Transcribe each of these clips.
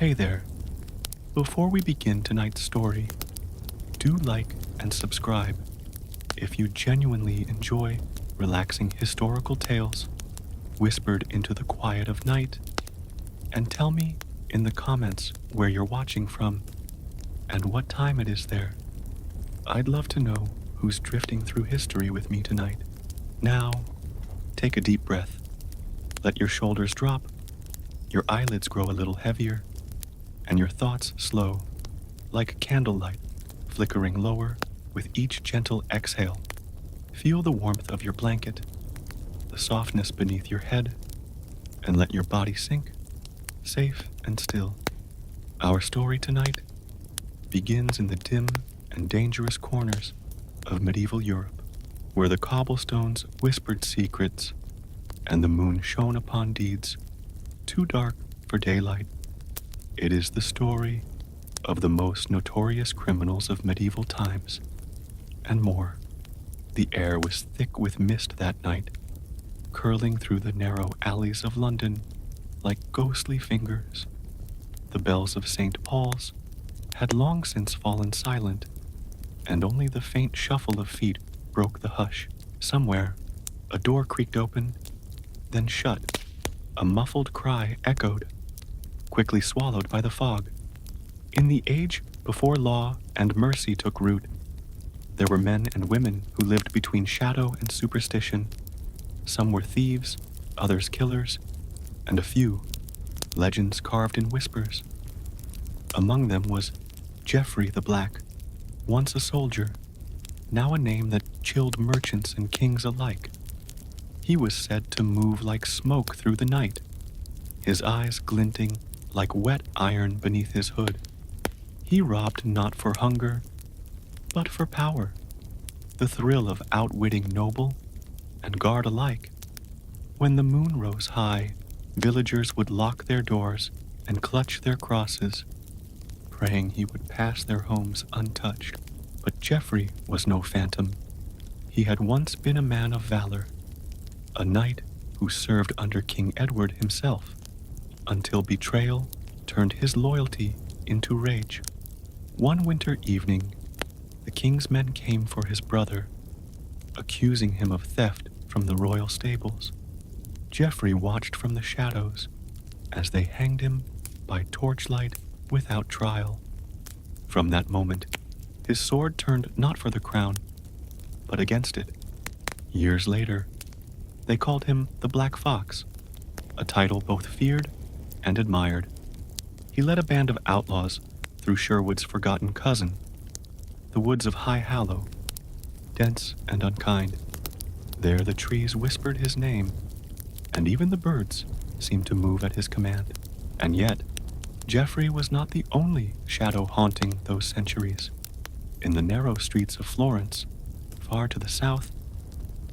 Hey there. Before we begin tonight's story, do like and subscribe if you genuinely enjoy relaxing historical tales whispered into the quiet of night, and tell me in the comments where you're watching from and what time it is there. I'd love to know who's drifting through history with me tonight. Now, take a deep breath. Let your shoulders drop, your eyelids grow a little heavier, and your thoughts slow, like candlelight flickering lower with each gentle exhale. Feel the warmth of your blanket, the softness beneath your head, and let your body sink, safe and still. Our story tonight begins in the dim and dangerous corners of medieval Europe, where the cobblestones whispered secrets and the moon shone upon deeds too dark for daylight. It is the story of the most notorious criminals of medieval times, and more. The air was thick with mist that night, curling through the narrow alleys of London like ghostly fingers. The bells of St. Paul's had long since fallen silent, and only the faint shuffle of feet broke the hush. Somewhere, a door creaked open, then shut. A muffled cry echoed, quickly swallowed by the fog. In the age before law and mercy took root, there were men and women who lived between shadow and superstition. Some were thieves, others killers, and a few, legends carved in whispers. Among them was Geoffrey the Black, once a soldier, now a name that chilled merchants and kings alike. He was said to move like smoke through the night, his eyes glinting like wet iron beneath his hood. He robbed not for hunger, but for power, the thrill of outwitting noble and guard alike. When the moon rose high, villagers would lock their doors and clutch their crosses, praying he would pass their homes untouched. But Geoffrey was no phantom. He had once been a man of valor, a knight who served under King Edward himself, until betrayal turned his loyalty into rage. One winter evening, the king's men came for his brother, accusing him of theft from the royal stables. Geoffrey watched from the shadows as they hanged him by torchlight without trial. From that moment, his sword turned not for the crown, but against it. Years later, they called him the Black Fox, a title both feared and admired. He led a band of outlaws through Sherwood's forgotten cousin, the woods of High Hallow, dense and unkind. There the trees whispered his name, and even the birds seemed to move at his command. And yet, Geoffrey was not the only shadow haunting those centuries. In the narrow streets of Florence, far to the south,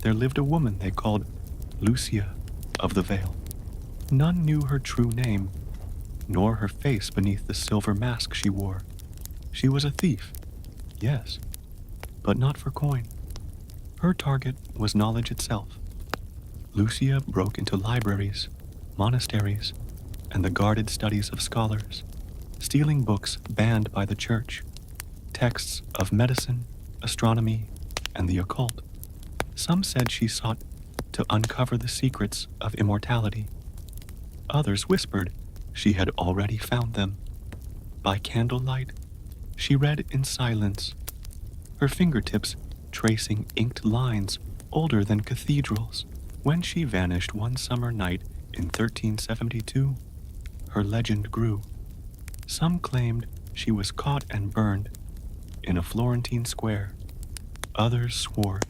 there lived a woman they called Lucia of the Veil. None knew her true name, nor her face beneath the silver mask she wore. She was a thief, yes, but not for coin. Her target was knowledge itself. Lucia broke into libraries, monasteries, and the guarded studies of scholars, stealing books banned by the church, texts of medicine, astronomy, and the occult. Some said she sought to uncover the secrets of immortality. Others whispered she had already found them. By candlelight, she read in silence, her fingertips tracing inked lines older than cathedrals. When she vanished one summer night in 1372, her legend grew. Some claimed she was caught and burned in a Florentine square. Others swore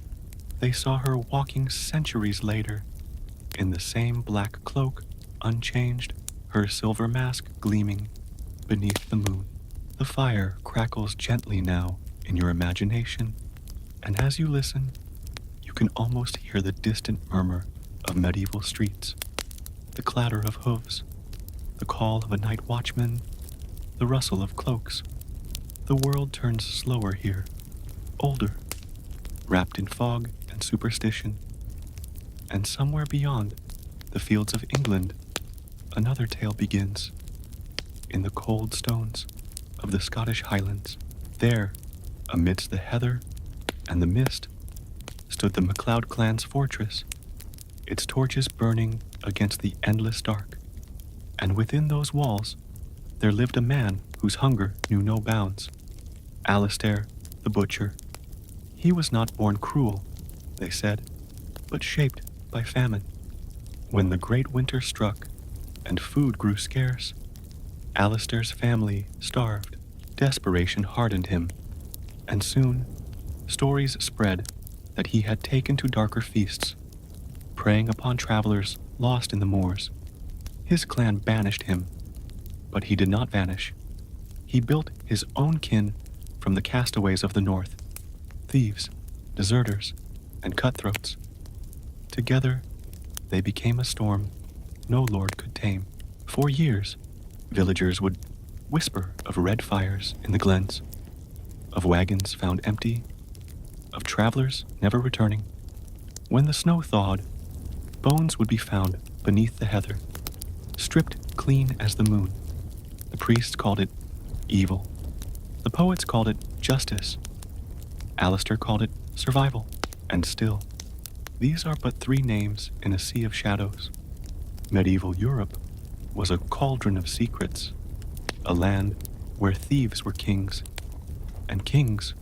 they saw her walking centuries later in the same black cloak, unchanged, her silver mask gleaming beneath the moon. The fire crackles gently now in your imagination, and as you listen, you can almost hear the distant murmur of medieval streets, the clatter of hooves, the call of a night watchman, the rustle of cloaks. The world turns slower here, older, wrapped in fog and superstition. And somewhere beyond the fields of England, another tale begins. in the cold stones of the Scottish Highlands. There, amidst the heather and the mist, stood the MacLeod clan's fortress, its torches burning against the endless dark. And within those walls, there lived a man whose hunger knew no bounds, Alistair the Butcher. He was not born cruel, they said, but shaped by famine. When the great winter struck and food grew scarce, Alistair's family starved. Desperation hardened him, and soon stories spread that he had taken to darker feasts, preying upon travelers lost in the moors. His clan banished him, but he did not vanish. He built his own kin from the castaways of the north, thieves, deserters, and cutthroats. Together, they became a storm no lord could tame. For years, villagers would whisper of red fires in the glens, of wagons found empty, of travelers never returning. When the snow thawed, bones would be found beneath the heather, stripped clean as the moon. The priests called it evil. The poets called it justice. Alistair called it survival. And still, these are but three names in a sea of shadows. Medieval Europe was a cauldron of secrets, a land where thieves were kings, and kings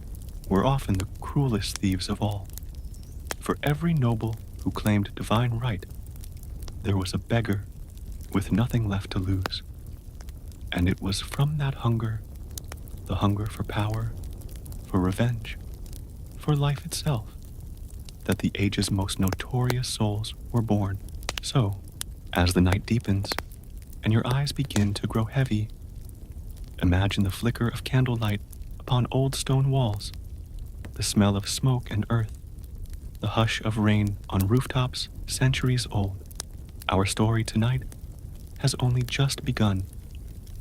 were often the cruelest thieves of all. For every noble who claimed divine right, there was a beggar with nothing left to lose. And it was from that hunger, the hunger for power, for revenge, for life itself, that the age's most notorious souls were born. So, as the night deepens and your eyes begin to grow heavy, imagine the flicker of candlelight upon old stone walls, the smell of smoke and earth, the hush of rain on rooftops centuries old. Our story tonight has only just begun.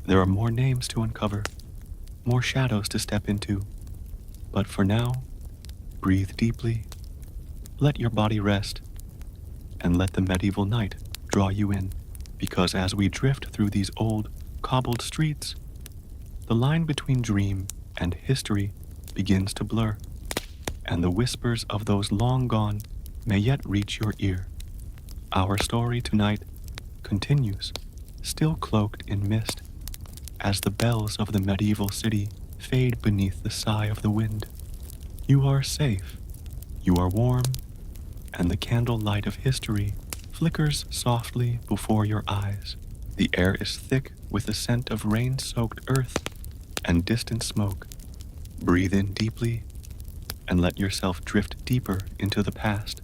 There are more names to uncover, more shadows to step into. But for now, breathe deeply, let your body rest, and let the medieval night draw you in. Because as we drift through these old, cobbled streets, the line between dream and history begins to blur, and the whispers of those long gone may yet reach your ear. Our story tonight continues, still cloaked in mist, as the bells of the medieval city fade beneath the sigh of the wind. You are safe, you are warm, and the candle light of history flickers softly before your eyes. The air is thick with the scent of rain-soaked earth and distant smoke. Breathe in deeply and let yourself drift deeper into the past.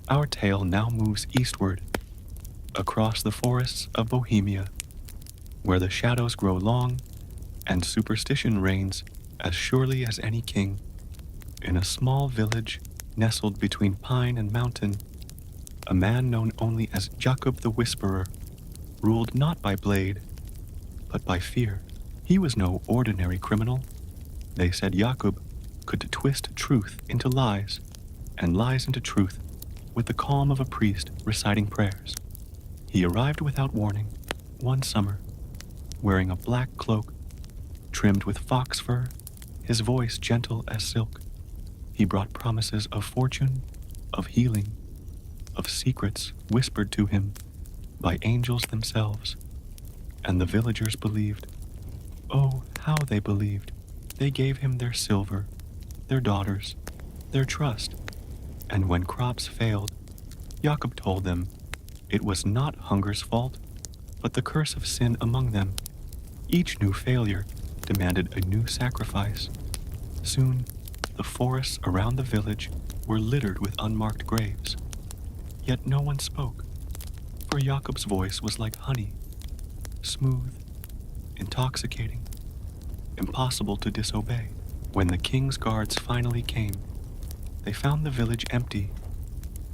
Our tale now moves eastward, across the forests of Bohemia, where the shadows grow long and superstition reigns as surely as any king. In a small village nestled between pine and mountain, a man known only as Jacob the Whisperer ruled not by blade, but by fear. He was no ordinary criminal. They said Jacob could twist truth into lies, and lies into truth, with the calm of a priest reciting prayers. He arrived without warning, one summer, wearing a black cloak, trimmed with fox fur, his voice gentle as silk. He brought promises of fortune, of healing, of secrets whispered to him by angels themselves, and the villagers believed. Oh, how they believed! They gave him their silver, their daughters, their trust, and when crops failed, Jacob told them it was not hunger's fault, but the curse of sin among them. Each new failure demanded a new sacrifice. Soon, the forests around the village were littered with unmarked graves. Yet no one spoke, for Jacob's voice was like honey, smooth, intoxicating, impossible to disobey. When the king's guards finally came, they found the village empty.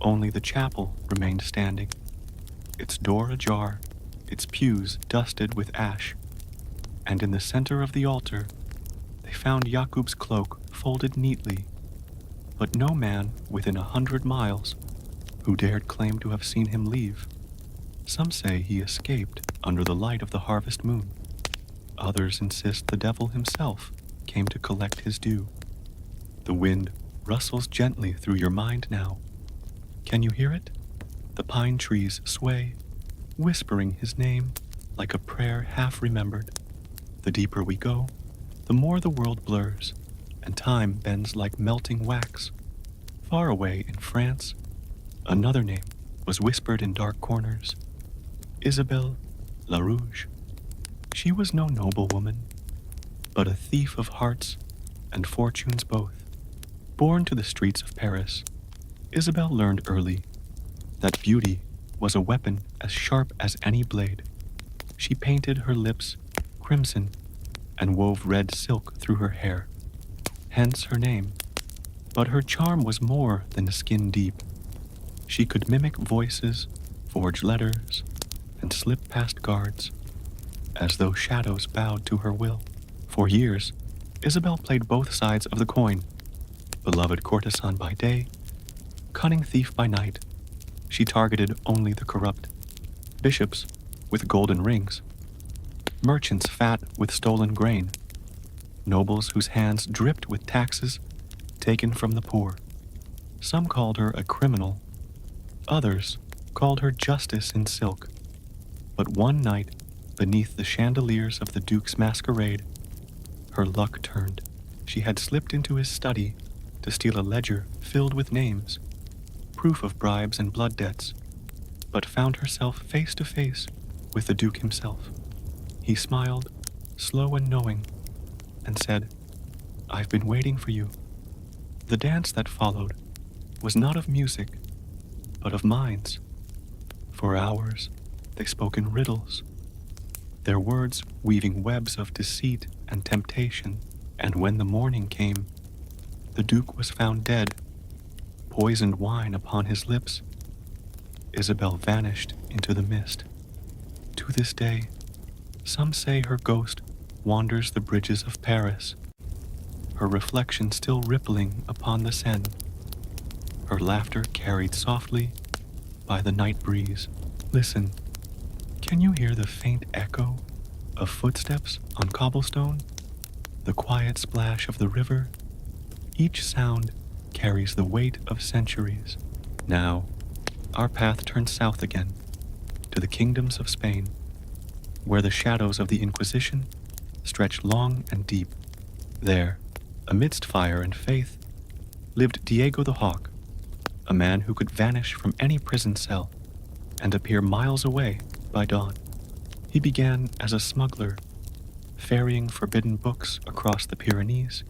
Only the chapel remained standing, its door ajar, its pews dusted with ash. And in the center of the altar, they found Jacob's cloak folded neatly, but no man within 100 miles who dared claim to have seen him leave. Some say he escaped under the light of the harvest moon. Others insist the devil himself came to collect his due. The wind rustles gently through your mind now. Can you hear it? The pine trees sway, whispering his name like a prayer half remembered. The deeper we go, the more the world blurs, and time bends like melting wax. Far away in France, another name was whispered in dark corners. Isabelle La Rouge. She was no noblewoman, but a thief of hearts and fortunes both. Born to the streets of Paris, Isabelle learned early that beauty was a weapon as sharp as any blade. She painted her lips crimson and wove red silk through her hair, hence her name. But her charm was more than skin deep. She could mimic voices, forge letters, and slip past guards, as though shadows bowed to her will. For years, Isabelle played both sides of the coin. Beloved courtesan by day, cunning thief by night. She targeted only the corrupt, bishops with golden rings, merchants fat with stolen grain, nobles whose hands dripped with taxes taken from the poor. Some called her a criminal, others called her justice in silk. But one night, beneath the chandeliers of the Duke's masquerade, her luck turned. She had slipped into his study to steal a ledger filled with names, proof of bribes and blood debts, but found herself face to face with the Duke himself. He smiled, slow and knowing, and said, "I've been waiting for you." The dance that followed was not of music, but of minds. For hours, they spoke in riddles, their words weaving webs of deceit and temptation. And when the morning came, the Duke was found dead, poisoned wine upon his lips. Isabelle vanished into the mist. To this day, some say her ghost wanders the bridges of Paris, her reflection still rippling upon the Seine, her laughter carried softly by the night breeze. Listen, can you hear the faint echo of footsteps on cobblestone? The quiet splash of the river? Each sound carries the weight of centuries. Now, our path turns south again, to the kingdoms of Spain, where the shadows of the Inquisition stretch long and deep. There, amidst fire and faith, lived Diego the Hawk, a man who could vanish from any prison cell and appear miles away by dawn. He began as a smuggler, ferrying forbidden books across the Pyrenees,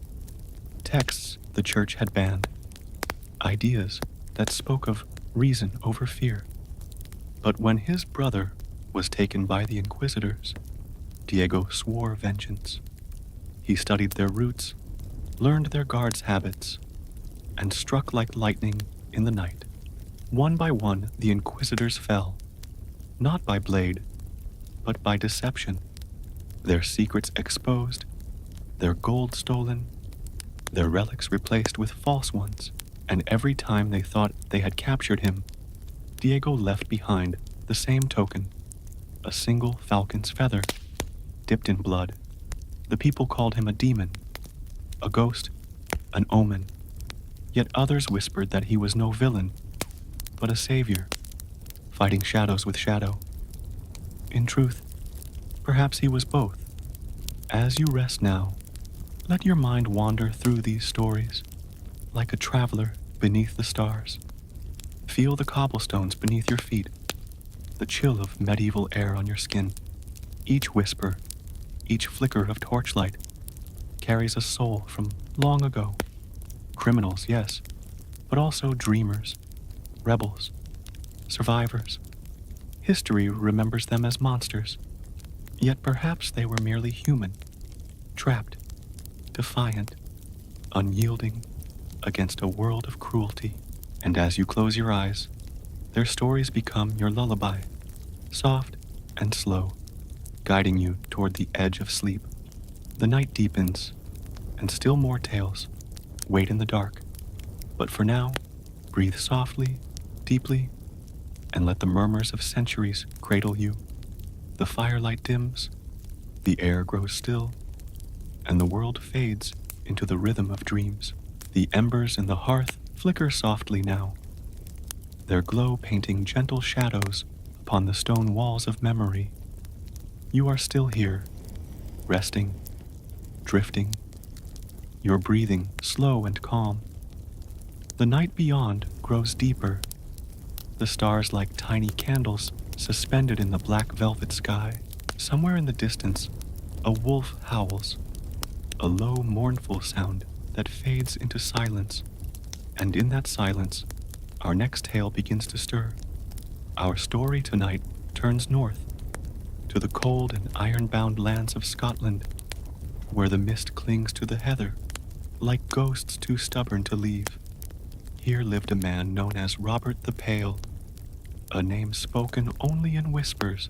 texts the church had banned, ideas that spoke of reason over fear. But when his brother was taken by the inquisitors, Diego swore vengeance. He studied their roots, learned their guards' habits, and struck like lightning in the night. One by one, the inquisitors fell, not by blade, but by deception, their secrets exposed, their gold stolen, their relics replaced with false ones, and every time they thought they had captured him, Diego left behind the same token, a single falcon's feather, dipped in blood. The people called him a demon, a ghost, an omen, yet others whispered that he was no villain, but a savior, fighting shadows with shadow. In truth, perhaps he was both. As you rest now, let your mind wander through these stories, like a traveler beneath the stars. Feel the cobblestones beneath your feet, the chill of medieval air on your skin. Each whisper, each flicker of torchlight carries a soul from long ago. Criminals, yes, but also dreamers, rebels, survivors. History remembers them as monsters, yet perhaps they were merely human, trapped, defiant, unyielding against a world of cruelty. And as you close your eyes, their stories become your lullaby, soft and slow, guiding you toward the edge of sleep. The night deepens, and still more tales wait in the dark. But for now, breathe softly, deeply, and let the murmurs of centuries cradle you. The firelight dims, The air grows still, and the world fades into the rhythm of dreams. The embers in the hearth flicker softly now, their glow painting gentle shadows upon the stone walls of memory. You are still here, resting, drifting, your breathing slow and calm. The night beyond grows deeper, the stars like tiny candles suspended in the black velvet sky. Somewhere in the distance, a wolf howls, a low, mournful sound that fades into silence. And in that silence, our next tale begins to stir. Our story tonight turns north, to the cold and iron-bound lands of Scotland, where the mist clings to the heather, like ghosts too stubborn to leave. Here lived a man known as Robert the Pale, a name spoken only in whispers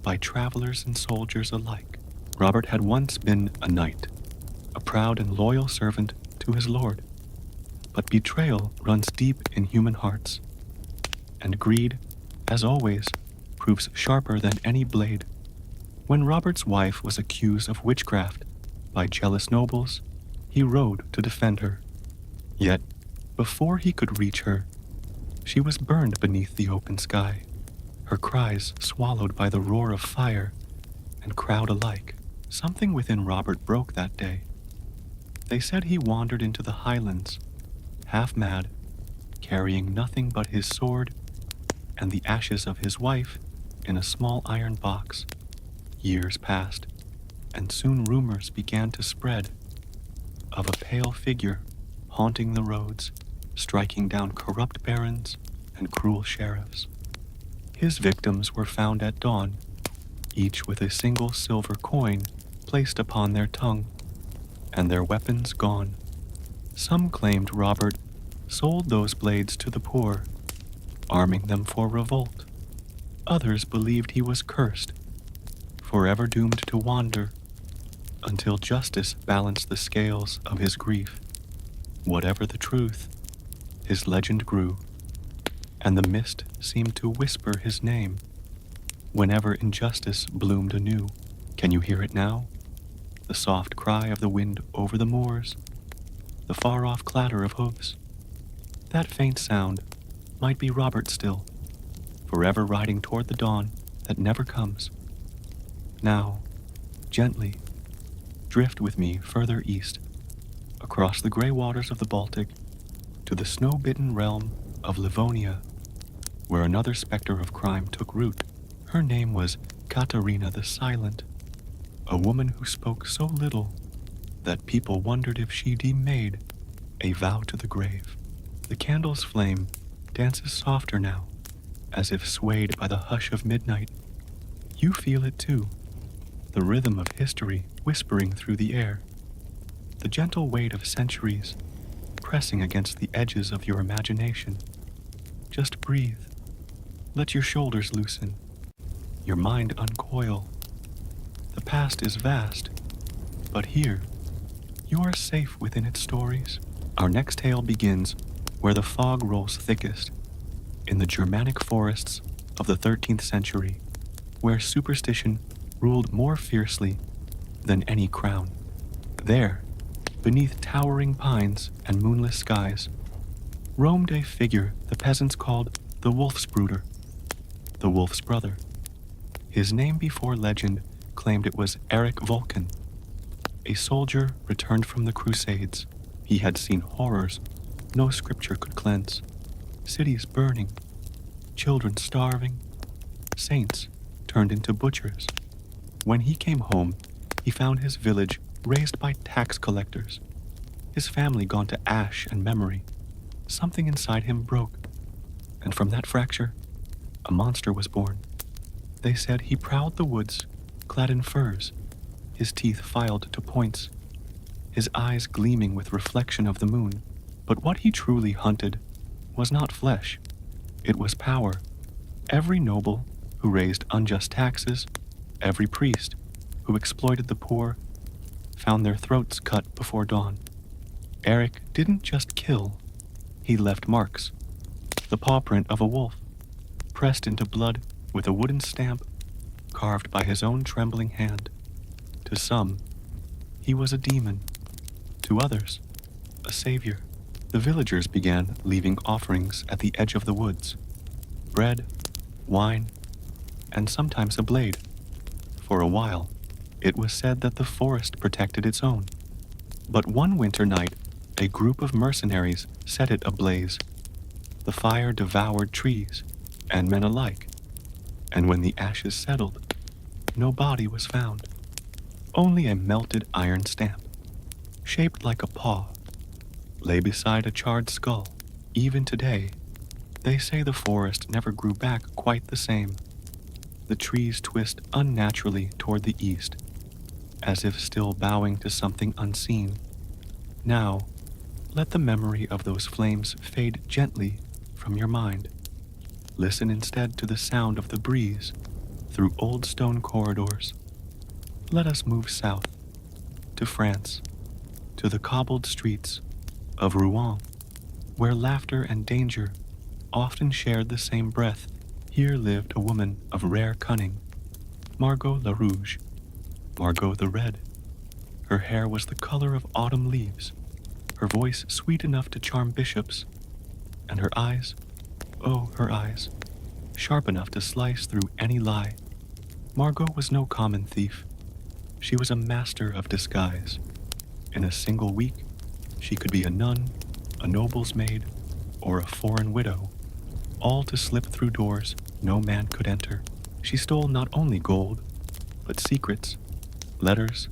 by travelers and soldiers alike. Robert had once been a knight, a proud and loyal servant to his lord. But betrayal runs deep in human hearts, and greed, as always, proves sharper than any blade. When Robert's wife was accused of witchcraft by jealous nobles, he rode to defend her. Yet, before he could reach her, she was burned beneath the open sky, her cries swallowed by the roar of fire and crowd alike. Something within Robert broke that day. They said he wandered into the highlands, half mad, carrying nothing but his sword and the ashes of his wife in a small iron box. Years passed, and soon rumors began to spread of a pale figure haunting the roads, striking down corrupt barons and cruel sheriffs. His victims were found at dawn, each with a single silver coin placed upon their tongue, and their weapons gone. Some claimed Robert sold those blades to the poor, arming them for revolt. Others believed he was cursed, forever doomed to wander, until justice balanced the scales of his grief. Whatever the truth, his legend grew, and the mist seemed to whisper his name whenever injustice bloomed anew. Can you hear it now? The soft cry of the wind over the moors, the far-off clatter of hooves. That faint sound might be Robert still, forever riding toward the dawn that never comes. Now, gently, drift with me further east, across the gray waters of the Baltic, to the snow-bitten realm of Livonia, where another specter of crime took root. Her name was Katarina the Silent, a woman who spoke so little that people wondered if she'd made a vow to the grave. The candle's flame dances softer now, as if swayed by the hush of midnight. You feel it too, the rhythm of history whispering through the air, the gentle weight of centuries pressing against the edges of your imagination. Just breathe. Let your shoulders loosen, your mind uncoil. The past is vast, but here, you are safe within its stories. Our next tale begins where the fog rolls thickest, in the Germanic forests of the 13th century, where superstition ruled more fiercely than any crown. There, beneath towering pines and moonless skies, roamed a figure the peasants called the Wolfsbruder, the wolf's brother. His name before legend claimed it was Eric Vulcan, a soldier returned from the Crusades. He had seen horrors no scripture could cleanse, cities burning, children starving, saints turned into butchers. When he came home, he found his village razed by tax collectors, his family gone to ash and memory. Something inside him broke, and from that fracture, a monster was born. They said he prowled the woods, clad in furs, his teeth filed to points, his eyes gleaming with reflection of the moon. But what he truly hunted was not flesh, it was power. Every noble who raised unjust taxes, every priest who exploited the poor, found their throats cut before dawn. Eric didn't just kill, he left marks. The paw print of a wolf, pressed into blood with a wooden stamp carved by his own trembling hand. To some, he was a demon. To others, a savior. The villagers began leaving offerings at the edge of the woods: bread, wine, and sometimes a blade. For a while, it was said that the forest protected its own. But one winter night, a group of mercenaries set it ablaze. The fire devoured trees and men alike, and when the ashes settled, no body was found. Only a melted iron stamp, shaped like a paw, lay beside a charred skull. Even today, they say the forest never grew back quite the same. The trees twist unnaturally toward the east, as if still bowing to something unseen. Now, let the memory of those flames fade gently from your mind. Listen instead to the sound of the breeze through old stone corridors. Let us move south, to France, to the cobbled streets of Rouen, where laughter and danger often shared the same breath. Here lived a woman of rare cunning, Margot la Rouge, Margot the Red. Her hair was the color of autumn leaves, her voice sweet enough to charm bishops, and her eyes, oh, her eyes, sharp enough to slice through any lie. Margot was no common thief. She was a master of disguise. In a single week, she could be a nun, a noble's maid, or a foreign widow, all to slip through doors no man could enter. She stole not only gold, but secrets, letters,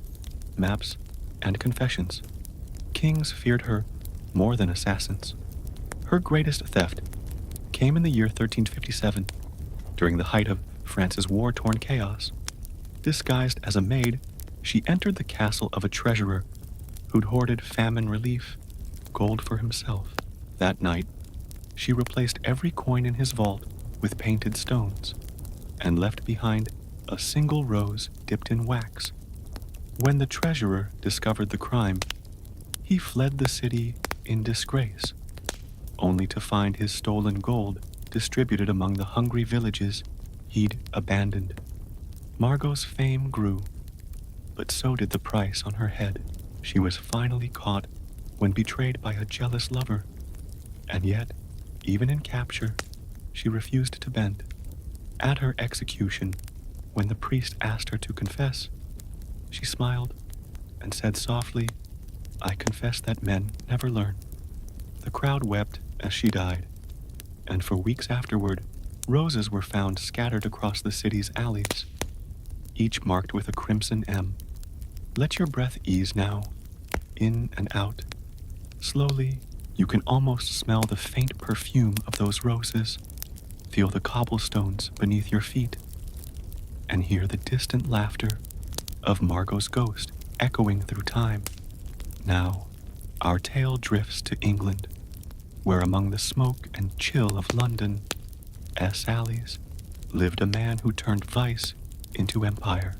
maps, and confessions. Kings feared her more than assassins. Her greatest theft came in the year 1357, during the height of France's war-torn chaos. Disguised as a maid, she entered the castle of a treasurer who'd hoarded famine relief, gold for himself. That night, she replaced every coin in his vault with painted stones and left behind a single rose dipped in wax. When the treasurer discovered the crime, he fled the city in disgrace, only to find his stolen gold distributed among the hungry villages he'd abandoned. Margot's fame grew, but so did the price on her head. She was finally caught when betrayed by a jealous lover, and yet, even in capture, she refused to bend. At her execution, when the priest asked her to confess, she smiled and said softly, "I confess that men never learn." The crowd wept as she died, and for weeks afterward, roses were found scattered across the city's alleys, each marked with a crimson M. Let your breath ease now, in and out. Slowly, you can almost smell the faint perfume of those roses, feel the cobblestones beneath your feet, and hear the distant laughter of Margot's ghost echoing through time. Now, our tale drifts to England, where among the smoke and chill of London, alleys, lived a man who turned vice into empire.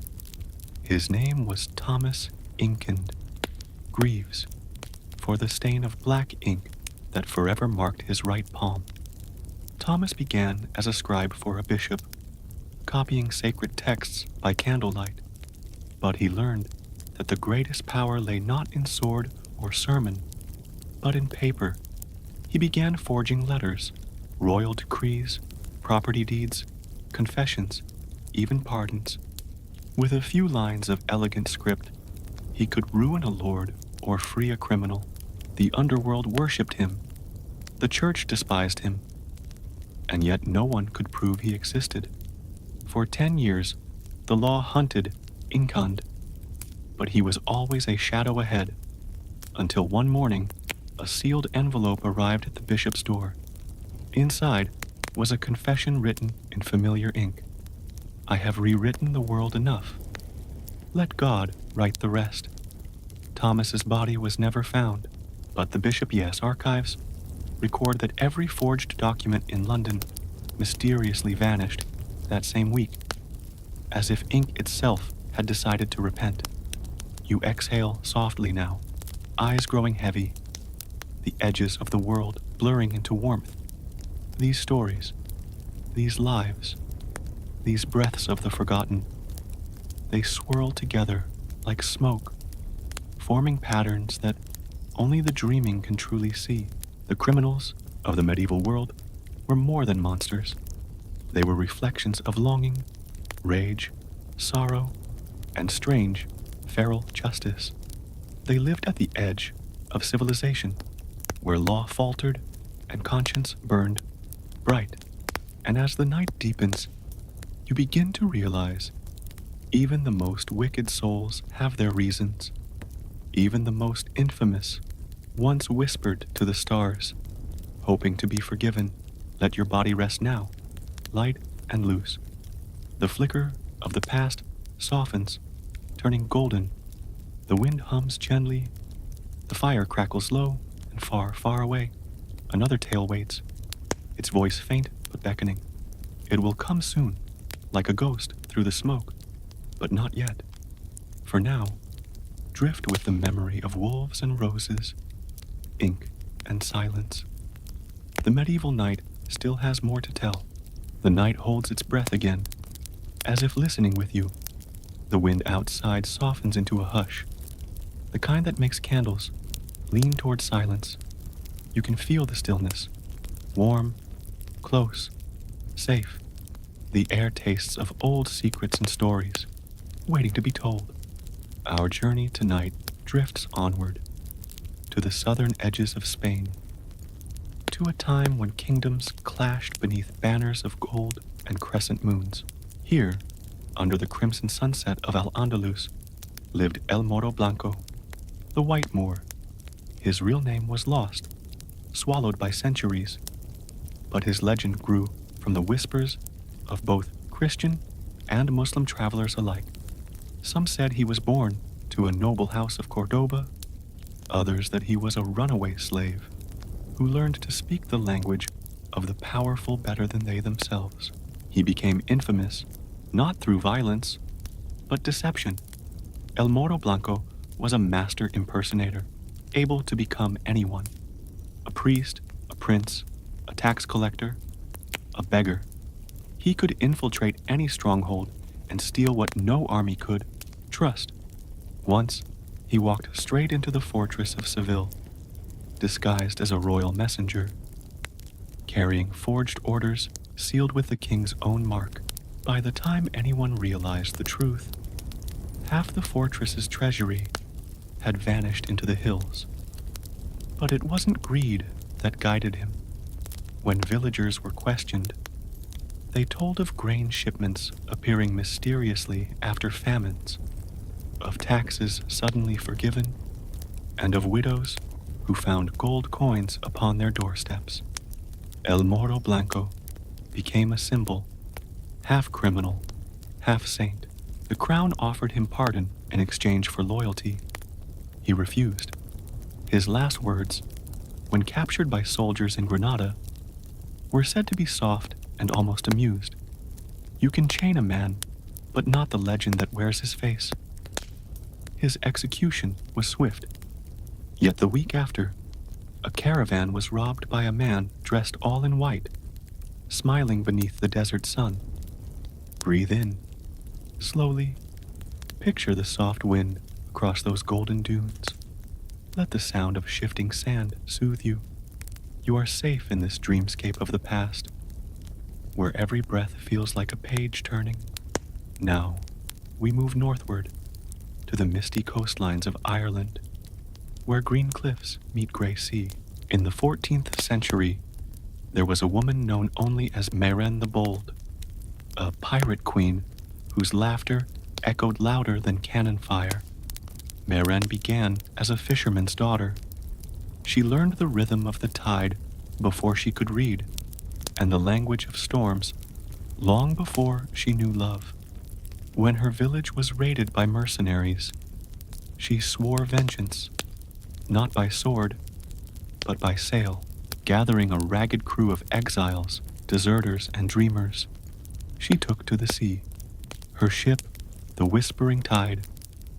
His name was Thomas Inkand Greaves, for the stain of black ink that forever marked his right palm. Thomas began as a scribe for a bishop, copying sacred texts by candlelight, but he learned that the greatest power lay not in sword or sermon, but in paper. He began forging letters, royal decrees, property deeds, confessions, even pardons. With a few lines of elegant script, he could ruin a lord or free a criminal. The underworld worshipped him. The church despised him. And yet no one could prove he existed. For 10 years, the law hunted Inkand, but he was always a shadow ahead, until one morning, a sealed envelope arrived at the bishop's door. Inside was a confession written in familiar ink. "I have rewritten the world enough. Let God write the rest." Thomas's body was never found, but the bishop, archives record that every forged document in London mysteriously vanished that same week, as if ink itself had decided to repent. You exhale softly now, eyes growing heavy, the edges of the world blurring into warmth. These stories, these lives, these breaths of the forgotten, they swirl together like smoke, forming patterns that only the dreaming can truly see. The criminals of the medieval world were more than monsters. They were reflections of longing, rage, sorrow, and strange, feral justice. They lived at the edge of civilization, where law faltered and conscience burned bright. And as the night deepens, you begin to realize even the most wicked souls have their reasons. Even the most infamous once whispered to the stars, hoping to be forgiven. Let your body rest now, light and loose. The flicker of the past softens, turning golden. The wind hums gently. The fire crackles low and far, far away. Another tale waits, its voice faint but beckoning. It will come soon, like a ghost through the smoke, but not yet. For now, drift with the memory of wolves and roses, ink and silence. The medieval night still has more to tell. The night holds its breath again, as if listening with you. The wind outside softens into a hush, the kind that makes candles lean toward silence. You can feel the stillness, warm, close, safe. The air tastes of old secrets and stories, waiting to be told. Our journey tonight drifts onward, to the southern edges of Spain, to a time when kingdoms clashed beneath banners of gold and crescent moons. Here, under the crimson sunset of Al-Andalus, lived El Moro Blanco, the White Moor. His real name was lost, swallowed by centuries, but his legend grew from the whispers of both Christian and Muslim travelers alike. Some said he was born to a noble house of Cordoba, others that he was a runaway slave who learned to speak the language of the powerful better than they themselves. He became infamous not through violence, but deception. El Moro Blanco was a master impersonator, able to become anyone. A priest, a prince, a tax collector, a beggar. He could infiltrate any stronghold and steal what no army could, trust. Once, he walked straight into the fortress of Seville, disguised as a royal messenger, carrying forged orders sealed with the king's own mark. By the time anyone realized the truth, half the fortress's treasury had vanished into the hills. But it wasn't greed that guided him. When villagers were questioned, they told of grain shipments appearing mysteriously after famines, of taxes suddenly forgiven, and of widows who found gold coins upon their doorsteps. El Moro Blanco became a symbol, half criminal, half saint. The crown offered him pardon in exchange for loyalty. He refused. His last words, when captured by soldiers in Granada, were said to be soft and almost amused. You can chain a man, but not the legend that wears his face. His execution was swift. Yet the week after, a caravan was robbed by a man dressed all in white, smiling beneath the desert sun. Breathe in, slowly. Picture the soft wind across those golden dunes. Let the sound of shifting sand soothe you. You are safe in this dreamscape of the past, where every breath feels like a page turning. Now, we move northward to the misty coastlines of Ireland, where green cliffs meet gray sea. In the 14th century, there was a woman known only as Mairen the Bold, a pirate queen whose laughter echoed louder than cannon fire. Mairen began as a fisherman's daughter. She learned the rhythm of the tide before she could read, and the language of storms long before she knew love. When her village was raided by mercenaries, she swore vengeance, not by sword, but by sail. Gathering a ragged crew of exiles, deserters, and dreamers, she took to the sea. Her ship, the Whispering Tide,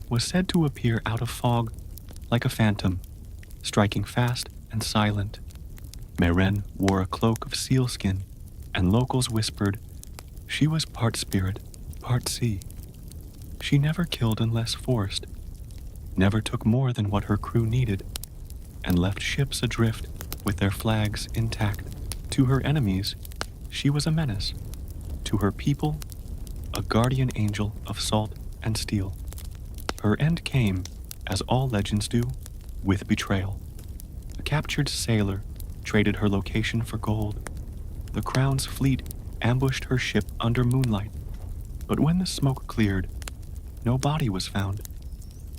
was said to appear out of fog like a phantom, striking fast and silent. Mairen wore a cloak of sealskin, and locals whispered she was part spirit, part sea. She never killed unless forced, never took more than what her crew needed, and left ships adrift with their flags intact. To her enemies, she was a menace. To her people, a guardian angel of salt and steel. Her end came, as all legends do, with betrayal. A captured sailor traded her location for gold. The Crown's fleet ambushed her ship under moonlight. But when the smoke cleared, no body was found,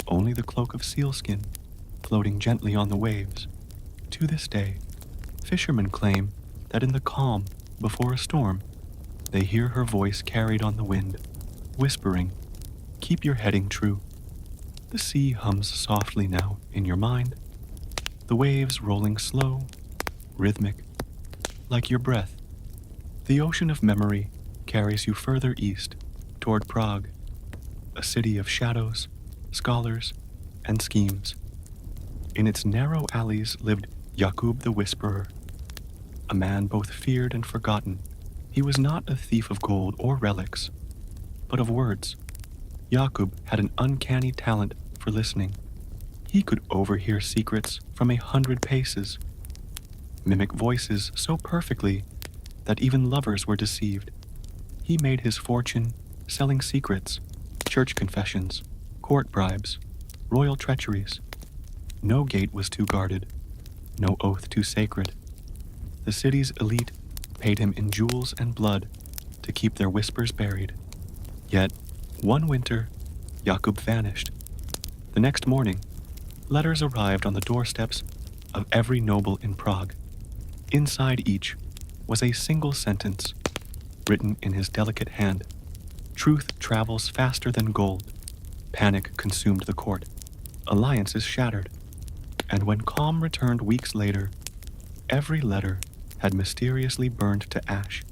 only the cloak of sealskin floating gently on the waves. To this day, fishermen claim that in the calm before a storm, they hear her voice carried on the wind, whispering, "Keep your heading true." The sea hums softly now in your mind, the waves rolling slow, rhythmic, like your breath. The ocean of memory carries you further east, toward Prague, a city of shadows, scholars, and schemes. In its narrow alleys lived Jakub the Whisperer, a man both feared and forgotten. He was not a thief of gold or relics, but of words. Jakub had an uncanny talent for listening. He could overhear secrets from 100 paces, mimic voices so perfectly that even lovers were deceived. He made his fortune selling secrets, church confessions, court bribes, royal treacheries. No gate was too guarded, no oath too sacred. The city's elite paid him in jewels and blood to keep their whispers buried. Yet, one winter, Jakub vanished. The next morning, letters arrived on the doorsteps of every noble in Prague. Inside each was a single sentence, written in his delicate hand. Truth travels faster than gold. Panic consumed the court. Alliances shattered. And when calm returned weeks later, every letter had mysteriously burned to ash,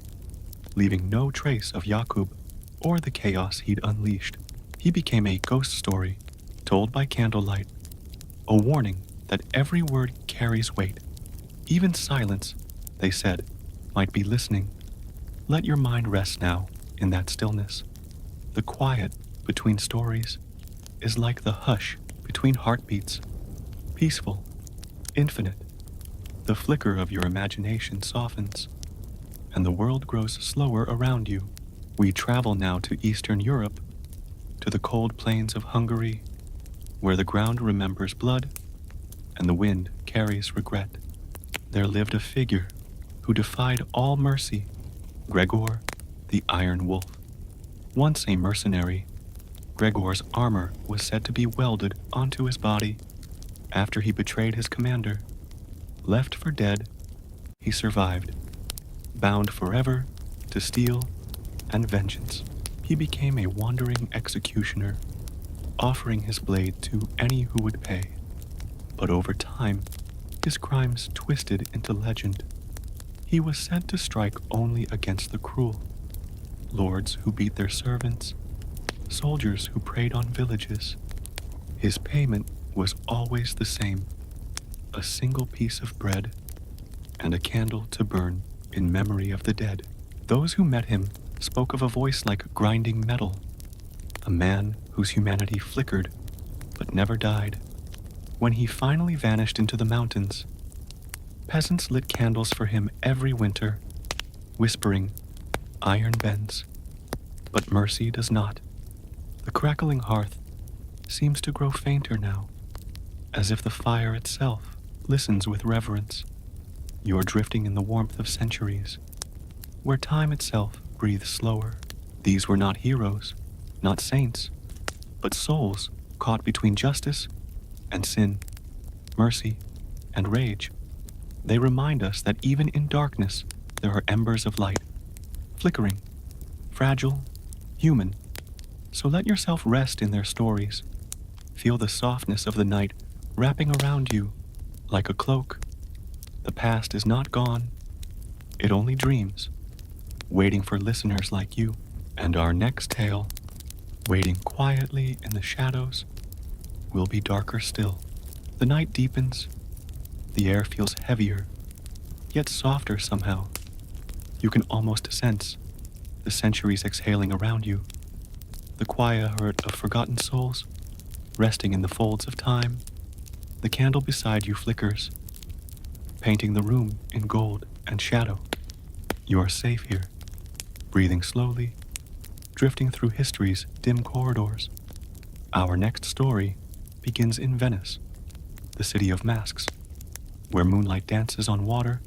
leaving no trace of Jakub or the chaos he'd unleashed. He became a ghost story, told by candlelight, a warning that every word carries weight. Even silence, they said, might be listening. Let your mind rest now in that stillness. The quiet between stories is like the hush between heartbeats, peaceful, infinite. The flicker of your imagination softens, and the world grows slower around you. We travel now to Eastern Europe, to the cold plains of Hungary, where the ground remembers blood and the wind carries regret. There lived a figure who defied all mercy, Gregor the Iron Wolf. Once a mercenary, Gregor's armor was said to be welded onto his body after he betrayed his commander. Left for dead, he survived, bound forever to steel and vengeance. He became a wandering executioner, offering his blade to any who would pay. But over time, his crimes twisted into legend. He was said to strike only against the cruel, lords who beat their servants, soldiers who preyed on villages. His payment was always the same: a single piece of bread and a candle to burn in memory of the dead. Those who met him spoke of a voice like grinding metal, a man whose humanity flickered but never died. When he finally vanished into the mountains, peasants lit candles for him every winter, whispering, "Iron bends, but mercy does not." The crackling hearth seems to grow fainter now, as if the fire itself listens with reverence. You're drifting in the warmth of centuries, where time itself breathes slower. These were not heroes, not saints, but souls caught between justice and sin, mercy and rage. They remind us that even in darkness there are embers of light, flickering, fragile, human. So let yourself rest in their stories. Feel the softness of the night wrapping around you like a cloak. The past is not gone. It only dreams, waiting for listeners like you. And our next tale, waiting quietly in the shadows, will be darker still. The night deepens. The air feels heavier, yet softer somehow. You can almost sense the centuries exhaling around you. the quiet heart of forgotten souls, resting in the folds of time. The candle beside you flickers, painting the room in gold and shadow. You are safe here, breathing slowly, drifting through history's dim corridors. Our next story begins in Venice, the city of masks, where moonlight dances on water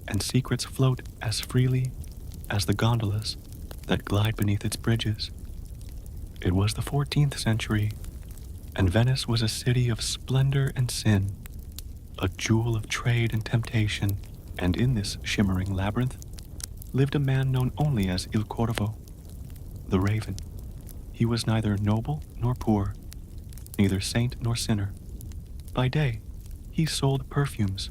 and secrets float as freely as the gondolas that glide beneath its bridges. It was the 14th century, and Venice was a city of splendor and sin, a jewel of trade and temptation, and in this shimmering labyrinth lived a man known only as Il Corvo, the Raven. He was neither noble nor poor, neither saint nor sinner. By day, he sold perfumes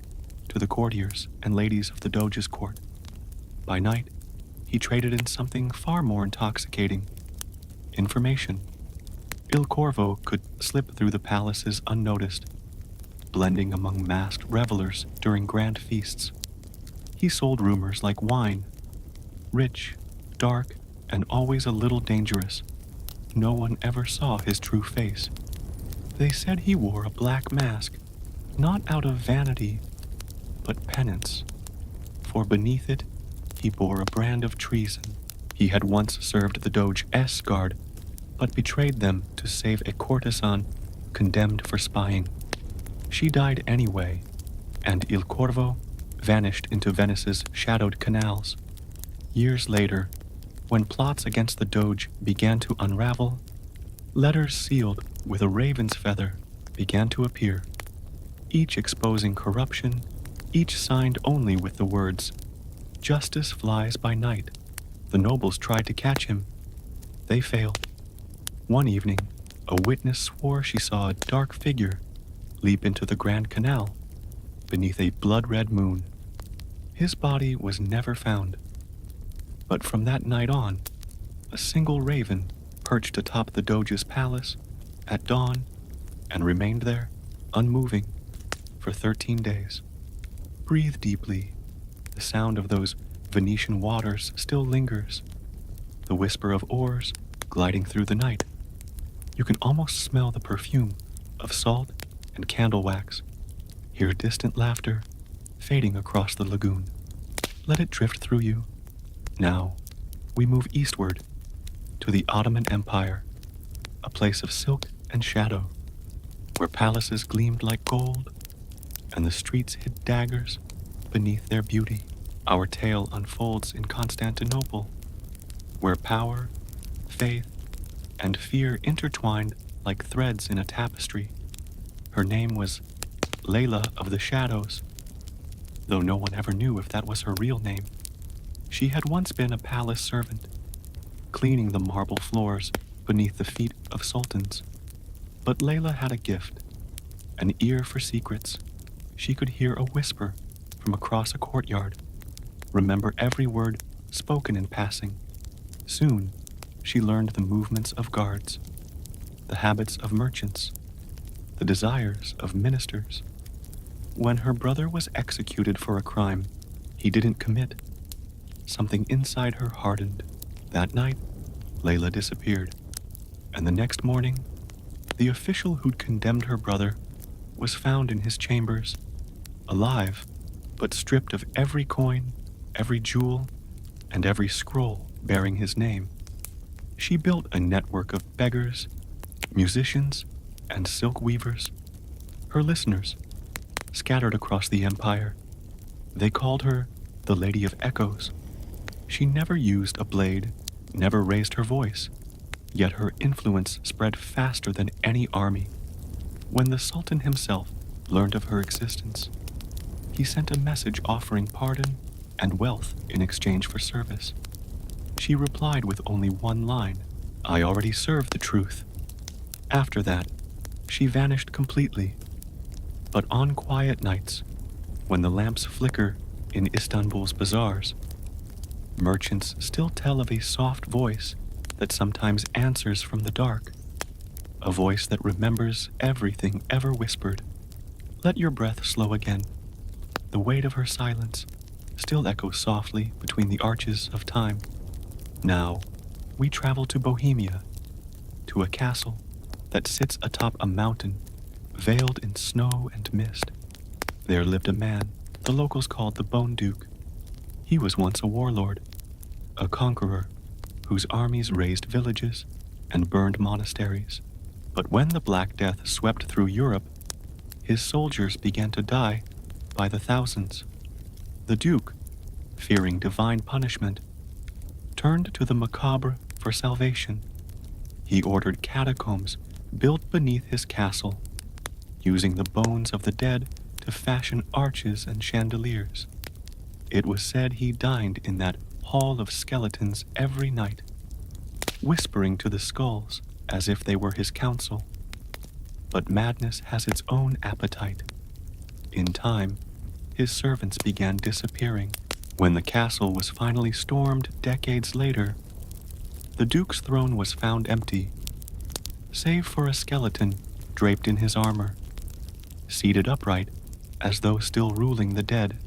to the courtiers and ladies of the Doge's court. By night, he traded in something far more intoxicating: information. Il Corvo could slip through the palaces unnoticed, blending among masked revelers during grand feasts. He sold rumors like wine, rich, dark, and always a little dangerous. No one ever saw his true face. They said he wore a black mask, not out of vanity, but penance, for beneath it he bore a brand of treason. He had once served the Doge S guard, but betrayed them to save a courtesan condemned for spying. She died anyway, and Il Corvo vanished into Venice's shadowed canals. Years later, when plots against the Doge began to unravel, letters sealed with a raven's feather began to appear, each exposing corruption, each signed only with the words, "Justice flies by night." The nobles tried to catch him. They failed. One evening, a witness swore she saw a dark figure leap into the Grand Canal beneath a blood-red moon. His body was never found. But from that night on, a single raven perched atop the Doge's palace at dawn and remained there, unmoving, for 13 days. Breathe deeply. The sound of those Venetian waters still lingers. The whisper of oars gliding through the night. You can almost smell the perfume of salt and candle wax. Hear distant laughter fading across the lagoon. Let it drift through you. Now, we move eastward to the Ottoman Empire, a place of silk and shadow, where palaces gleamed like gold and the streets hid daggers beneath their beauty. Our tale unfolds in Constantinople, where power, faith, and fear intertwined like threads in a tapestry. Her name was Layla of the Shadows, though no one ever knew if that was her real name. She had once been a palace servant, cleaning the marble floors beneath the feet of sultans. But Layla had a gift, an ear for secrets. She could hear a whisper from across a courtyard, remember every word spoken in passing. Soon, she learned the movements of guards, the habits of merchants, the desires of ministers. When her brother was executed for a crime he didn't commit, something inside her hardened. That night, Layla disappeared, and the next morning, the official who'd condemned her brother was found in his chambers, alive, but stripped of every coin, every jewel, and every scroll bearing his name. She built a network of beggars, musicians, and silk weavers, her listeners, scattered across the empire. They called her the Lady of Echoes. She never used a blade, never raised her voice, yet her influence spread faster than any army. When the Sultan himself learned of her existence, he sent a message offering pardon and wealth in exchange for service. She replied with only one line, "I already serve the truth." After that, she vanished completely. But on quiet nights, when the lamps flicker in Istanbul's bazaars, merchants still tell of a soft voice that sometimes answers from the dark, a voice that remembers everything ever whispered. Let your breath slow again. The weight of her silence still echoes softly between the arches of time. Now, we travel to Bohemia, to a castle that sits atop a mountain, veiled in snow and mist. There lived a man the locals called the Bone Duke. He was once a warlord, a conqueror whose armies razed villages and burned monasteries. But when the Black Death swept through Europe, his soldiers began to die by the thousands. The Duke, fearing divine punishment, turned to the macabre for salvation. He ordered catacombs built beneath his castle, using the bones of the dead to fashion arches and chandeliers. It was said he dined in that hall of skeletons every night, whispering to the skulls as if they were his counsel. But madness has its own appetite. In time, his servants began disappearing. When the castle was finally stormed decades later, the Duke's throne was found empty, save for a skeleton draped in his armor, seated upright as though still ruling the dead,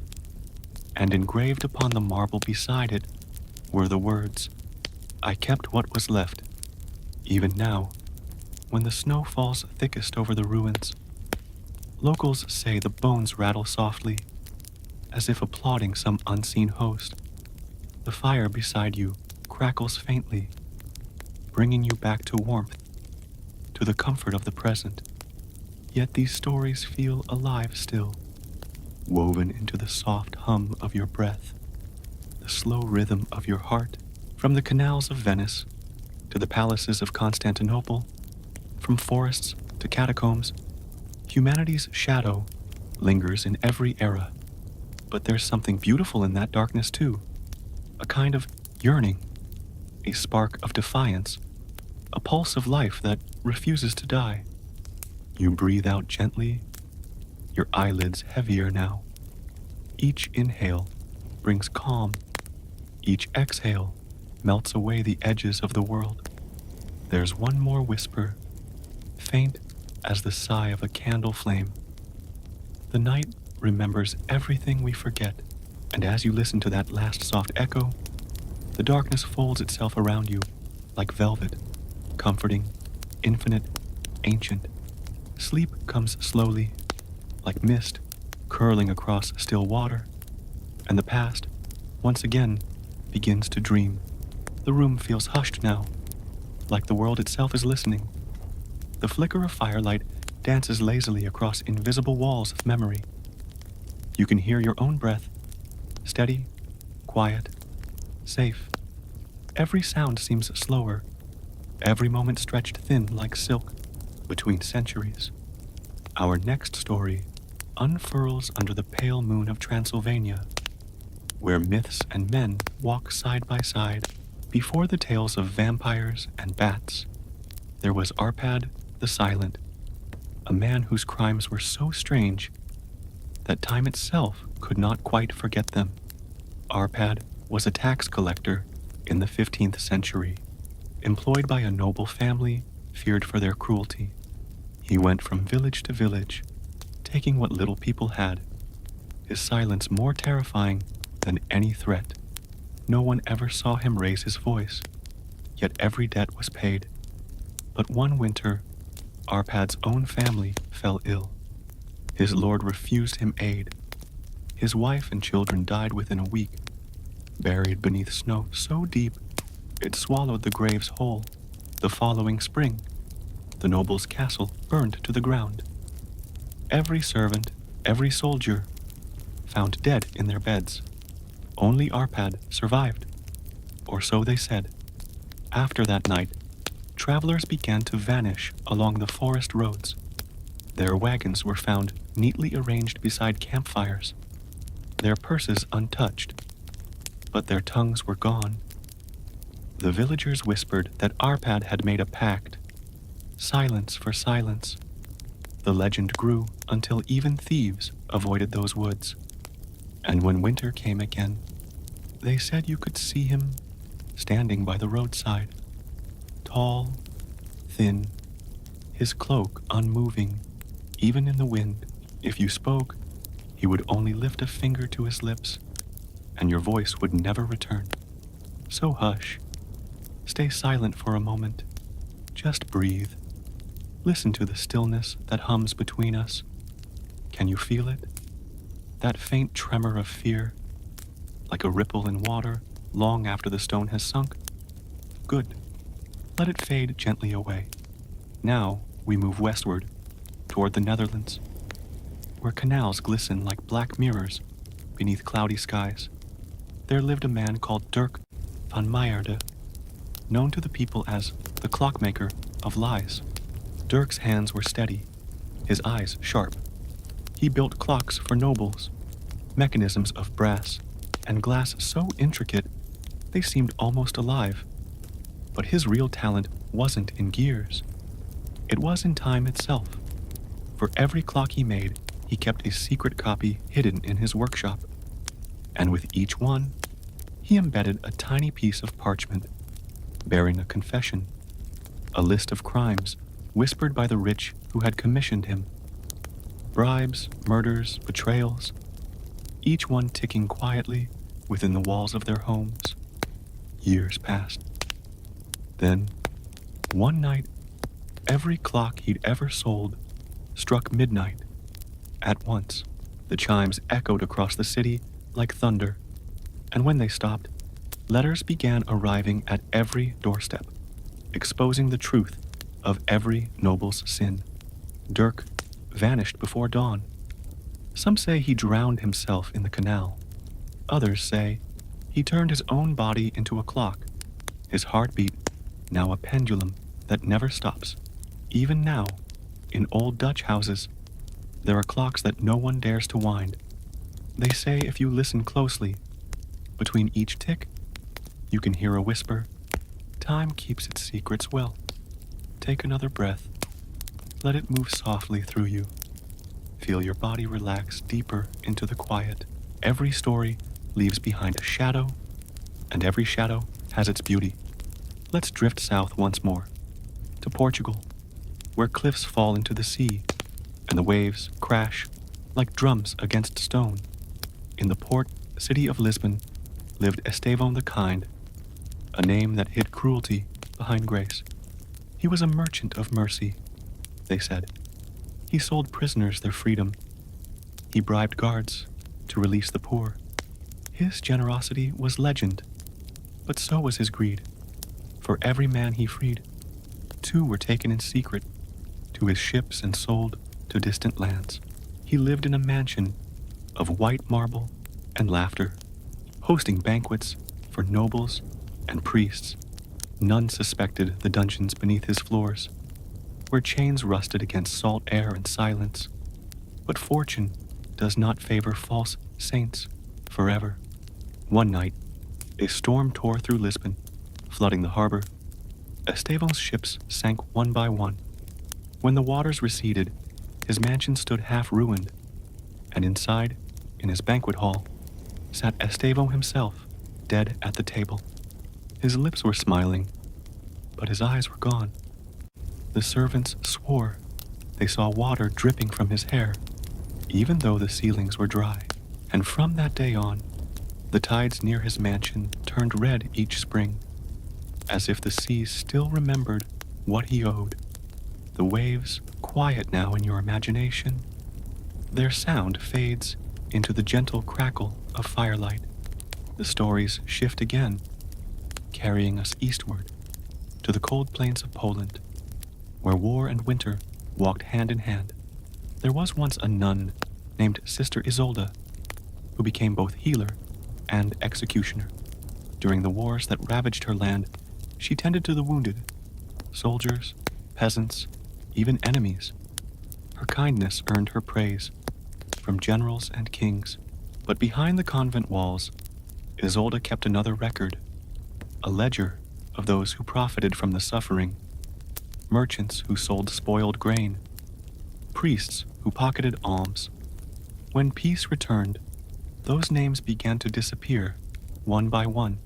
and engraved upon the marble beside it were the words, "I kept what was left." Even now, when the snow falls thickest over the ruins, locals say the bones rattle softly, as if applauding some unseen host. The fire beside you crackles faintly, bringing you back to warmth, to the comfort of the present. Yet these stories feel alive still, woven into the soft hum of your breath, the slow rhythm of your heart. From the canals of Venice to the palaces of Constantinople, from forests to catacombs, humanity's shadow lingers in every era. But there's something beautiful in that darkness too, a kind of yearning, a spark of defiance, a pulse of life that refuses to die. You breathe out gently, your eyelids heavier now. Each inhale brings calm. Each exhale melts away the edges of the world. There's one more whisper, faint as the sigh of a candle flame. The night remembers everything we forget, and as you listen to that last soft echo, the darkness folds itself around you like velvet, comforting, infinite, ancient. Sleep comes slowly, like mist curling across still water, and the past, once again, begins to dream. The room feels hushed now, like the world itself is listening. The flicker of firelight dances lazily across invisible walls of memory. You can hear your own breath, steady, quiet, safe. Every sound seems slower, every moment stretched thin like silk between centuries. Our next story unfurls under the pale moon of Transylvania, where myths and men walk side by side. Before the tales of vampires and bats, there was Arpad the Silent, a man whose crimes were so strange that time itself could not quite forget them. Arpad was a tax collector in the 15th century, employed by a noble family feared for their cruelty. He went from village to village, taking what little people had, his silence more terrifying than any threat. No one ever saw him raise his voice, yet every debt was paid. But one winter, Arpad's own family fell ill. His lord refused him aid. His wife and children died within a week, buried beneath snow so deep it swallowed the graves whole. The following spring, the noble's castle burned to the ground. Every servant, every soldier, found dead in their beds. Only Arpad survived, or so they said. After that night, travelers began to vanish along the forest roads. Their wagons were found neatly arranged beside campfires, their purses untouched, but their tongues were gone. The villagers whispered that Arpad had made a pact, silence for silence. The legend grew until even thieves avoided those woods. And when winter came again, they said you could see him standing by the roadside, tall, thin, his cloak unmoving, even in the wind. If you spoke, he would only lift a finger to his lips, and your voice would never return. So hush, stay silent for a moment, Just breathe. Listen to the stillness that hums between us. Can you feel it? That faint tremor of fear, like a ripple in water long after the stone has sunk? Good. Let it fade gently away. Now we move westward, toward the Netherlands, where canals glisten like black mirrors beneath cloudy skies. There lived a man called Dirk van Meijerde, known to the people as the clockmaker of lies. Dirk's hands were steady, his eyes sharp. He built clocks for nobles, mechanisms of brass and glass so intricate they seemed almost alive. But his real talent wasn't in gears. It was in time itself. For every clock he made, he kept a secret copy hidden in his workshop. And with each one, he embedded a tiny piece of parchment bearing a confession, a list of crimes whispered by the rich who had commissioned him. Bribes, murders, betrayals, each one ticking quietly within the walls of their homes. Years passed. Then, one night, every clock he'd ever sold struck midnight. At once, the chimes echoed across the city like thunder, and when they stopped, letters began arriving at every doorstep, exposing the truth of every noble's sin. Dirk vanished before dawn. Some say he drowned himself in the canal. Others say he turned his own body into a clock, his heartbeat now a pendulum that never stops. Even now, in old Dutch houses, there are clocks that no one dares to wind. They say if you listen closely, between each tick, you can hear a whisper. Time keeps its secrets well. Take another breath. Let it move softly through you. Feel your body relax deeper into the quiet. Every story leaves behind a shadow, and every shadow has its beauty. Let's drift south once more, to Portugal, where cliffs fall into the sea, and the waves crash like drums against stone. In the port city of Lisbon lived Estevão the Kind, a name that hid cruelty behind grace. He was a merchant of mercy, they said. He sold prisoners their freedom. He bribed guards to release the poor. His generosity was legend, but so was his greed. For every man he freed, 2 were taken in secret to his ships and sold to distant lands. He lived in a mansion of white marble and laughter, hosting banquets for nobles and priests. None suspected the dungeons beneath his floors, where chains rusted against salt air and silence. But fortune does not favor false saints forever. One night, a storm tore through Lisbon, flooding the harbor. Estevão's ships sank one by one. When the waters receded, his mansion stood half ruined, and inside, in his banquet hall, sat Estevão himself, dead at the table. His lips were smiling, but his eyes were gone. The servants swore they saw water dripping from his hair, even though the ceilings were dry. And from that day on, the tides near his mansion turned red each spring, as if the seas still remembered what he owed. The waves quiet now in your imagination. Their sound fades into the gentle crackle of firelight. The stories shift again, carrying us eastward to the cold plains of Poland, where war and winter walked hand in hand. There was once a nun named Sister Isolde, who became both healer and executioner. During the wars that ravaged her land, she tended to the wounded, soldiers, peasants, even enemies. Her kindness earned her praise from generals and kings. But behind the convent walls, Isolde kept another record, a ledger of those who profited from the suffering, merchants who sold spoiled grain, priests who pocketed alms. When peace returned, those names began to disappear, one by one.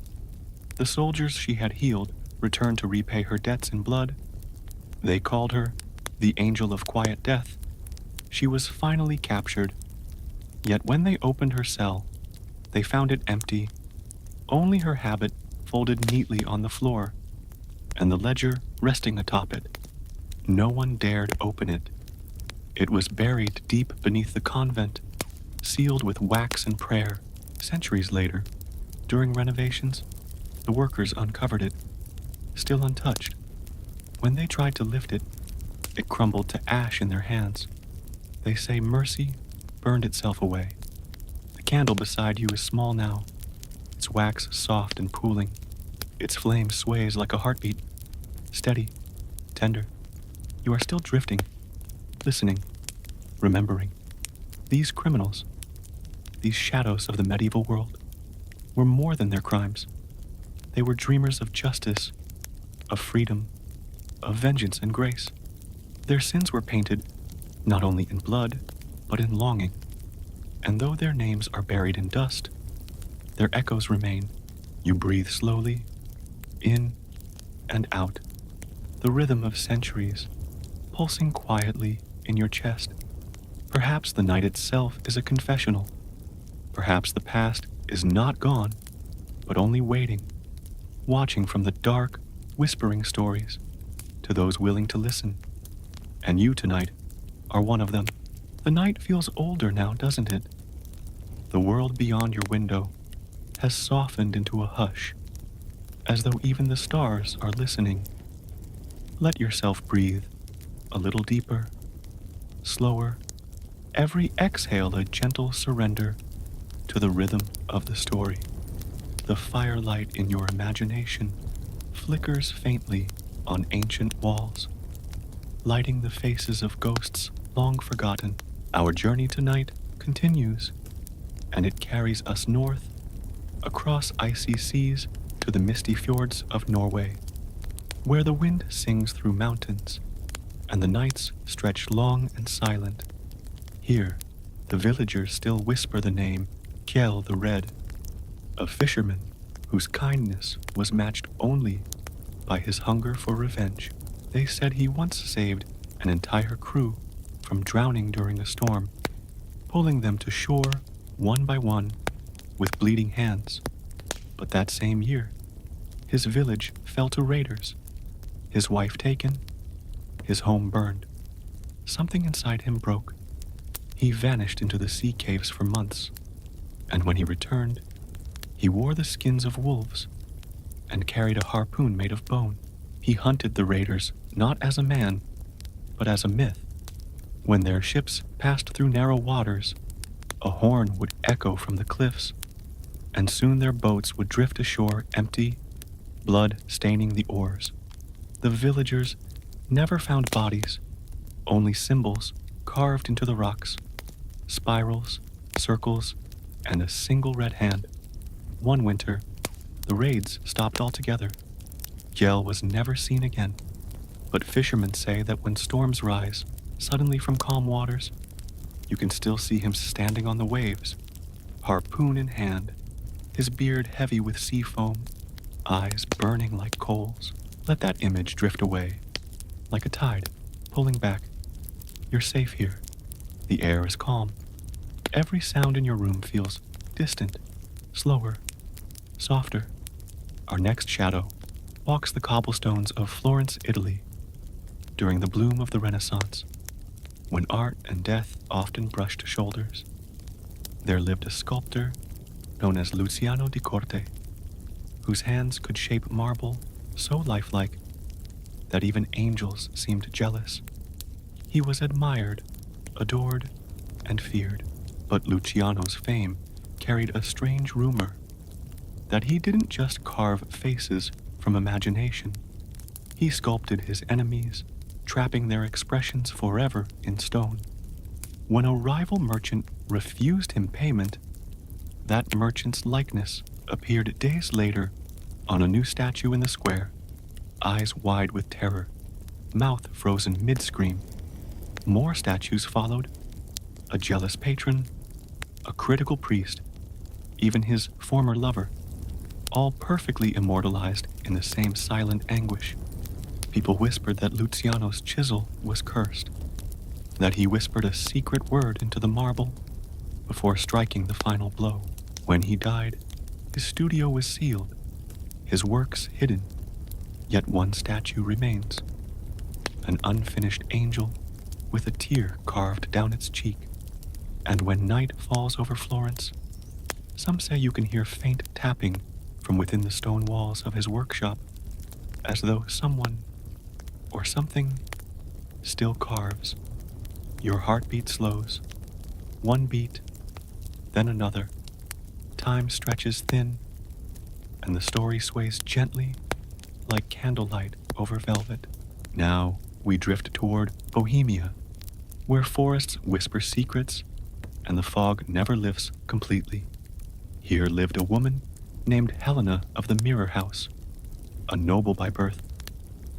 The soldiers she had healed returned to repay her debts in blood. They called her the Angel of Quiet Death. She was finally captured. Yet when they opened her cell, they found it empty, only her habit folded neatly on the floor, and the ledger resting atop it. No one dared open it. It was buried deep beneath the convent, sealed with wax and prayer. Centuries later, during renovations, the workers uncovered it, still untouched. When they tried to lift it, it crumbled to ash in their hands. They say mercy burned itself away. The candle beside you is small now, its wax soft and pooling. Its flame sways like a heartbeat, steady, tender. You are still drifting, listening, remembering. These criminals, these shadows of the medieval world, were more than their crimes. They were dreamers of justice, of freedom, of vengeance and grace. Their sins were painted not only in blood, but in longing. And though their names are buried in dust, their echoes remain. You breathe slowly, in and out, the rhythm of centuries, pulsing quietly in your chest. Perhaps the night itself is a confessional. Perhaps the past is not gone, but only waiting, watching from the dark, whispering stories to those willing to listen. And you tonight are one of them. The night feels older now, doesn't it? The world beyond your window has softened into a hush, as though even the stars are listening. Let yourself breathe a little deeper, slower, every exhale a gentle surrender to the rhythm of the story. The firelight in your imagination flickers faintly on ancient walls, lighting the faces of ghosts long forgotten. Our journey tonight continues, and it carries us north, across icy seas to the misty fjords of Norway, where the wind sings through mountains, and the nights stretch long and silent. Here, the villagers still whisper the name Kjell the Red, a fisherman whose kindness was matched only by his hunger for revenge. They said he once saved an entire crew from drowning during a storm, pulling them to shore one by one with bleeding hands. But that same year, his village fell to raiders, his wife taken, his home burned. Something inside him broke. He vanished into the sea caves for months, and when he returned, he wore the skins of wolves and carried a harpoon made of bone. He hunted the raiders not as a man, but as a myth. When their ships passed through narrow waters, a horn would echo from the cliffs, and soon their boats would drift ashore empty, blood staining the oars. The villagers never found bodies, only symbols carved into the rocks, spirals, circles, and a single red hand. One winter, the raids stopped altogether. Kjell was never seen again, but fishermen say that when storms rise suddenly from calm waters, you can still see him standing on the waves, harpoon in hand, his beard heavy with sea foam, eyes burning like coals. Let that image drift away, like a tide, pulling back. You're safe here. The air is calm. Every sound in your room feels distant, slower, softer. Our next shadow walks the cobblestones of Florence, Italy, during the bloom of the Renaissance, when art and death often brushed shoulders. There lived a sculptor known as Luciano di Corte, whose hands could shape marble so lifelike that even angels seemed jealous. He was admired, adored, and feared, but Luciano's fame carried a strange rumor that he didn't just carve faces from imagination. He sculpted his enemies, trapping their expressions forever in stone. When a rival merchant refused him payment, that merchant's likeness appeared days later on a new statue in the square, eyes wide with terror, mouth frozen mid-scream. More statues followed, a jealous patron, a critical priest, even his former lover, all perfectly immortalized in the same silent anguish. People whispered that Luciano's chisel was cursed, that he whispered a secret word into the marble before striking the final blow. When he died, his studio was sealed, his works hidden, Yet one statue remains, an unfinished angel with a tear carved down its cheek. And when night falls over Florence, some say you can hear faint tapping from within the stone walls of his workshop, as though someone or something still carves. Your heartbeat slows, one beat, then another. Time stretches thin, and the story sways gently like candlelight over velvet. Now we drift toward Bohemia, where forests whisper secrets and the fog never lifts completely. Here lived a woman named Helena of the Mirror House, a noble by birth,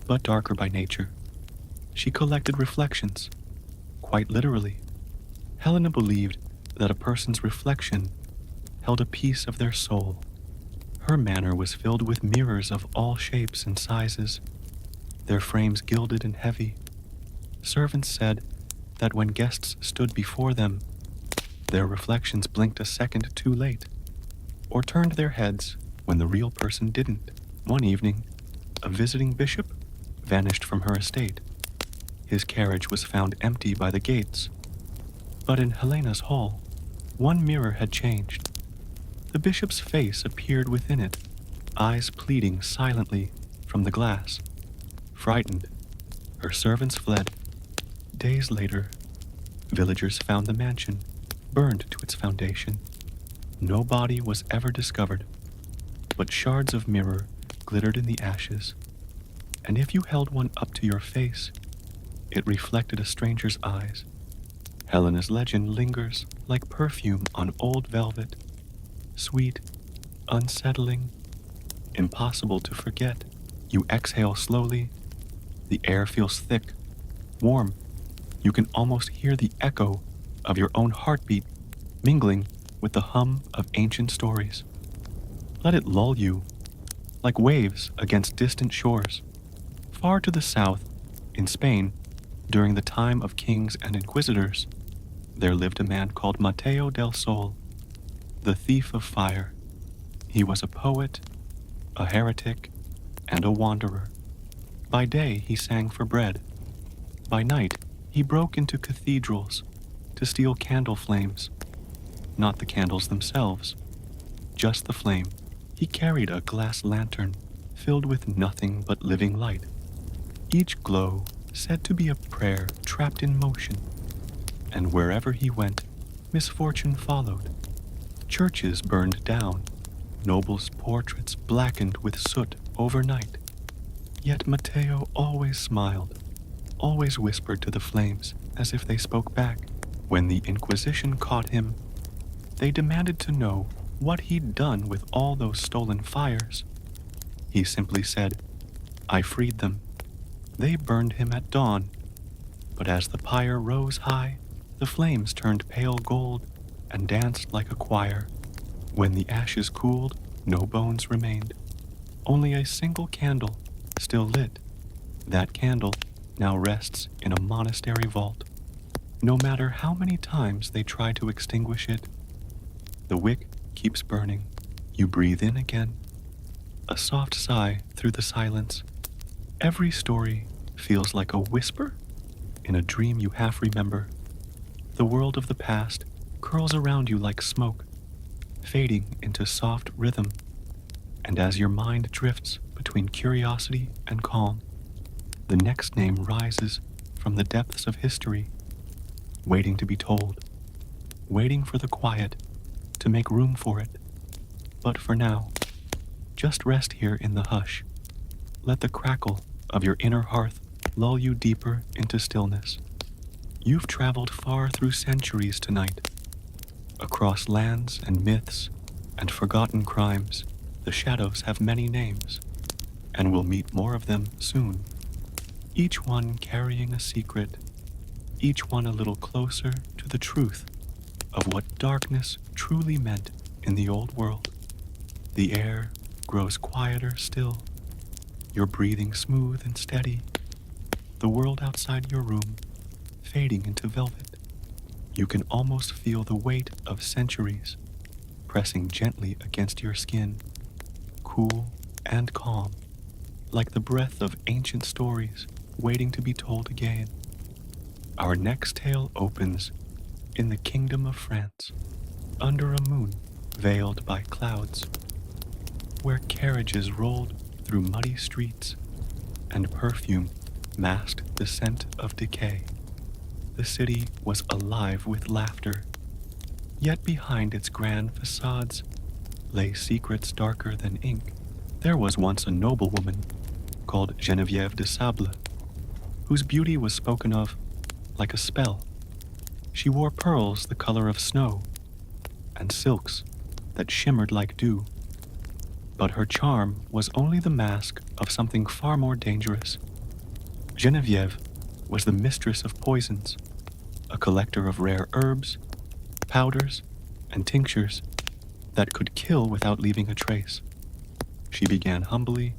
but darker by nature. She collected reflections, quite literally. Helena believed that a person's reflection held a piece of their soul. Her manor was filled with mirrors of all shapes and sizes, their frames gilded and heavy. Servants said that when guests stood before them, their reflections blinked a second too late, or turned their heads when the real person didn't. One evening, a visiting bishop vanished from her estate. His carriage was found empty by the gates. But in Helena's hall, one mirror had changed. The bishop's face appeared within it, eyes pleading silently from the glass. Frightened, her servants fled. Days later, villagers found the mansion, burned to its foundation. No body was ever discovered, but shards of mirror glittered in the ashes. And if you held one up to your face, it reflected a stranger's eyes. Helena's legend lingers like perfume on old velvet, sweet, unsettling, impossible to forget. You exhale slowly, the air feels thick, warm. You can almost hear the echo of your own heartbeat mingling with the hum of ancient stories. Let it lull you, like waves against distant shores. Far to the south, in Spain, during the time of kings and inquisitors, there lived a man called Mateo del Sol, the thief of fire. He was a poet, a heretic, and a wanderer. By day he sang for bread. By night he broke into cathedrals to steal candle flames. Not the candles themselves, just the flame. He carried a glass lantern filled with nothing but living light. Each glow said to be a prayer trapped in motion. And wherever he went, misfortune followed. Churches burned down, nobles' portraits blackened with soot overnight. Yet Mateo always smiled, always whispered to the flames as if they spoke back. When the Inquisition caught him, they demanded to know what he'd done with all those stolen fires. He simply said, "I freed them." They burned him at dawn, but as the pyre rose high, the flames turned pale gold and danced like a choir. When the ashes cooled, no bones remained, only a single candle still lit. That candle now rests in a monastery vault. No matter how many times they try to extinguish it, the wick keeps burning. You breathe in again, a soft sigh through the silence. Every story feels like a whisper in a dream you half remember. The world of the past curls around you like smoke, fading into soft rhythm. And as your mind drifts between curiosity and calm, the next name rises from the depths of history, waiting to be told, waiting for the quiet to make room for it. But for now, just rest here in the hush. Let the crackle of your inner hearth lull you deeper into stillness. You've traveled far through centuries tonight, across lands and myths and forgotten crimes. The shadows have many names, and we'll meet more of them soon. Each one carrying a secret, each one a little closer to the truth of what darkness truly meant in the old world. The air grows quieter still, your breathing smooth and steady, the world outside your room fading into velvet. You can almost feel the weight of centuries pressing gently against your skin, cool and calm, like the breath of ancient stories waiting to be told again. Our next tale opens in the kingdom of France, under a moon veiled by clouds, where carriages rolled through muddy streets and perfume masked the scent of decay. The city was alive with laughter, yet behind its grand facades lay secrets darker than ink. There was once a noblewoman called Geneviève de Sable, whose beauty was spoken of like a spell. She wore pearls the color of snow and silks that shimmered like dew. But her charm was only the mask of something far more dangerous. Geneviève was the mistress of poisons, a collector of rare herbs, powders, and tinctures that could kill without leaving a trace. She began humbly,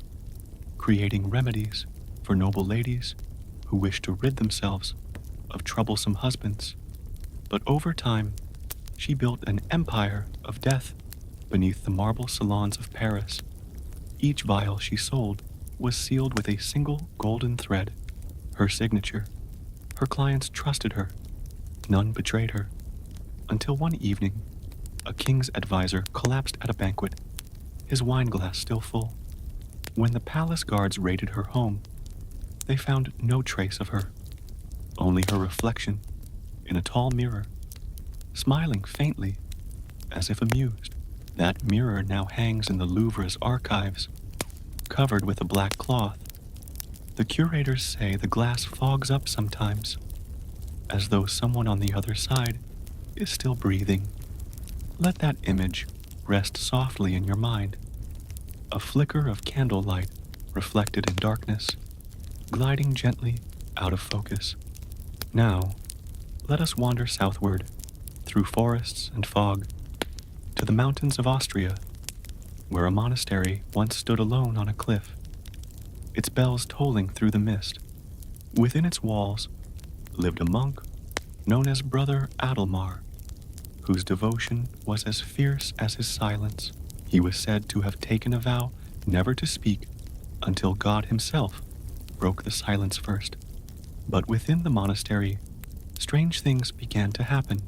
creating remedies for noble ladies who wished to rid themselves of troublesome husbands. But over time, she built an empire of death beneath the marble salons of Paris. Each vial she sold was sealed with a single golden thread, her signature. Her clients trusted her. None betrayed her. Until one evening, a king's advisor collapsed at a banquet, his wineglass still full. When the palace guards raided her home, they found no trace of her, only her reflection in a tall mirror, smiling faintly as if amused. That mirror now hangs in the Louvre's archives, covered with a black cloth. The curators say the glass fogs up sometimes, as though someone on the other side is still breathing. Let that image rest softly in your mind, a flicker of candlelight reflected in darkness, gliding gently out of focus. Now, let us wander southward, through forests and fog, to the mountains of Austria, where a monastery once stood alone on a cliff, its bells tolling through the mist. Within its walls lived a monk known as Brother Adelmar, whose devotion was as fierce as his silence. He was said to have taken a vow never to speak until God himself broke the silence first. But within the monastery, strange things began to happen.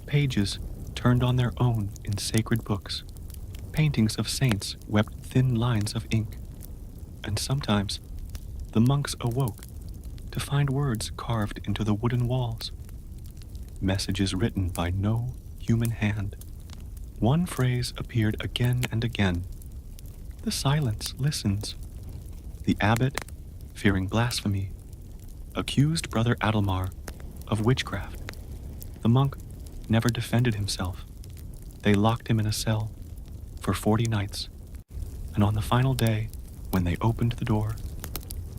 Pages turned on their own in sacred books. Paintings of saints wept thin lines of ink. And sometimes, the monks awoke to find words carved into the wooden walls. Messages written by no human hand. One phrase appeared again and again. The silence listens. The abbot, fearing blasphemy, accused Brother Adelmar of witchcraft. The monk never defended himself. They locked him in a cell for 40 nights, and on the final day, when they opened the door,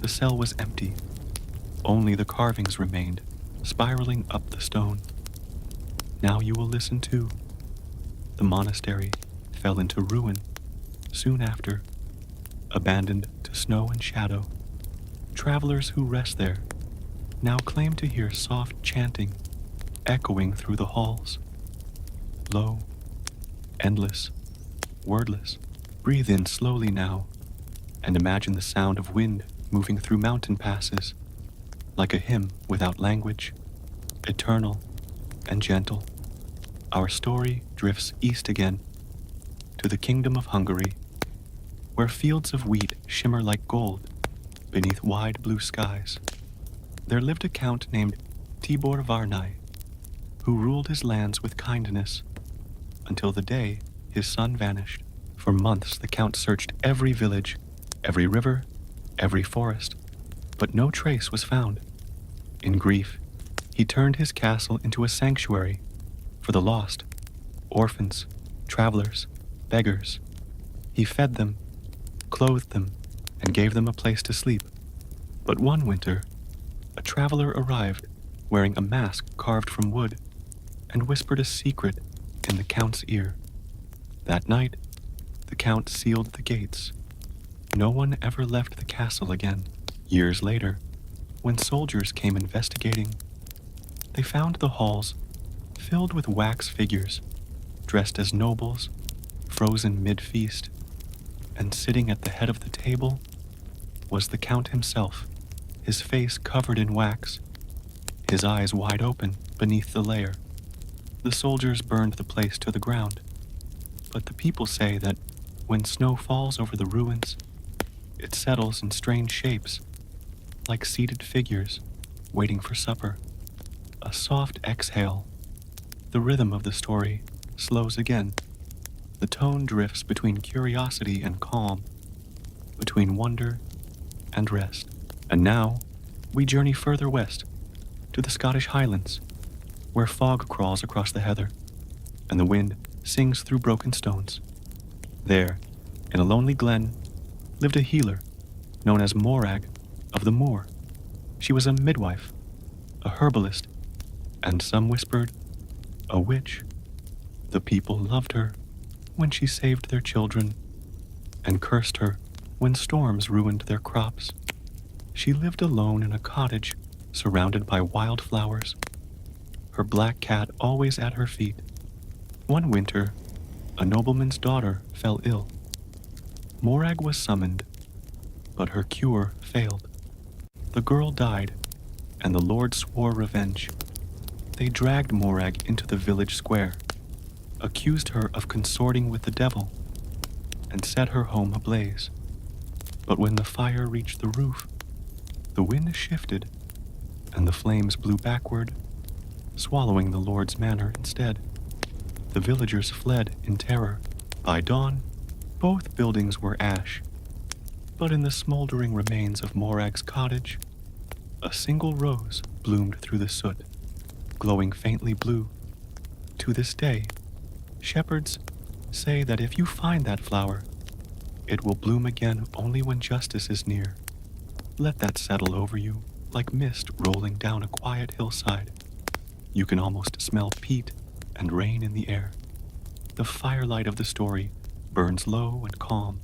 the cell was empty. Only the carvings remained, spiraling up the stone. Now you will listen too. The monastery fell into ruin soon after, abandoned to snow and shadow. Travelers who rest there now claim to hear soft chanting echoing through the halls. Low, endless, wordless. Breathe in slowly now and imagine the sound of wind moving through mountain passes, like a hymn without language, eternal and gentle. Our story drifts east again, to the kingdom of Hungary, where fields of wheat shimmer like gold beneath wide blue skies. There lived a count named Tibor Varnai, who ruled his lands with kindness, until the day his son vanished. For months the count searched every village, every river, every forest, but no trace was found. In grief, he turned his castle into a sanctuary for the lost, orphans, travelers, beggars. He fed them, clothed them, and gave them a place to sleep. But one winter, a traveler arrived wearing a mask carved from wood and whispered a secret in the count's ear. That night, the count sealed the gates. No one ever left the castle again. Years later, when soldiers came investigating, they found the halls filled with wax figures, dressed as nobles, frozen mid-feast, and sitting at the head of the table was the Count himself, his face covered in wax, his eyes wide open beneath the layer. The soldiers burned the place to the ground, but the people say that when snow falls over the ruins, it settles in strange shapes, like seated figures waiting for supper. A soft exhale. The rhythm of the story slows again. The tone drifts between curiosity and calm, between wonder and rest. And now, we journey further west, to the Scottish Highlands, where fog crawls across the heather, and the wind sings through broken stones. There, in a lonely glen, lived a healer known as Morag of the Moor. She was a midwife, a herbalist, and some whispered, a witch. The people loved her when she saved their children, and cursed her when storms ruined their crops. She lived alone in a cottage surrounded by wildflowers, her black cat always at her feet. One winter, a nobleman's daughter fell ill. Morag was summoned, but her cure failed. The girl died, and the Lord swore revenge. They dragged Morag into the village square, accused her of consorting with the devil, and set her home ablaze. But when the fire reached the roof, the wind shifted, and the flames blew backward, swallowing the Lord's manor instead. The villagers fled in terror. By dawn, both buildings were ash, but in the smoldering remains of Morag's cottage, a single rose bloomed through the soot, glowing faintly blue. To this day, shepherds say that if you find that flower, it will bloom again only when justice is near. Let that settle over you like mist rolling down a quiet hillside. You can almost smell peat and rain in the air. The firelight of the story burns low and calm,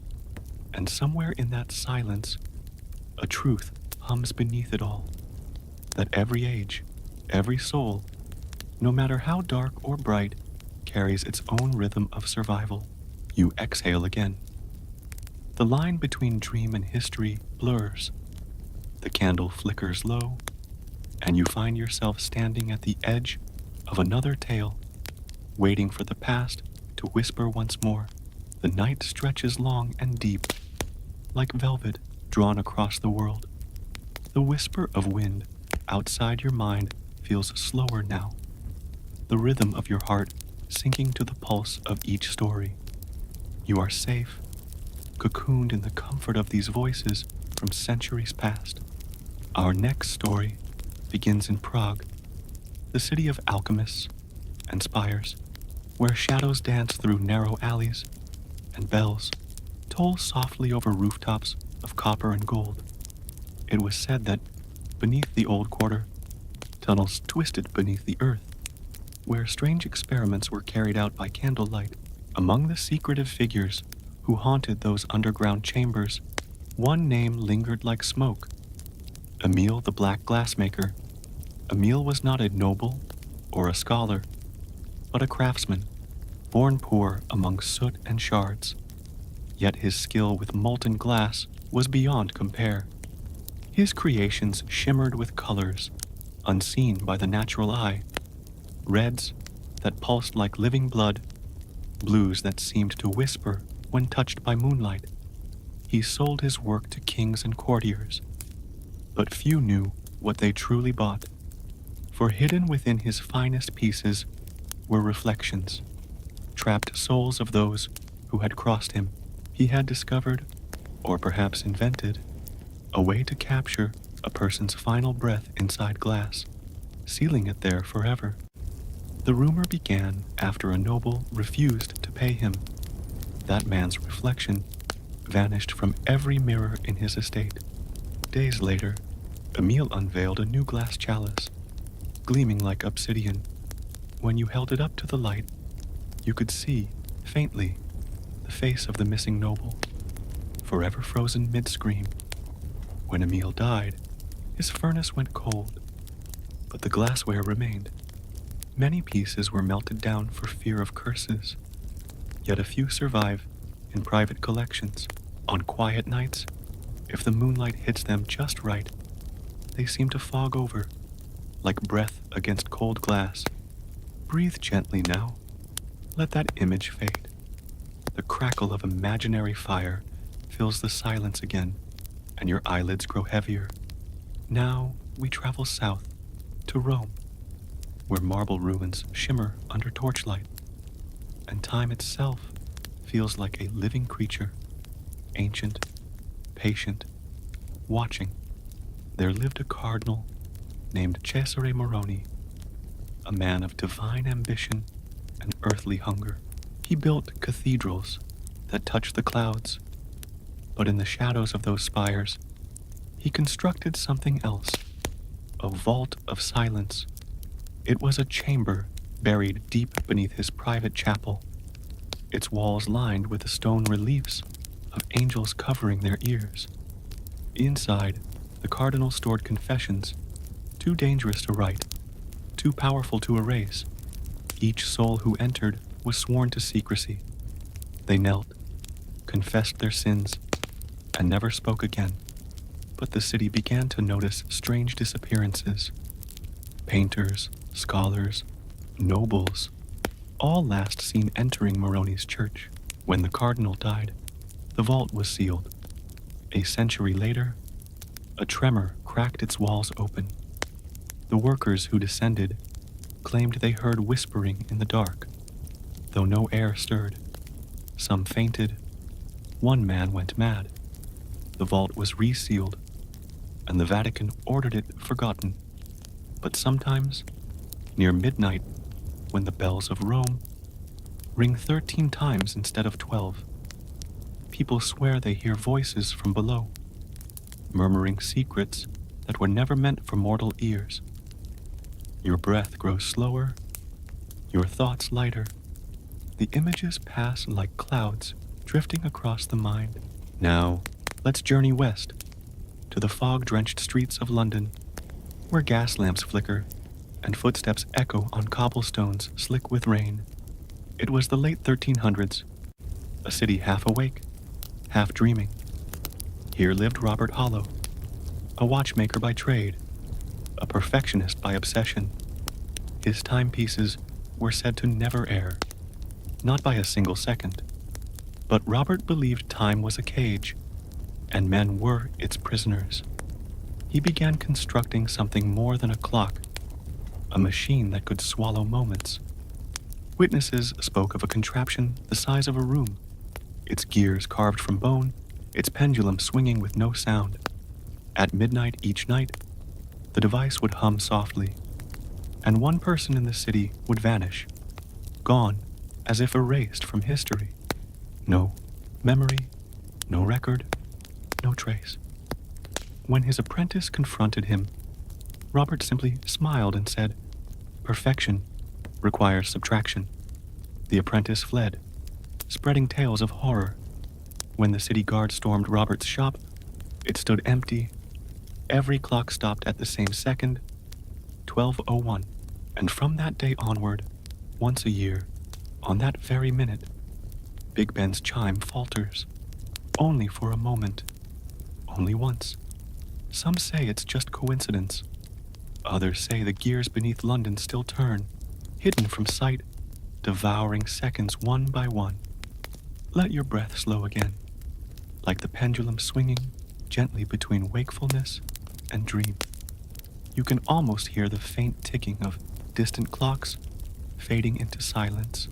and somewhere in that silence, a truth hums beneath it all, that every age, every soul, no matter how dark or bright, carries its own rhythm of survival. You exhale again. The line between dream and history blurs. The candle flickers low, and you find yourself standing at the edge of another tale, waiting for the past to whisper once more. The night stretches long and deep, like velvet drawn across the world. The whisper of wind outside your mind feels slower now, the rhythm of your heart sinking to the pulse of each story. You are safe, cocooned in the comfort of these voices from centuries past. Our next story begins in Prague, the city of alchemists and spires, where shadows dance through narrow alleys and bells toll softly over rooftops of copper and gold. It was said that beneath the old quarter, tunnels twisted beneath the earth, where strange experiments were carried out by candlelight. Among the secretive figures who haunted those underground chambers, one name lingered like smoke: Emil the Black Glassmaker. Emil was not a noble or a scholar, but a craftsman, born poor among soot and shards. Yet his skill with molten glass was beyond compare. His creations shimmered with colors unseen by the natural eye, reds that pulsed like living blood, blues that seemed to whisper when touched by moonlight. He sold his work to kings and courtiers, but few knew what they truly bought, for hidden within his finest pieces were reflections, trapped souls of those who had crossed him. He had discovered, or perhaps invented, a way to capture a person's final breath inside glass, sealing it there forever. The rumor began after a noble refused to pay him. That man's reflection vanished from every mirror in his estate. Days later, Emil unveiled a new glass chalice, gleaming like obsidian. When you held it up to the light, you could see, faintly, the face of the missing noble, forever frozen mid-scream. When Emil died, his furnace went cold, but the glassware remained. Many pieces were melted down for fear of curses, yet a few survive in private collections. On quiet nights, If the moonlight hits them just right, they seem to fog over, like breath against cold glass. Breathe gently now. Let that image fade. The crackle of imaginary fire fills the silence again, and your eyelids grow heavier. Now we travel south to Rome, where marble ruins shimmer under torchlight, and time itself feels like a living creature, ancient, patient, watching. There lived a cardinal named Cesare Moroni, a man of divine ambition and earthly hunger. He built cathedrals that touched the clouds, but in the shadows of those spires, he constructed something else, a vault of silence. It was a chamber buried deep beneath his private chapel, its walls lined with the stone reliefs of angels covering their ears. Inside, the cardinal stored confessions, too dangerous to write, too powerful to erase. Each soul who entered was sworn to secrecy. They knelt, confessed their sins, and never spoke again. But the city began to notice strange disappearances. Painters, scholars, nobles, all last seen entering Moroni's church. When the cardinal died, the vault was sealed. A century later, a tremor cracked its walls open. The workers who descended claimed they heard whispering in the dark, though no air stirred. Some fainted. One man went mad. The vault was resealed, and the Vatican ordered it forgotten. But sometimes, near midnight, when the bells of Rome ring 13 times instead of 12, people swear they hear voices from below, murmuring secrets that were never meant for mortal ears. Your breath grows slower, your thoughts lighter. The images pass like clouds drifting across the mind. Now, let's journey west to the fog-drenched streets of London, where gas lamps flicker and footsteps echo on cobblestones slick with rain. It was the late 1300s, a city half awake, half dreaming. Here lived Robert Hollow, a watchmaker by trade, a perfectionist by obsession. His timepieces were said to never err, not by a single second. But Robert believed time was a cage, and men were its prisoners. He began constructing something more than a clock, a machine that could swallow moments. Witnesses spoke of a contraption the size of a room, its gears carved from bone, its pendulum swinging with no sound. At midnight each night, the device would hum softly, and one person in the city would vanish, gone as if erased from history. No memory, no record, no trace. When his apprentice confronted him, Robert simply smiled and said, "Perfection requires subtraction." The apprentice fled, spreading tales of horror. When the city guard stormed Robert's shop, it stood empty. Every clock stopped at the same second, 12:01. And from that day onward, once a year, on that very minute, Big Ben's chime falters, only for a moment, only once. Some say it's just coincidence. Others say the gears beneath London still turn, hidden from sight, devouring seconds one by one. Let your breath slow again, like the pendulum swinging gently between wakefulness and dream. You can almost hear the faint ticking of distant clocks fading into silence.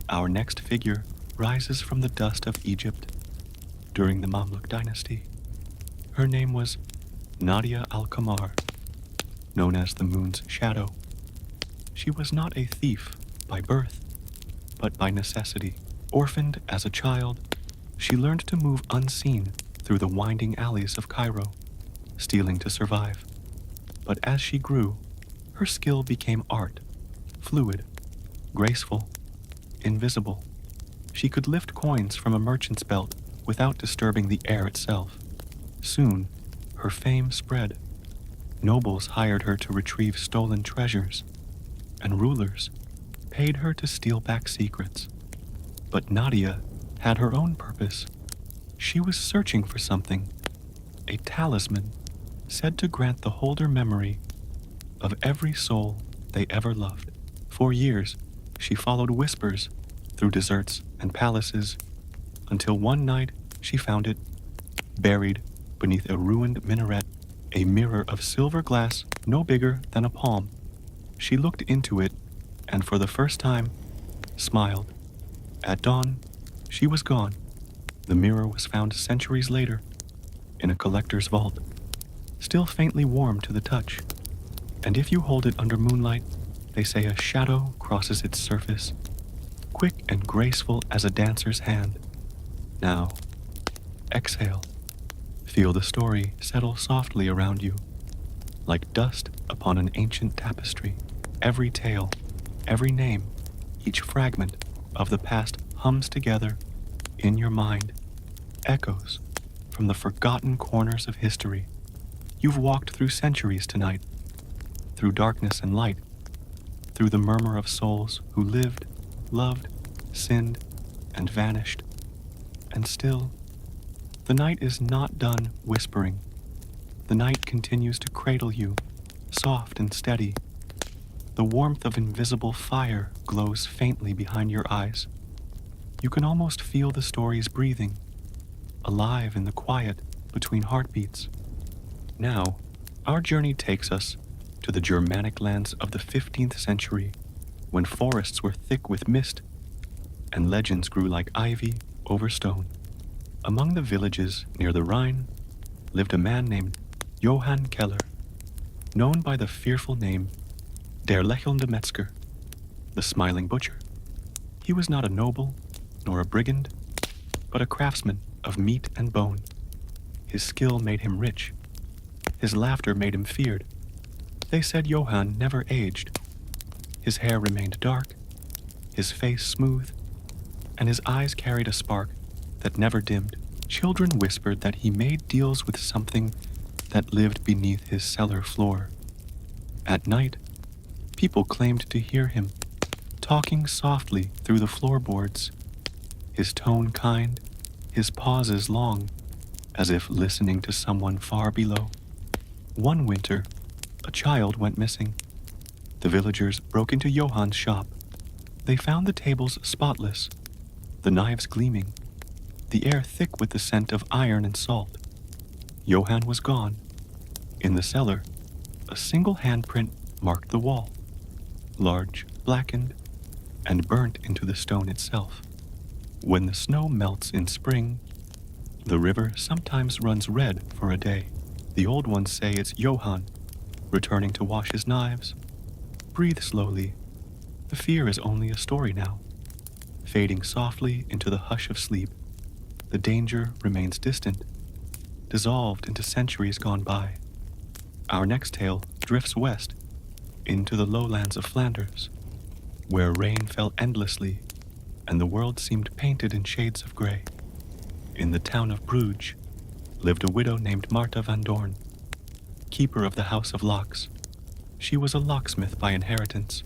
Our next figure rises from the dust of Egypt during the Mamluk dynasty. Her name was Nadia al-Qamar, known as the moon's shadow. She was not a thief by birth, but by necessity. Orphaned as a child, she learned to move unseen through the winding alleys of Cairo, stealing to survive. But as she grew, her skill became art, fluid, graceful, invisible. She could lift coins from a merchant's belt without disturbing the air itself. Soon, her fame spread. Nobles hired her to retrieve stolen treasures, and rulers paid her to steal back secrets. But Nadia had her own purpose. She was searching for something, a talisman said to grant the holder memory of every soul they ever loved. For years, she followed whispers through deserts and palaces until one night she found it buried beneath a ruined minaret, a mirror of silver glass no bigger than a palm. She looked into it and for the first time smiled. At dawn, she was gone. The mirror was found centuries later in a collector's vault, still faintly warm to the touch. And if you hold it under moonlight, they say a shadow crosses its surface, quick and graceful as a dancer's hand. Now, exhale. Feel the story settle softly around you, like dust upon an ancient tapestry. Every tale, every name, each fragment of the past hums together in your mind, echoes from the forgotten corners of history. You've walked through centuries tonight, through darkness and light, through the murmur of souls who lived, loved, sinned, and vanished. And still, the night is not done whispering. The night continues to cradle you, soft and steady. The warmth of invisible fire glows faintly behind your eyes. You can almost feel the stories breathing, alive in the quiet between heartbeats. Now, our journey takes us to the Germanic lands of the 15th century, when forests were thick with mist and legends grew like ivy over stone. Among the villages near the Rhine lived a man named Johann Keller, known by the fearful name Der Lächelnde Metzger, the smiling butcher. He was not a noble nor a brigand, but a craftsman of meat and bone. His skill made him rich. His laughter made him feared. They said Johann never aged. His hair remained dark, his face smooth, and his eyes carried a spark that never dimmed. Children whispered that he made deals with something that lived beneath his cellar floor. At night, people claimed to hear him, talking softly through the floorboards, his tone kind, his pauses long, as if listening to someone far below. One winter, a child went missing. The villagers broke into Johann's shop. They found the tables spotless, the knives gleaming, the air thick with the scent of iron and salt. Johann was gone. In the cellar, a single handprint marked the wall, large, blackened, and burnt into the stone itself. When the snow melts in spring, the river sometimes runs red for a day. The old ones say it's Johann, returning to wash his knives. Breathe slowly. The fear is only a story now, fading softly into the hush of sleep. The danger remains distant, dissolved into centuries gone by. Our next tale drifts west, into the lowlands of Flanders, where rain fell endlessly and the world seemed painted in shades of gray. In the town of Bruges lived a widow named Martha van Doorn, keeper of the House of Locks. She was a locksmith by inheritance.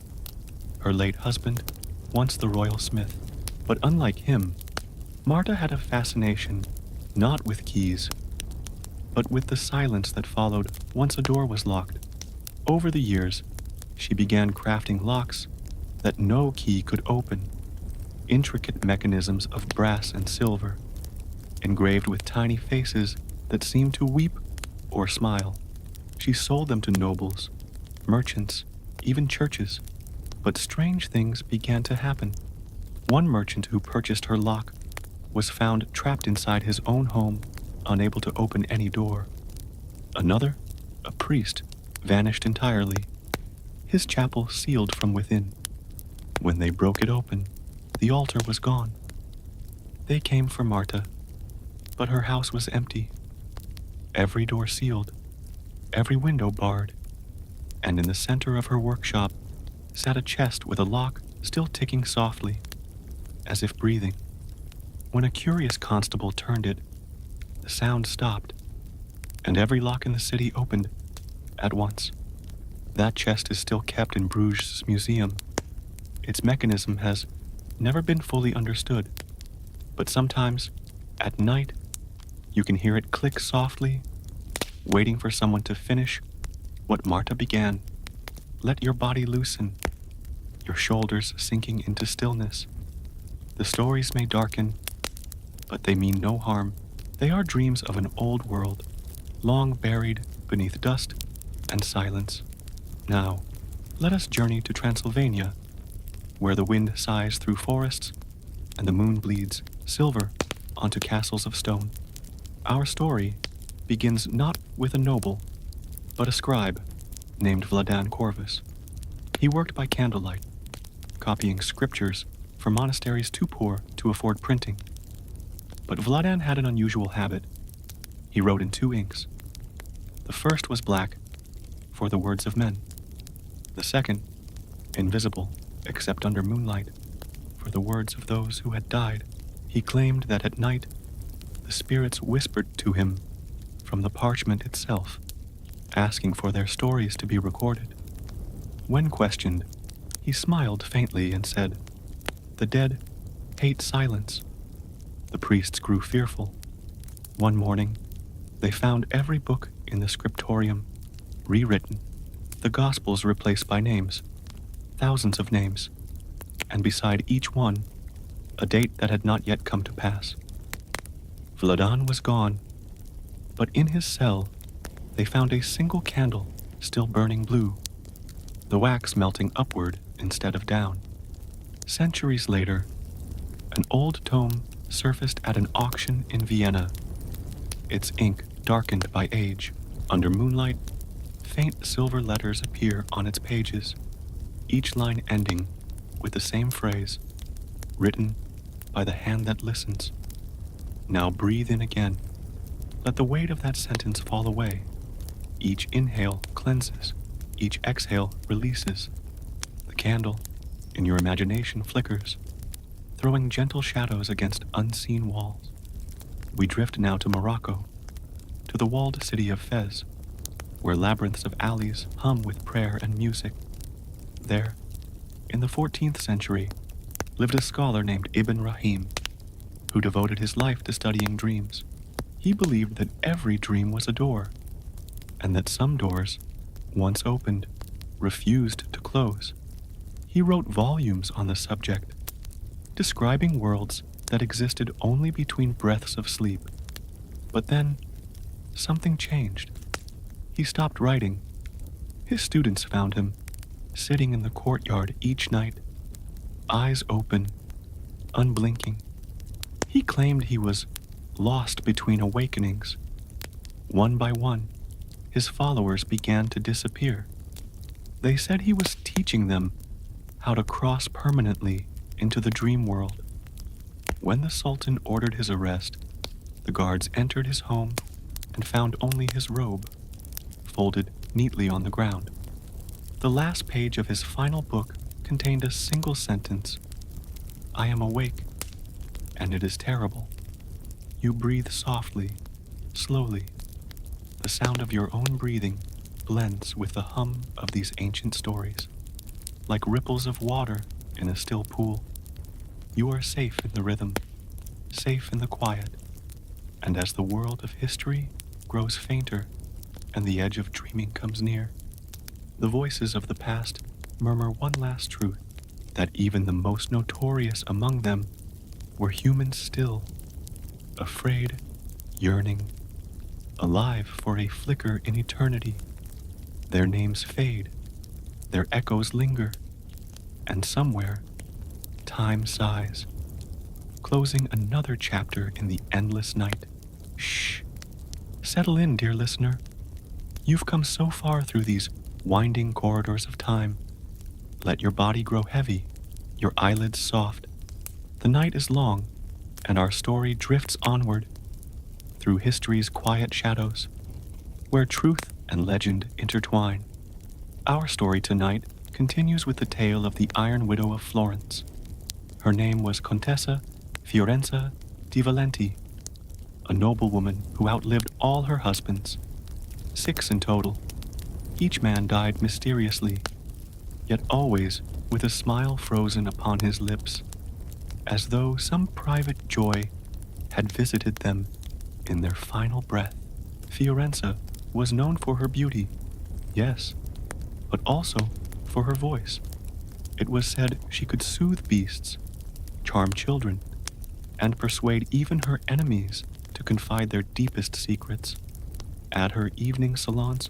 Her late husband, once the royal smith, but unlike him, Martha had a fascination not with keys, but with the silence that followed once a door was locked. Over the years, she began crafting locks that no key could open, intricate mechanisms of brass and silver, engraved with tiny faces that seemed to weep or smile. She sold them to nobles, merchants, even churches, but strange things began to happen. One merchant who purchased her lock was found trapped inside his own home, unable to open any door. Another, a priest, vanished entirely, his chapel sealed from within. When they broke it open, the altar was gone. They came for Martha, but her house was empty, every door sealed, every window barred, and in the center of her workshop sat a chest with a lock still ticking softly, as if breathing. When a curious constable turned it, the sound stopped, and every lock in the city opened at once. That chest is still kept in Bruges' museum. Its mechanism has never been fully understood, but sometimes, at night, you can hear it click softly waiting for someone to finish what Marta began. Let your body loosen, your shoulders sinking into stillness. The stories may darken, but they mean no harm. They are dreams of an old world, long buried beneath dust and silence. Now, let us journey to Transylvania, where the wind sighs through forests and the moon bleeds silver onto castles of stone. Our story begins not with a noble, but a scribe named Vladan Corvus. He worked by candlelight, copying scriptures for monasteries too poor to afford printing. But Vladan had an unusual habit. He wrote in two inks. The first was black, for the words of men. The second, invisible, except under moonlight, for the words of those who had died. He claimed that at night, the spirits whispered to him from the parchment itself, asking for their stories to be recorded. When questioned, he smiled faintly and said, "The dead hate silence." The priests grew fearful. One morning, they found every book in the scriptorium rewritten, the Gospels replaced by names, thousands of names, and beside each one, a date that had not yet come to pass. Vladan was gone, but in his cell, they found a single candle still burning blue, the wax melting upward instead of down. Centuries later, an old tome surfaced at an auction in Vienna, its ink darkened by age. Under moonlight, faint silver letters appear on its pages, each line ending with the same phrase, written by the hand that listens. Now breathe in again. Let the weight of that sentence fall away. Each inhale cleanses, each exhale releases. The candle in your imagination flickers, throwing gentle shadows against unseen walls. We drift now to Morocco, to the walled city of Fez, where labyrinths of alleys hum with prayer and music. There, in the 14th century, lived a scholar named Ibn Rahim, who devoted his life to studying dreams. He believed that every dream was a door, and that some doors, once opened, refused to close. He wrote volumes on the subject, describing worlds that existed only between breaths of sleep. But then, something changed. He stopped writing. His students found him, sitting in the courtyard each night, eyes open, unblinking. He claimed he was lost between awakenings. One by one, his followers began to disappear. They said he was teaching them how to cross permanently into the dream world. When the Sultan ordered his arrest, the guards entered his home and found only his robe, folded neatly on the ground. The last page of his final book contained a single sentence, "I am awake, and it is terrible. You breathe softly, slowly. The sound of your own breathing blends with the hum of these ancient stories. Like ripples of water in a still pool, you are safe in the rhythm, safe in the quiet. And as the world of history grows fainter and the edge of dreaming comes near, the voices of the past murmur one last truth, that even the most notorious among them were humans still, afraid, yearning, alive for a flicker in eternity. Their names fade, their echoes linger, and somewhere, time sighs, closing another chapter in the endless night. Shh! Settle in, dear listener. You've come so far through these winding corridors of time. Let your body grow heavy, your eyelids soft. The night is long, and our story drifts onward through history's quiet shadows, where truth and legend intertwine. Our story tonight continues with the tale of the Iron Widow of Florence. Her name was Contessa Fiorenza di Valenti, a noblewoman who outlived all her husbands, 6 in total. Each man died mysteriously, yet always with a smile frozen upon his lips, as though some private joy had visited them in their final breath. Fiorenza was known for her beauty, yes, but also for her voice. It was said she could soothe beasts, charm children, and persuade even her enemies to confide their deepest secrets. At her evening salons,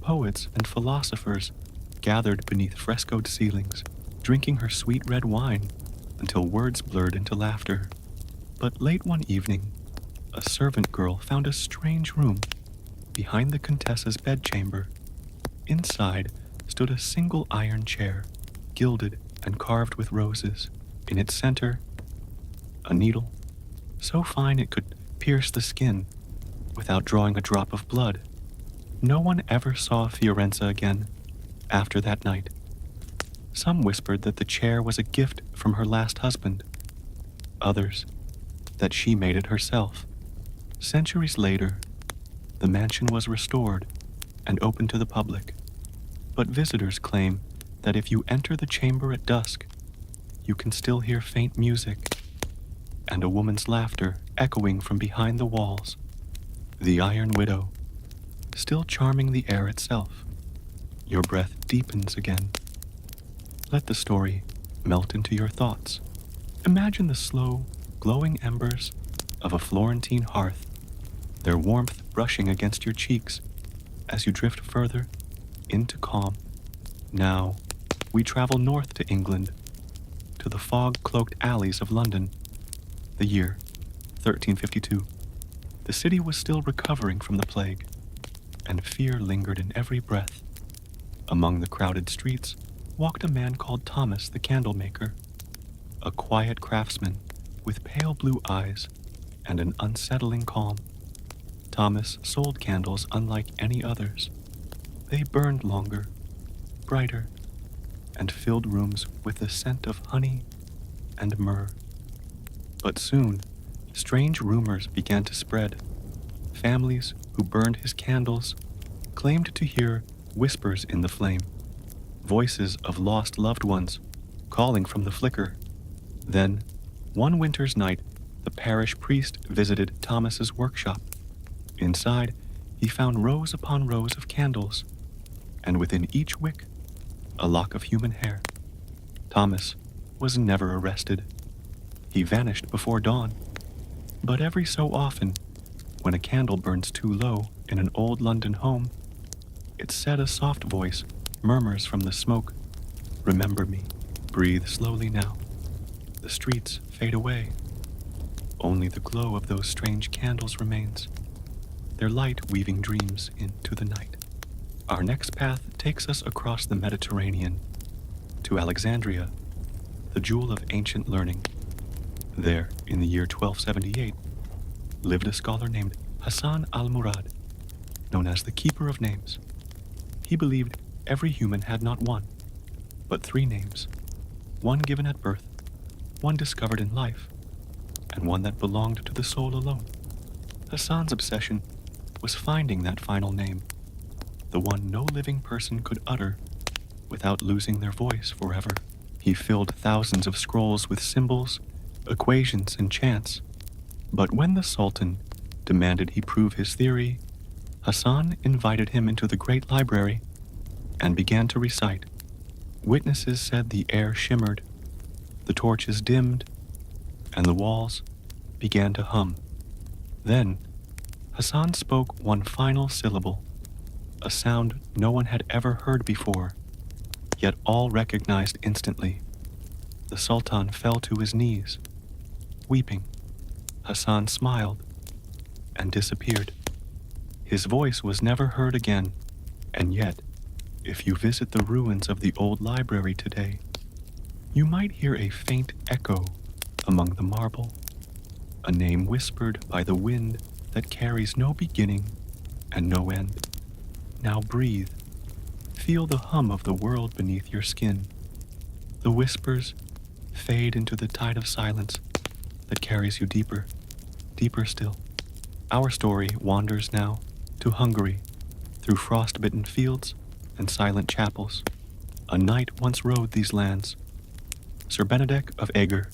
poets and philosophers gathered beneath frescoed ceilings, drinking her sweet red wine until words blurred into laughter. But late one evening, a servant girl found a strange room behind the Contessa's bedchamber. Inside stood a single iron chair, gilded and carved with roses. In its center, a needle, so fine it could pierce the skin without drawing a drop of blood. No one ever saw Fiorenza again after that night. Some whispered that the chair was a gift from her last husband. Others, that she made it herself. Centuries later, the mansion was restored and opened to the public. But visitors claim that if you enter the chamber at dusk, you can still hear faint music and a woman's laughter echoing from behind the walls. The Iron Widow, still charming the air itself. Your breath deepens again. Let the story melt into your thoughts. Imagine the slow, glowing embers of a Florentine hearth, their warmth brushing against your cheeks as you drift further into calm. Now, we travel north to England, to the fog-cloaked alleys of London. The year, 1352. The city was still recovering from the plague, and fear lingered in every breath. Among the crowded streets walked a man called Thomas the candlemaker, a quiet craftsman with pale blue eyes and an unsettling calm. Thomas sold candles unlike any others. They burned longer, brighter, and filled rooms with the scent of honey and myrrh. But soon, strange rumors began to spread. Families who burned his candles claimed to hear whispers in the flame, voices of lost loved ones calling from the flicker. Then, one winter's night, the parish priest visited Thomas's workshop. Inside, he found rows upon rows of candles, and within each wick, a lock of human hair. Thomas was never arrested. He vanished before dawn. But every so often, when a candle burns too low in an old London home, it's said a soft voice murmurs from the smoke, "Remember me, breathe slowly now." The streets fade away. Only the glow of those strange candles remains, their light weaving dreams into the night. Our next path takes us across the Mediterranean to Alexandria, the jewel of ancient learning. There, in the year 1278, lived a scholar named Hassan al-Murad, known as the Keeper of Names. He believed every human had not one, but three names, one given at birth, one discovered in life, and one that belonged to the soul alone. Hassan's obsession was finding that final name, the one no living person could utter without losing their voice forever. He filled thousands of scrolls with symbols, equations, and chants. But when the Sultan demanded he prove his theory, Hassan invited him into the great library and began to recite. Witnesses said the air shimmered, the torches dimmed, and the walls began to hum. Then, Hassan spoke one final syllable, a sound no one had ever heard before, yet all recognized instantly. The Sultan fell to his knees, weeping. Hassan smiled and disappeared. His voice was never heard again, and yet, if you visit the ruins of the old library today, you might hear a faint echo among the marble, a name whispered by the wind that carries no beginning and no end. Now breathe. Feel the hum of the world beneath your skin. The whispers fade into the tide of silence that carries you deeper, deeper still. Our story wanders now to Hungary, through frost-bitten fields and silent chapels. A knight once rode these lands, Sir Benedek of Eger,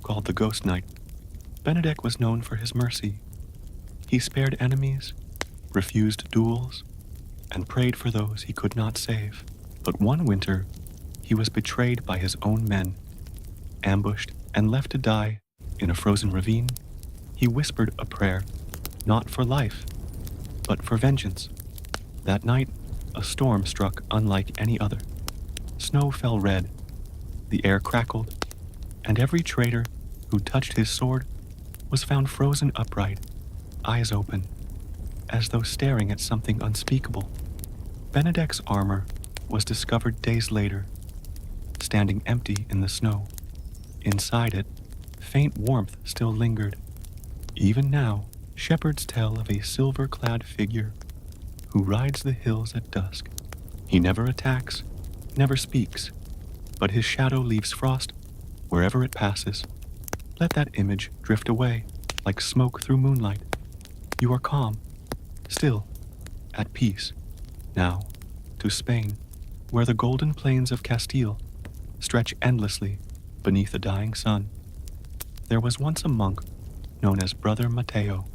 called the Ghost Knight. Benedek was known for his mercy. He spared enemies, refused duels, and prayed for those he could not save. But one winter, he was betrayed by his own men, ambushed and left to die in a frozen ravine. He whispered a prayer, not for life, but for vengeance. That night, a storm struck unlike any other. Snow fell red, the air crackled, and every traitor who touched his sword was found frozen upright, eyes open, as though staring at something unspeakable. Benedict's armor was discovered days later, standing empty in the snow. Inside it, faint warmth still lingered. Even now, shepherds tell of a silver-clad figure who rides the hills at dusk. He never attacks, never speaks, but his shadow leaves frost wherever it passes. Let that image drift away like smoke through moonlight. You are calm, still, at peace. Now, to Spain, where the golden plains of Castile stretch endlessly beneath a dying sun. There was once a monk known as Brother Mateo,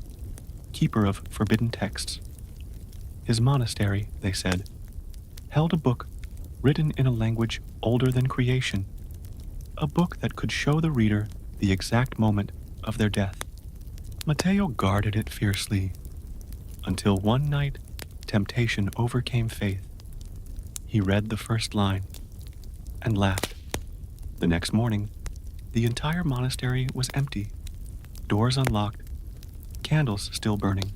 keeper of forbidden texts. His monastery, they said, held a book written in a language older than creation, a book that could show the reader the exact moment of their death. Mateo guarded it fiercely, until one night temptation overcame faith. He read the first line and laughed. The next morning, the entire monastery was empty, doors unlocked, candles still burning.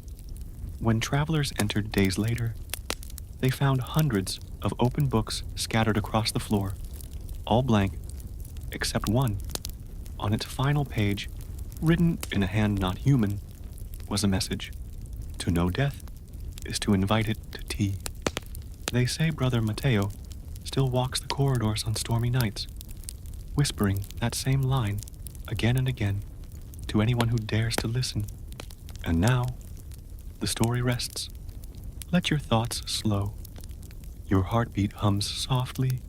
When travelers entered days later, they found hundreds of open books scattered across the floor, all blank, except one. On its final page, written in a hand not human, was a message. To know death is to invite it to tea. They say Brother Mateo still walks the corridors on stormy nights, whispering that same line again and again to anyone who dares to listen. And now, the story rests. Let your thoughts slow. Your heartbeat hums softly,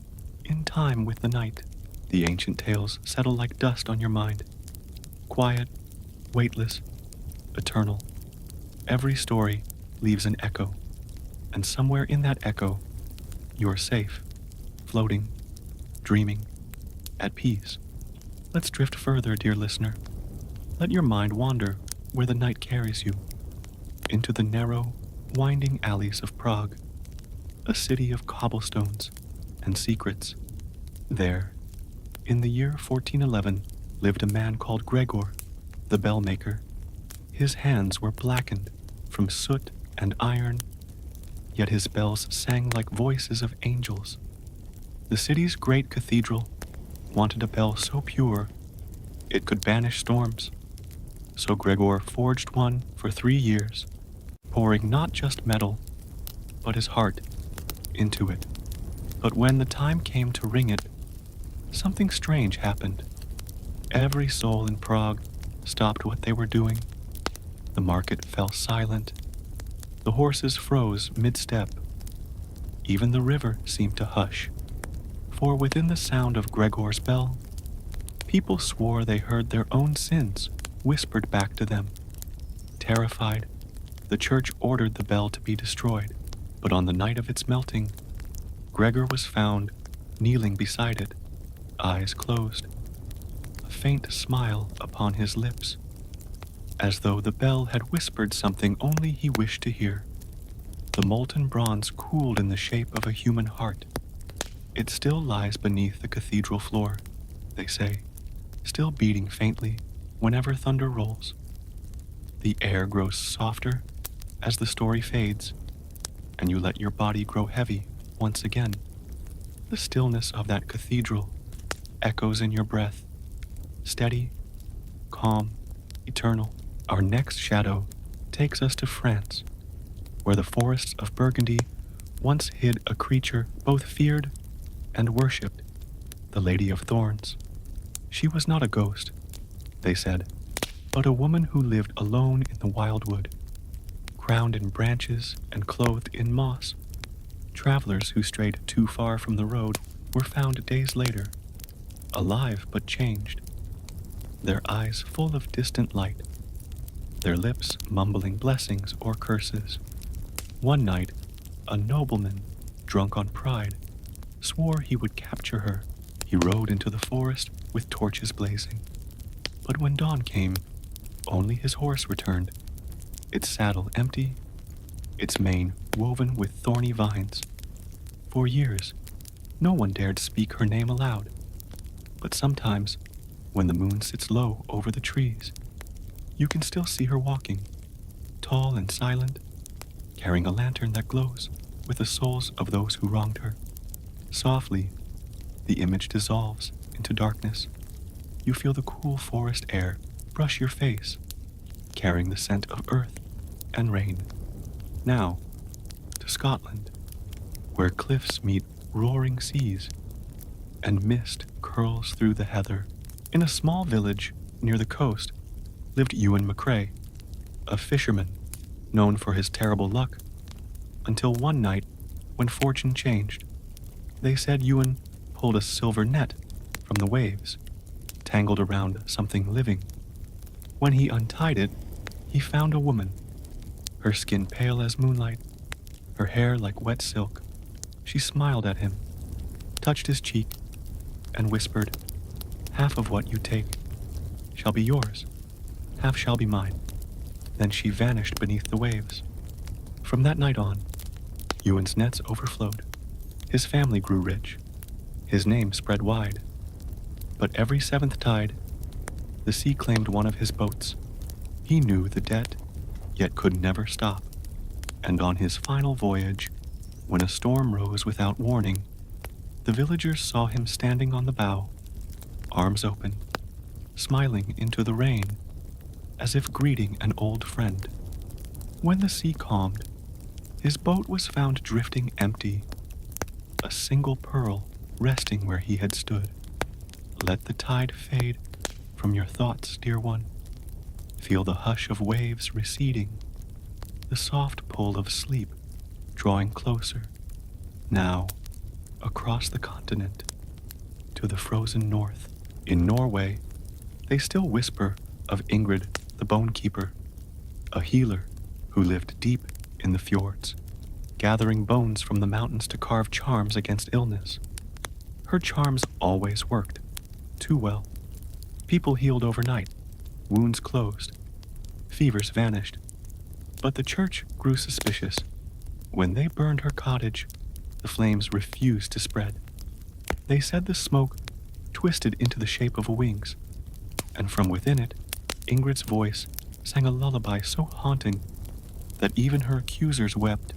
in time with the night. The ancient tales settle like dust on your mind. Quiet, weightless, eternal. Every story leaves an echo, and somewhere in that echo, you're safe, floating, dreaming, at peace. Let's drift further, dear listener. Let your mind wander where the night carries you, into the narrow, winding alleys of Prague, a city of cobblestones and secrets. There, in the year 1411, lived a man called Gregor, the bell maker. His hands were blackened from soot and iron, yet his bells sang like voices of angels. The city's great cathedral wanted a bell so pure it could banish storms. So Gregor forged one for 3 years, pouring not just metal, but his heart into it. But when the time came to ring it, something strange happened. Every soul in Prague stopped what they were doing. The market fell silent. The horses froze mid-step. Even the river seemed to hush. For within the sound of Gregor's bell, people swore they heard their own sins whispered back to them. Terrified, the church ordered the bell to be destroyed, but on the night of its melting, Gregor was found kneeling beside it, eyes closed, a faint smile upon his lips, as though the bell had whispered something only he wished to hear. The molten bronze cooled in the shape of a human heart. It still lies beneath the cathedral floor, they say, still beating faintly whenever thunder rolls. The air grows softer as the story fades, and you let your body grow heavy once again. The stillness of that cathedral echoes in your breath, steady, calm, eternal. Our next shadow takes us to France, where the forests of Burgundy once hid a creature both feared and worshipped, the Lady of Thorns. She was not a ghost, they said, but a woman who lived alone in the wildwood, crowned in branches and clothed in moss. Travelers who strayed too far from the road were found days later, alive but changed, their eyes full of distant light, their lips mumbling blessings or curses. One night, a nobleman, drunk on pride, swore he would capture her. He rode into the forest with torches blazing. But when dawn came, only his horse returned, its saddle empty, its mane woven with thorny vines. For years, no one dared speak her name aloud. But sometimes, when the moon sits low over the trees, you can still see her walking, tall and silent, carrying a lantern that glows with the souls of those who wronged her. Softly, the image dissolves into darkness. You feel the cool forest air brush your face, carrying the scent of earth and rain. Now, to Scotland, where cliffs meet roaring seas, and mist curls through the heather. In a small village near the coast lived Ewan McCrae, a fisherman known for his terrible luck, until one night when fortune changed. They said Ewan pulled a silver net from the waves, tangled around something living. When he untied it, he found a woman, her skin pale as moonlight, her hair like wet silk. She smiled at him, touched his cheek, and whispered, "Half of what you take shall be yours, half shall be mine." Then she vanished beneath the waves. From that night on, Ewan's nets overflowed. His family grew rich. His name spread wide. But every seventh tide, the sea claimed one of his boats. He knew the debt, yet could never stop. And on his final voyage, when a storm rose without warning, the villagers saw him standing on the bow, arms open, smiling into the rain, as if greeting an old friend. When the sea calmed, his boat was found drifting empty, a single pearl resting where he had stood. Let the tide fade from your thoughts, dear one. Feel the hush of waves receding, the soft pull of sleep drawing closer. Now, across the continent, to the frozen north. In Norway, they still whisper of Ingrid the Bone Keeper, a healer who lived deep in the fjords, gathering bones from the mountains to carve charms against illness. Her charms always worked, too well. People healed overnight, wounds closed, fevers vanished. But the church grew suspicious. When they burned her cottage, the flames refused to spread. They said the smoke twisted into the shape of wings, and from within it, Ingrid's voice sang a lullaby so haunting that even her accusers wept.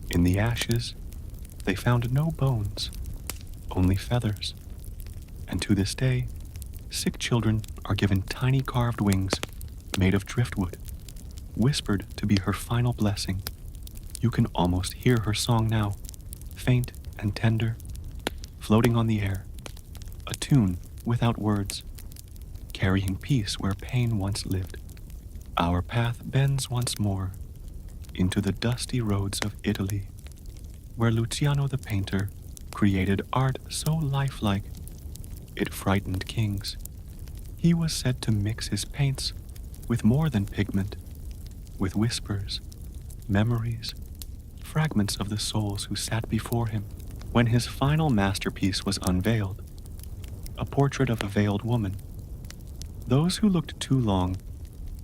In the ashes, they found no bones, only feathers. And to this day, sick children are given tiny carved wings made of driftwood, whispered to be her final blessing. You can almost hear her song now, faint and tender, floating on the air, a tune without words, carrying peace where pain once lived. Our path bends once more into the dusty roads of Italy, where Luciano the painter created art so lifelike it frightened kings. He was said to mix his paints with more than pigment, with whispers, memories, fragments of the souls who sat before him. When his final masterpiece was unveiled, a portrait of a veiled woman, those who looked too long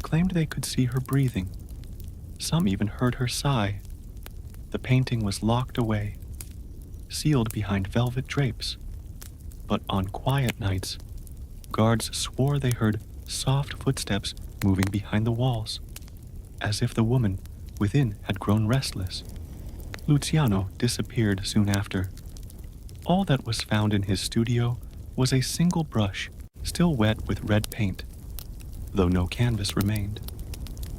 claimed they could see her breathing. Some even heard her sigh. The painting was locked away, sealed behind velvet drapes. But on quiet nights, guards swore they heard soft footsteps moving behind the walls, as if the woman within had grown restless. Luciano disappeared soon after. All that was found in his studio was a single brush, still wet with red paint, though no canvas remained.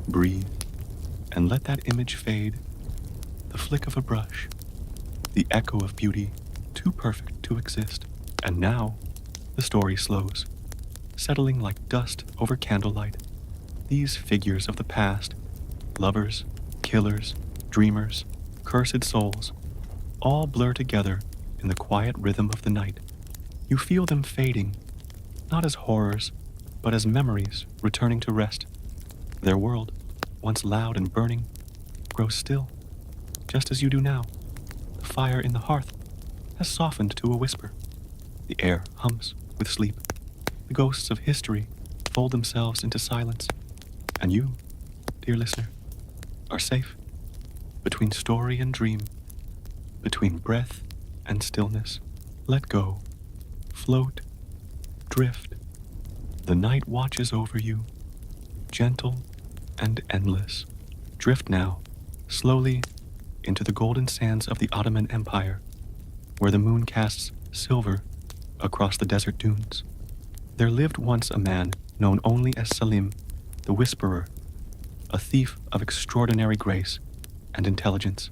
Breathe, and let that image fade. The flick of a brush, the echo of beauty, too perfect to exist. And now, the story slows, settling like dust over candlelight. These figures of the past, lovers, killers, dreamers, cursed souls, all blur together in the quiet rhythm of the night. You feel them fading, not as horrors, but as memories returning to rest. Their world, once loud and burning, grows still, just as you do now. The fire in the hearth has softened to a whisper. The air hums with sleep. The ghosts of history fold themselves into silence. And you, dear listener, are safe between story and dream, between breath and stillness. Let go, float, drift. The night watches over you, gentle and endless. Drift now, slowly, into the golden sands of the Ottoman Empire, where the moon casts silver across the desert dunes. There lived once a man known only as Salim, the Whisperer, a thief of extraordinary grace and intelligence.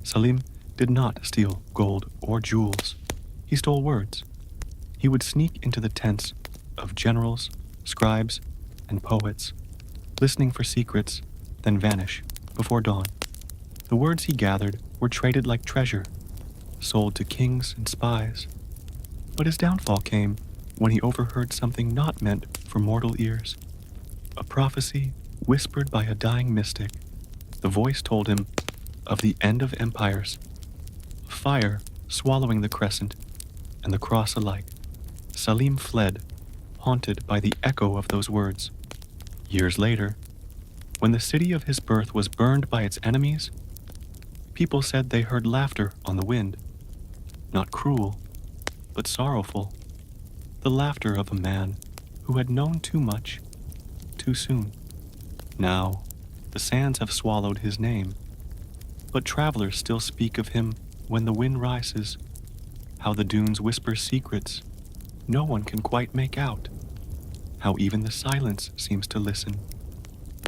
Salim did not steal gold or jewels. He stole words. He would sneak into the tents of generals, scribes, and poets, listening for secrets, then vanish before dawn. The words he gathered were traded like treasure, sold to kings and spies. But his downfall came when he overheard something not meant for mortal ears. A prophecy whispered by a dying mystic. The voice told him of the end of empires, fire swallowing the crescent and the cross alike. Salim fled, haunted by the echo of those words. Years later, when the city of his birth was burned by its enemies, people said they heard laughter on the wind, not cruel, but sorrowful, the laughter of a man who had known too much, too soon. Now, the sands have swallowed his name, but travelers still speak of him when the wind rises, how the dunes whisper secrets no one can quite make out, how even the silence seems to listen.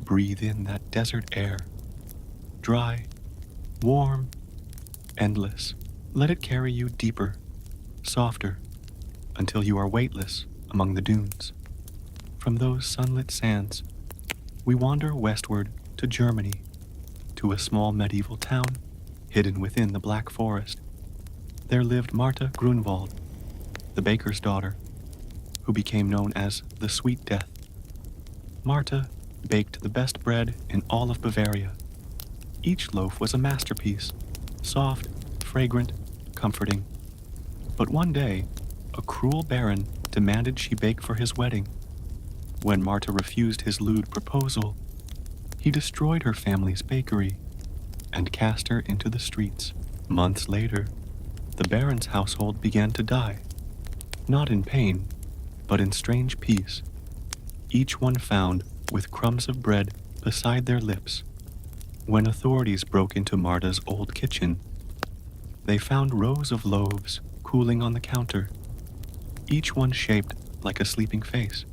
Breathe in that desert air, dry, warm, endless. Let it carry you deeper, softer, until you are weightless among the dunes. From those sunlit sands, we wander westward to Germany, to a small medieval town hidden within the Black Forest. There lived Marta Grunwald, the baker's daughter, who became known as the Sweet Death. Marta baked the best bread in all of Bavaria. Each loaf was a masterpiece, soft, fragrant, comforting. But one day, a cruel baron demanded she bake for his wedding. When Marta refused his lewd proposal, he destroyed her family's bakery and cast her into the streets. Months later, the baron's household began to die, not in pain, but in strange peace, each one found with crumbs of bread beside their lips. When authorities broke into Marta's old kitchen, they found rows of loaves cooling on the counter, each one shaped like a sleeping face.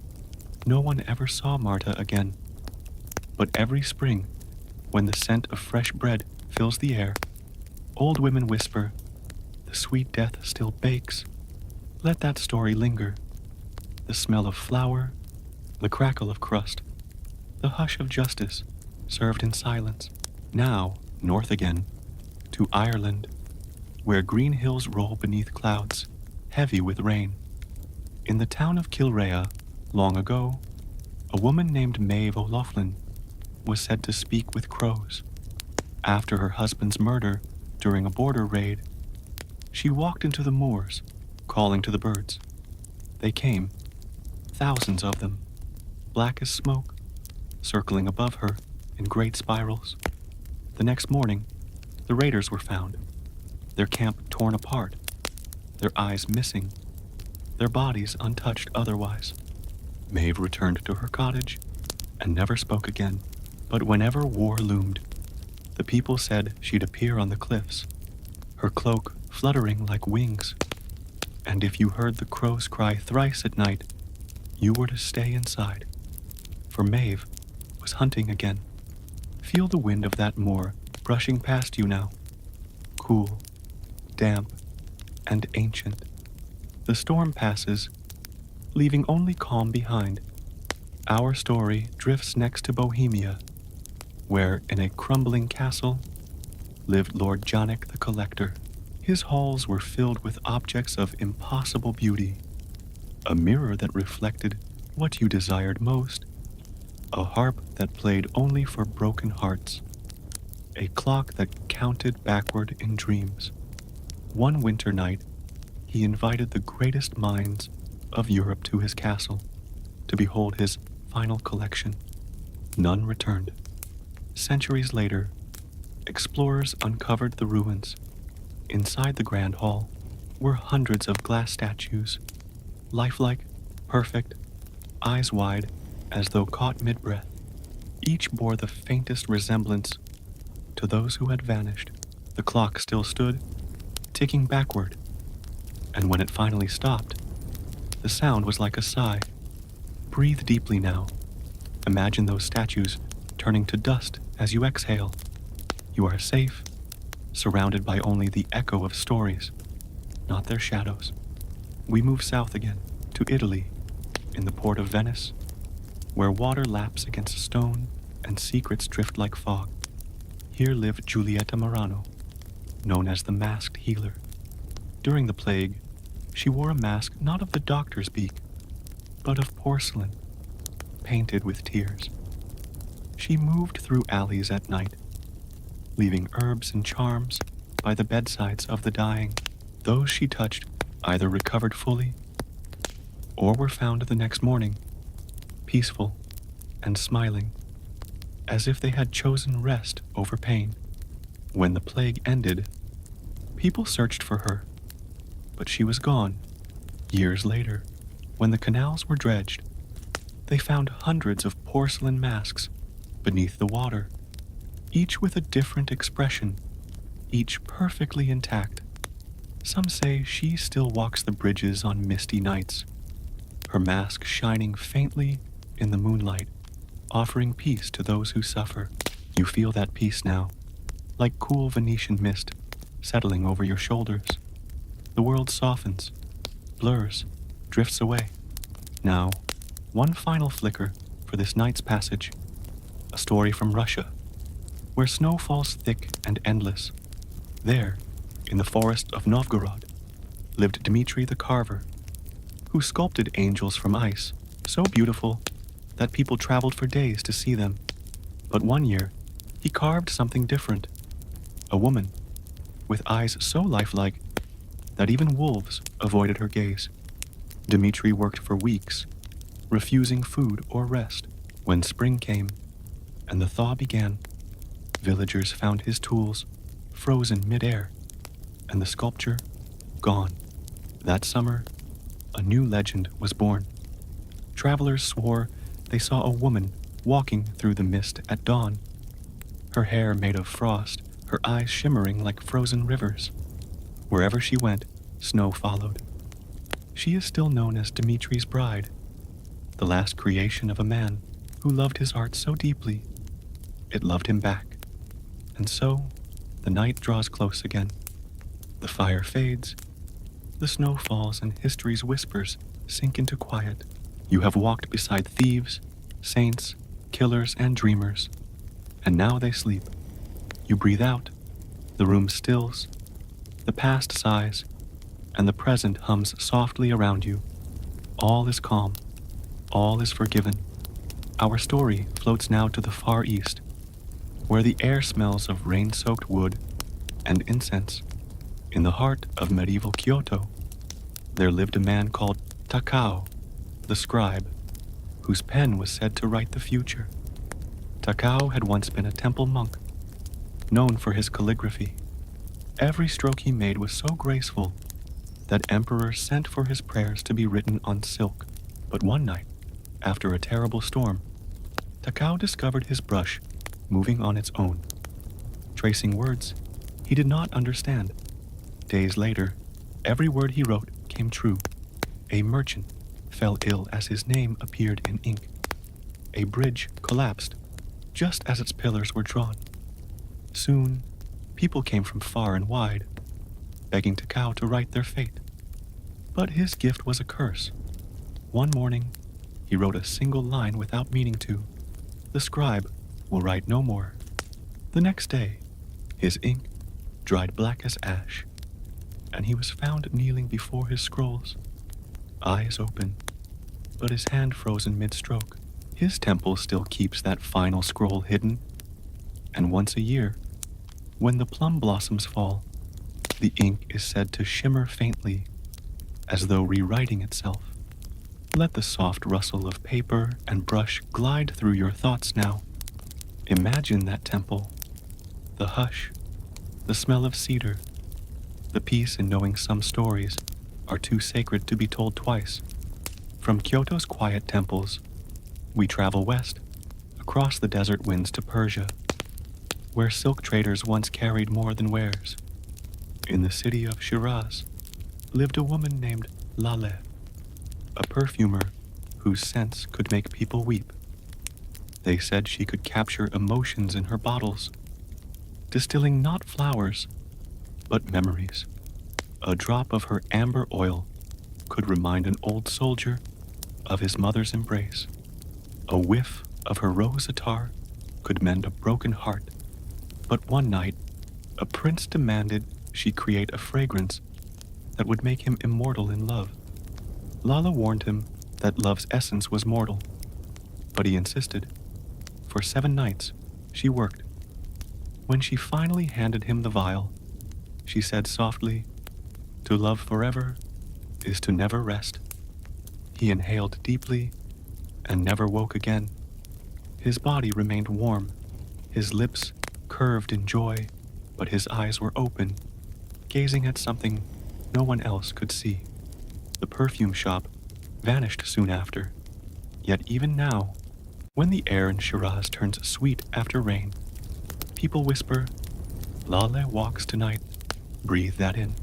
No one ever saw Marta again. But every spring, when the scent of fresh bread fills the air, old women whisper, "The Sweet Death still bakes." Let that story linger. The smell of flour, the crackle of crust, the hush of justice served in silence. Now, north again, to Ireland, where green hills roll beneath clouds, heavy with rain. In the town of Kilrea, long ago, a woman named Maeve O'Loughlin was said to speak with crows. After her husband's murder during a border raid, she walked into the moors, calling to the birds. They came, thousands of them, black as smoke, circling above her in great spirals. The next morning, the raiders were found, their camp torn apart, their eyes missing, their bodies untouched otherwise. Maeve returned to her cottage and never spoke again. But whenever war loomed, the people said she'd appear on the cliffs, her cloak fluttering like wings. And if you heard the crows cry thrice at night, you were to stay inside, for Maeve was hunting again. Feel the wind of that moor brushing past you now, cool, damp, and ancient. The storm passes, leaving only calm behind. Our story drifts next to Bohemia, where in a crumbling castle lived Lord Janek the Collector. His halls were filled with objects of impossible beauty, a mirror that reflected what you desired most, a harp that played only for broken hearts, a clock that counted backward in dreams. One winter night, he invited the greatest minds of Europe to his castle to behold his final collection. None returned. Centuries later, explorers uncovered the ruins. Inside the grand hall were hundreds of glass statues, lifelike, perfect, eyes wide as though caught mid-breath. Each bore the faintest resemblance to those who had vanished. The clock still stood, ticking backward, and when it finally stopped, the sound was like a sigh. Breathe deeply now. Imagine those statues turning to dust as you exhale. You are safe, surrounded by only the echo of stories, not their shadows. We move south again, to Italy, in the port of Venice, where water laps against stone and secrets drift like fog. Here lived Giulietta Marano, known as the Masked Healer. During the plague, she wore a mask not of the doctor's beak, but of porcelain, painted with tears. She moved through alleys at night, leaving herbs and charms by the bedsides of the dying. Those she touched either recovered fully or were found the next morning, peaceful and smiling, as if they had chosen rest over pain. When the plague ended, people searched for her, but she was gone. Years later, when the canals were dredged, they found hundreds of porcelain masks beneath the water, each with a different expression, each perfectly intact. Some say she still walks the bridges on misty nights, her mask shining faintly in the moonlight, offering peace to those who suffer. You feel that peace now, like cool Venetian mist settling over your shoulders. The world softens, blurs, drifts away. Now, one final flicker for this night's passage. A story from Russia, where snow falls thick and endless. There, in the forest of Novgorod, lived Dmitri the Carver, who sculpted angels from ice, so beautiful that people traveled for days to see them. But one year, he carved something different. A woman, with eyes so lifelike that even wolves avoided her gaze. Dmitri worked for weeks, refusing food or rest. When spring came and the thaw began, villagers found his tools frozen mid-air and the sculpture gone. That summer, a new legend was born. Travelers swore they saw a woman walking through the mist at dawn, her hair made of frost, her eyes shimmering like frozen rivers. Wherever she went, snow followed. She is still known as Dmitri's bride, the last creation of a man who loved his art so deeply, it loved him back. And so, the night draws close again. The fire fades, the snow falls, and history's whispers sink into quiet. You have walked beside thieves, saints, killers, and dreamers, and now they sleep. You breathe out, the room stills, the past sighs, and the present hums softly around you. All is calm, all is forgiven. Our story floats now to the far east, where the air smells of rain-soaked wood and incense. In the heart of medieval Kyoto, there lived a man called Takao, the scribe, whose pen was said to write the future. Takao had once been a temple monk, known for his calligraphy. Every stroke he made was so graceful that emperors sent for his prayers to be written on silk. But one night, after a terrible storm, Takao discovered his brush moving on its own, tracing words he did not understand. Days later, every word he wrote came true. A merchant fell ill as his name appeared in ink. A bridge collapsed just as its pillars were drawn. Soon, people came from far and wide, begging Takao to write their fate. But his gift was a curse. One morning, he wrote a single line without meaning to. The scribe will write no more. The next day, his ink dried black as ash, and he was found kneeling before his scrolls, eyes open, but his hand frozen mid-stroke. His temple still keeps that final scroll hidden, and once a year, When the plum blossoms fall, the ink is said to shimmer faintly, as though rewriting itself. Let the soft rustle of paper and brush glide through your thoughts now. Imagine that temple, the hush, the smell of cedar, the peace in knowing some stories are too sacred to be told twice. From Kyoto's quiet temples, we travel west, across the desert winds to Persia, where silk traders once carried more than wares. In the city of Shiraz lived a woman named Laleh, a perfumer whose scents could make people weep. They said she could capture emotions in her bottles, distilling not flowers, but memories. A drop of her amber oil could remind an old soldier of his mother's embrace. A whiff of her rose attar could mend a broken heart. But one night, a prince demanded she create a fragrance that would make him immortal in love. Lala warned him that love's essence was mortal, but he insisted. For 7 nights, she worked. When she finally handed him the vial, she said softly, "To love forever is to never rest." He inhaled deeply and never woke again. His body remained warm, his lips curved in joy, but his eyes were open, gazing at something no one else could see. The perfume shop vanished soon after, yet even now, when the air in Shiraz turns sweet after rain, people whisper, "Laleh walks tonight." Breathe that in.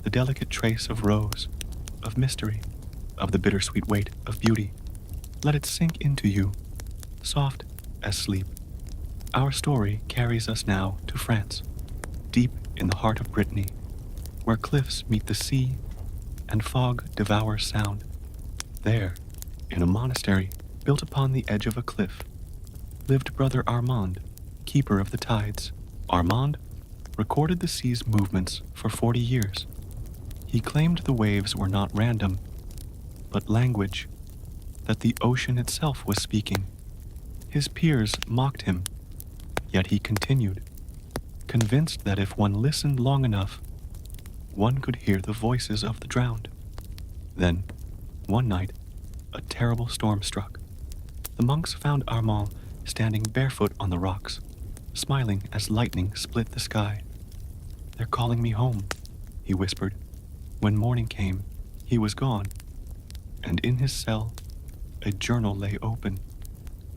The delicate trace of rose, of mystery, of the bittersweet weight of beauty. Let it sink into you, soft as sleep. Our story carries us now to France, deep in the heart of Brittany, where cliffs meet the sea and fog devours sound. There, in a monastery built upon the edge of a cliff, lived Brother Armand, keeper of the tides. Armand recorded the sea's movements for 40 years. He claimed the waves were not random, but language, that the ocean itself was speaking. His peers mocked him, yet he continued, convinced that if one listened long enough, one could hear the voices of the drowned. Then, one night, a terrible storm struck. The monks found Armand standing barefoot on the rocks, smiling as lightning split the sky. "They're calling me home," he whispered. When morning came, he was gone, and in his cell, a journal lay open.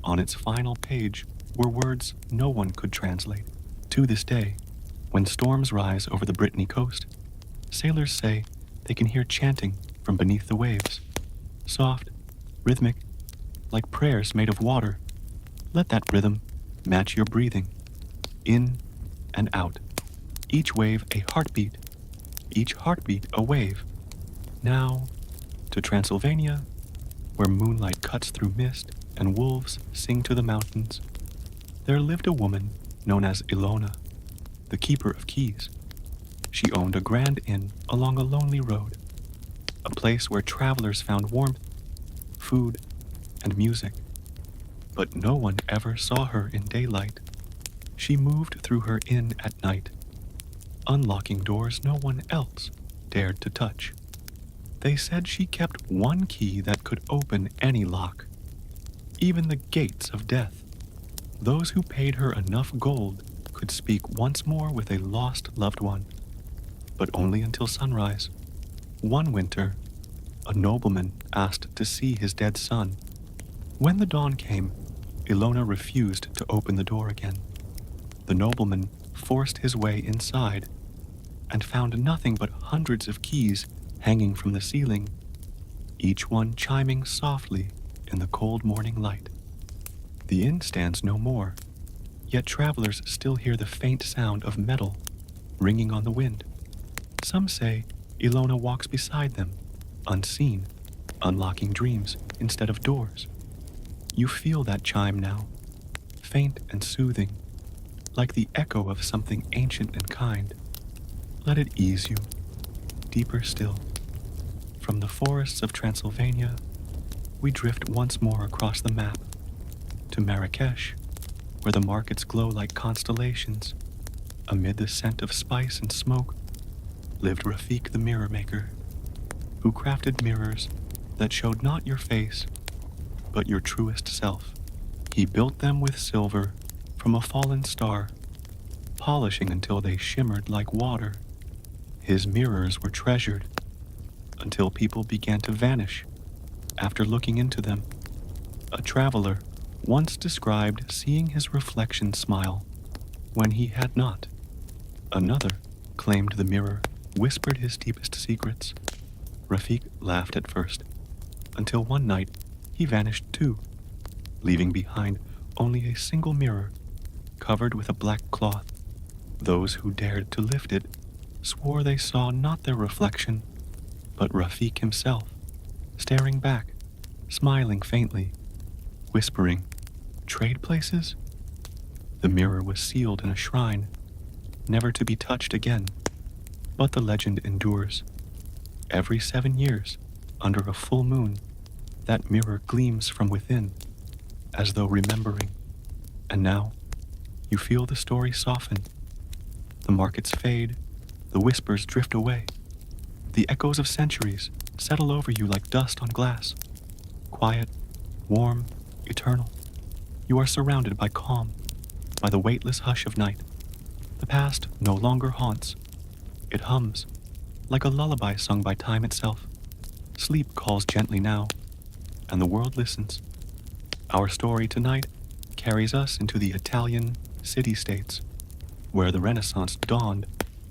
On its final page were words no one could translate. To this day, when storms rise over the Brittany coast, sailors say they can hear chanting from beneath the waves. Soft, rhythmic, like prayers made of water. Let that rhythm match your breathing, in and out. Each wave a heartbeat, each heartbeat a wave. Now, to Transylvania, where moonlight cuts through mist and wolves sing to the mountains, there lived a woman known as Ilona, the keeper of keys. She owned a grand inn along a lonely road, a place where travelers found warmth, food, and music. But no one ever saw her in daylight. She moved through her inn at night, unlocking doors no one else dared to touch. They said she kept one key that could open any lock, even the gates of death. Those who paid her enough gold could speak once more with a lost loved one, but only until sunrise. One winter, a nobleman asked to see his dead son. When the dawn came, Ilona refused to open the door again. The nobleman forced his way inside and found nothing but hundreds of keys hanging from the ceiling, each one chiming softly in the cold morning light. The inn stands no more, yet travelers still hear the faint sound of metal ringing on the wind. Some say Ilona walks beside them, unseen, unlocking dreams instead of doors. You feel that chime now, faint and soothing, like the echo of something ancient and kind. Let it ease you, deeper still. From the forests of Transylvania, we drift once more across the map to Marrakesh, where the markets glow like constellations, Amid the scent of spice and smoke lived Rafik the mirror maker, who crafted mirrors that showed not your face, but your truest self. He built them with silver from a fallen star, polishing until they shimmered like water. His mirrors were treasured until people began to vanish after looking into them. A traveler once described seeing his reflection smile when he had not. Another claimed the mirror whispered his deepest secrets. Rafik laughed at first, until one night he vanished too, leaving behind only a single mirror covered with a black cloth. Those who dared to lift it swore they saw not their reflection, but Rafik himself, staring back, smiling faintly, whispering, "Trade places?" The mirror was sealed in a shrine, never to be touched again. But the legend endures. Every 7 years, under a full moon, that mirror gleams from within, as though remembering. And now, you feel the story soften. The markets fade, the whispers drift away. The echoes of centuries settle over you like dust on glass. Quiet, warm, eternal. You are surrounded by calm, by the weightless hush of night. The past no longer haunts. It hums, like a lullaby sung by time itself. Sleep calls gently now, and the world listens. Our story tonight carries us into the Italian city-states, where the Renaissance dawned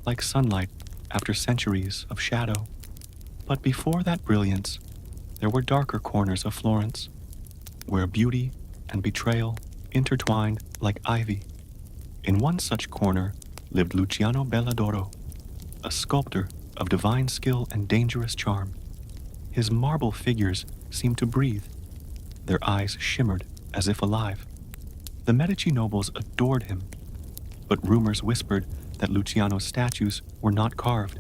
like sunlight after centuries of shadow. But before that brilliance, there were darker corners of Florence, where beauty and betrayal intertwined like ivy. In one such corner lived Luciano Belladoro, a sculptor of divine skill and dangerous charm. His marble figures seemed to breathe. Their eyes shimmered as if alive. The Medici nobles adored him, but rumors whispered that Luciano's statues were not carved.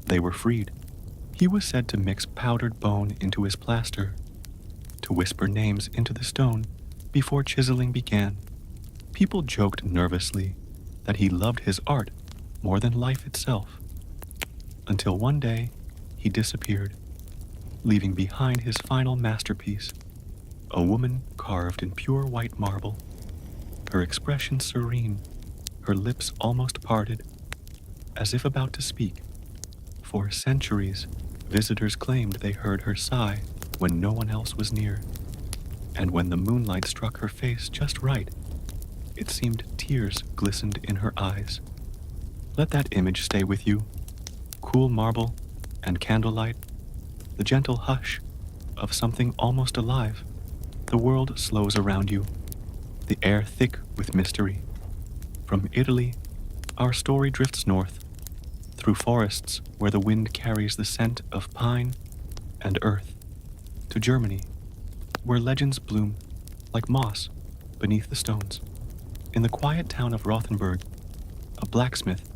They were freed. He was said to mix powdered bone into his plaster, to whisper names into the stone before chiseling began. People joked nervously that he loved his art more than life itself, until one day he disappeared, leaving behind his final masterpiece, a woman carved in pure white marble, her expression serene, her lips almost parted, as if about to speak. For centuries, visitors claimed they heard her sigh when no one else was near, and when the moonlight struck her face just right, it seemed tears glistened in her eyes. Let that image stay with you. Cool marble and candlelight, the gentle hush of something almost alive. The world slows around you, the air thick with mystery. From Italy, our story drifts north, through forests where the wind carries the scent of pine and earth, to Germany, where legends bloom like moss beneath the stones. In the quiet town of Rothenburg, a blacksmith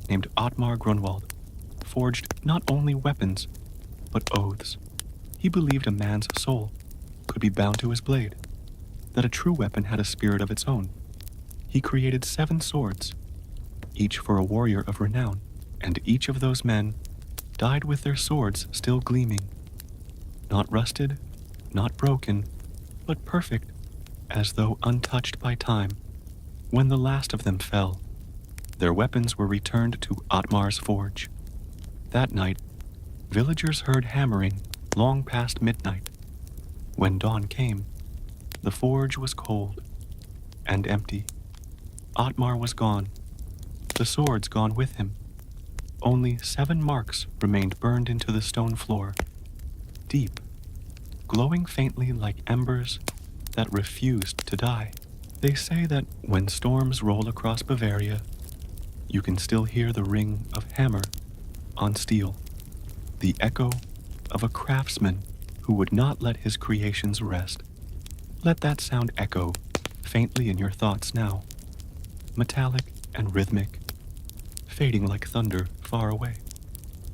named Ottmar Grunwald forged not only weapons, but oaths. He believed a man's soul could be bound to his blade, that a true weapon had a spirit of its own. He created 7 swords, each for a warrior of renown, and each of those men died with their swords still gleaming, not rusted, not broken, but perfect, as though untouched by time. When the last of them fell, their weapons were returned to Ottmar's forge. That night, villagers heard hammering long past midnight. When dawn came, the forge was cold and empty. Ottmar was gone, the swords gone with him. Only 7 marks remained burned into the stone floor, deep, glowing faintly like embers that refused to die. They say that when storms roll across Bavaria, you can still hear the ring of hammer on steel, the echo of a craftsman who would not let his creations rest. Let that sound echo faintly in your thoughts now, metallic and rhythmic, fading like thunder far away.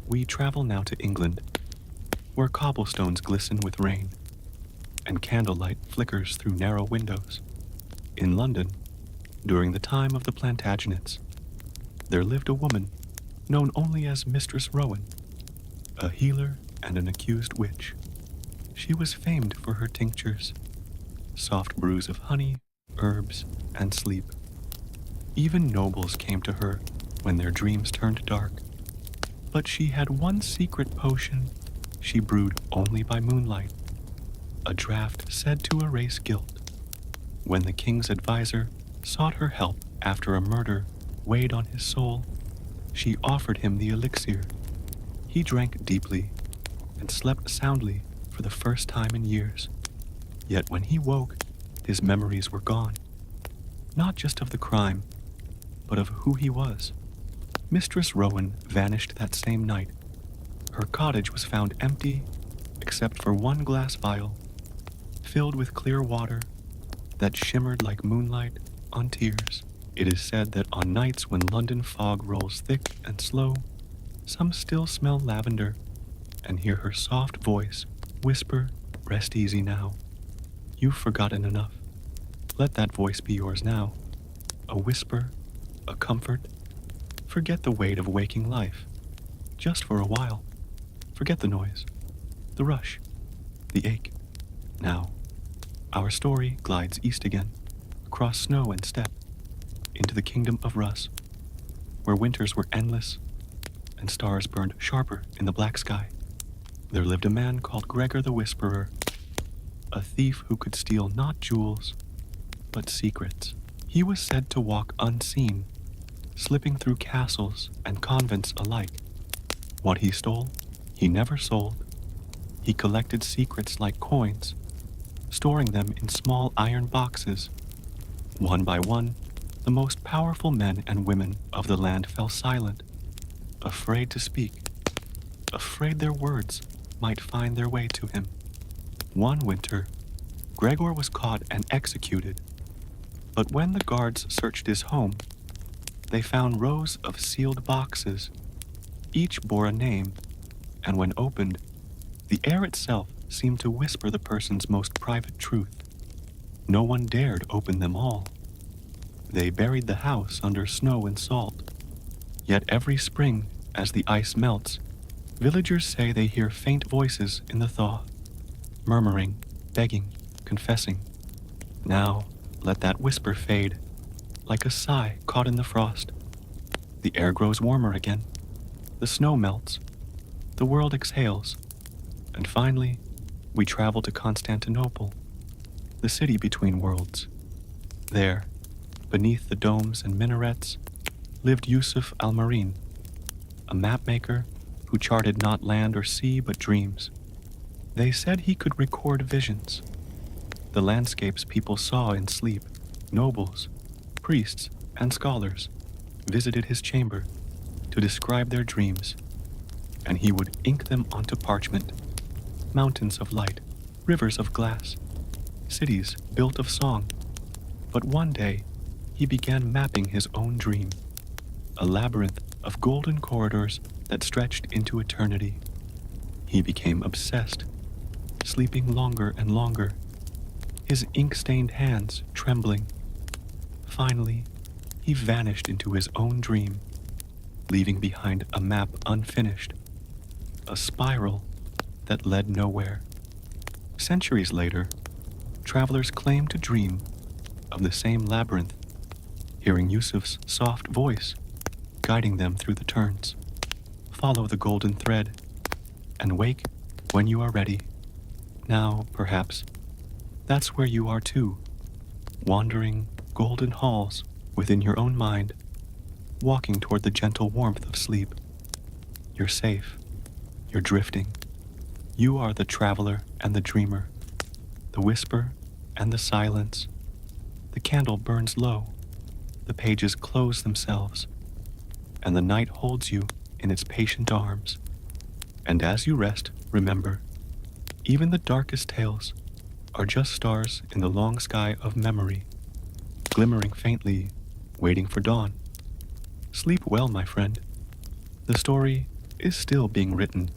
We travel now to England, where cobblestones glisten with rain, and candlelight flickers through narrow windows. In London, during the time of the Plantagenets, there lived a woman known only as Mistress Rowan, a healer and an accused witch. She was famed for her tinctures, soft brews of honey, herbs, and sleep. Even nobles came to her when their dreams turned dark. But she had one secret potion she brewed only by moonlight, a draught said to erase guilt. When the king's advisor sought her help after a murder weighed on his soul, she offered him the elixir. He drank deeply and slept soundly for the first time in years. Yet when he woke, his memories were gone, not just of the crime, but of who he was. Mistress Rowan vanished that same night. Her cottage was found empty except for one glass vial filled with clear water that shimmered like moonlight on tears. It is said that on nights when London fog rolls thick and slow, some still smell lavender and hear her soft voice whisper, "Rest easy now. You've forgotten enough. Let that voice be yours now. A whisper, a comfort. Forget the weight of waking life. Just for a while. Forget the noise, the rush, the ache. Now, our story glides east again, across snow and steppe, into the kingdom of Russ, where winters were endless and stars burned sharper in the black sky. There lived a man called Gregor the Whisperer, a thief who could steal not jewels, but secrets. He was said to walk unseen, slipping through castles and convents alike. What he stole, he never sold. He collected secrets like coins, storing them in small iron boxes. One by one, the most powerful men and women of the land fell silent, afraid to speak, afraid their words might find their way to him. One winter, Gregor was caught and executed, but when the guards searched his home, they found rows of sealed boxes. Each bore a name, and when opened, the air itself seemed to whisper the person's most private truth. No one dared open them all. They buried the house under snow and salt. Yet every spring, as the ice melts, villagers say they hear faint voices in the thaw, murmuring, begging, confessing. Now, let that whisper fade, like a sigh caught in the frost. The air grows warmer again. The snow melts. The world exhales. And finally, we travel to Constantinople, the city between worlds. There, beneath the domes and minarets, lived Yusuf al-Marin, a mapmaker who charted not land or sea but dreams. They said he could record visions, the landscapes people saw in sleep. Nobles, priests, and scholars visited his chamber to describe their dreams, and he would ink them onto parchment. Mountains of light, rivers of glass, cities built of song. But one day, he began mapping his own dream, a labyrinth of golden corridors that stretched into eternity. He became obsessed, sleeping longer and longer, his ink-stained hands trembling. Finally, he vanished into his own dream, leaving behind a map unfinished, a spiral that led nowhere. Centuries later, travelers claim to dream of the same labyrinth, hearing Yusuf's soft voice guiding them through the turns. Follow the golden thread and wake when you are ready. Now, perhaps, that's where you are too, wandering golden halls within your own mind, walking toward the gentle warmth of sleep. You're safe. You're drifting. You are the traveler and the dreamer, the whisper and the silence. The candle burns low, the pages close themselves, and the night holds you in its patient arms. And as you rest, remember, even the darkest tales are just stars in the long sky of memory, glimmering faintly, waiting for dawn. Sleep well, my friend. The story is still being written,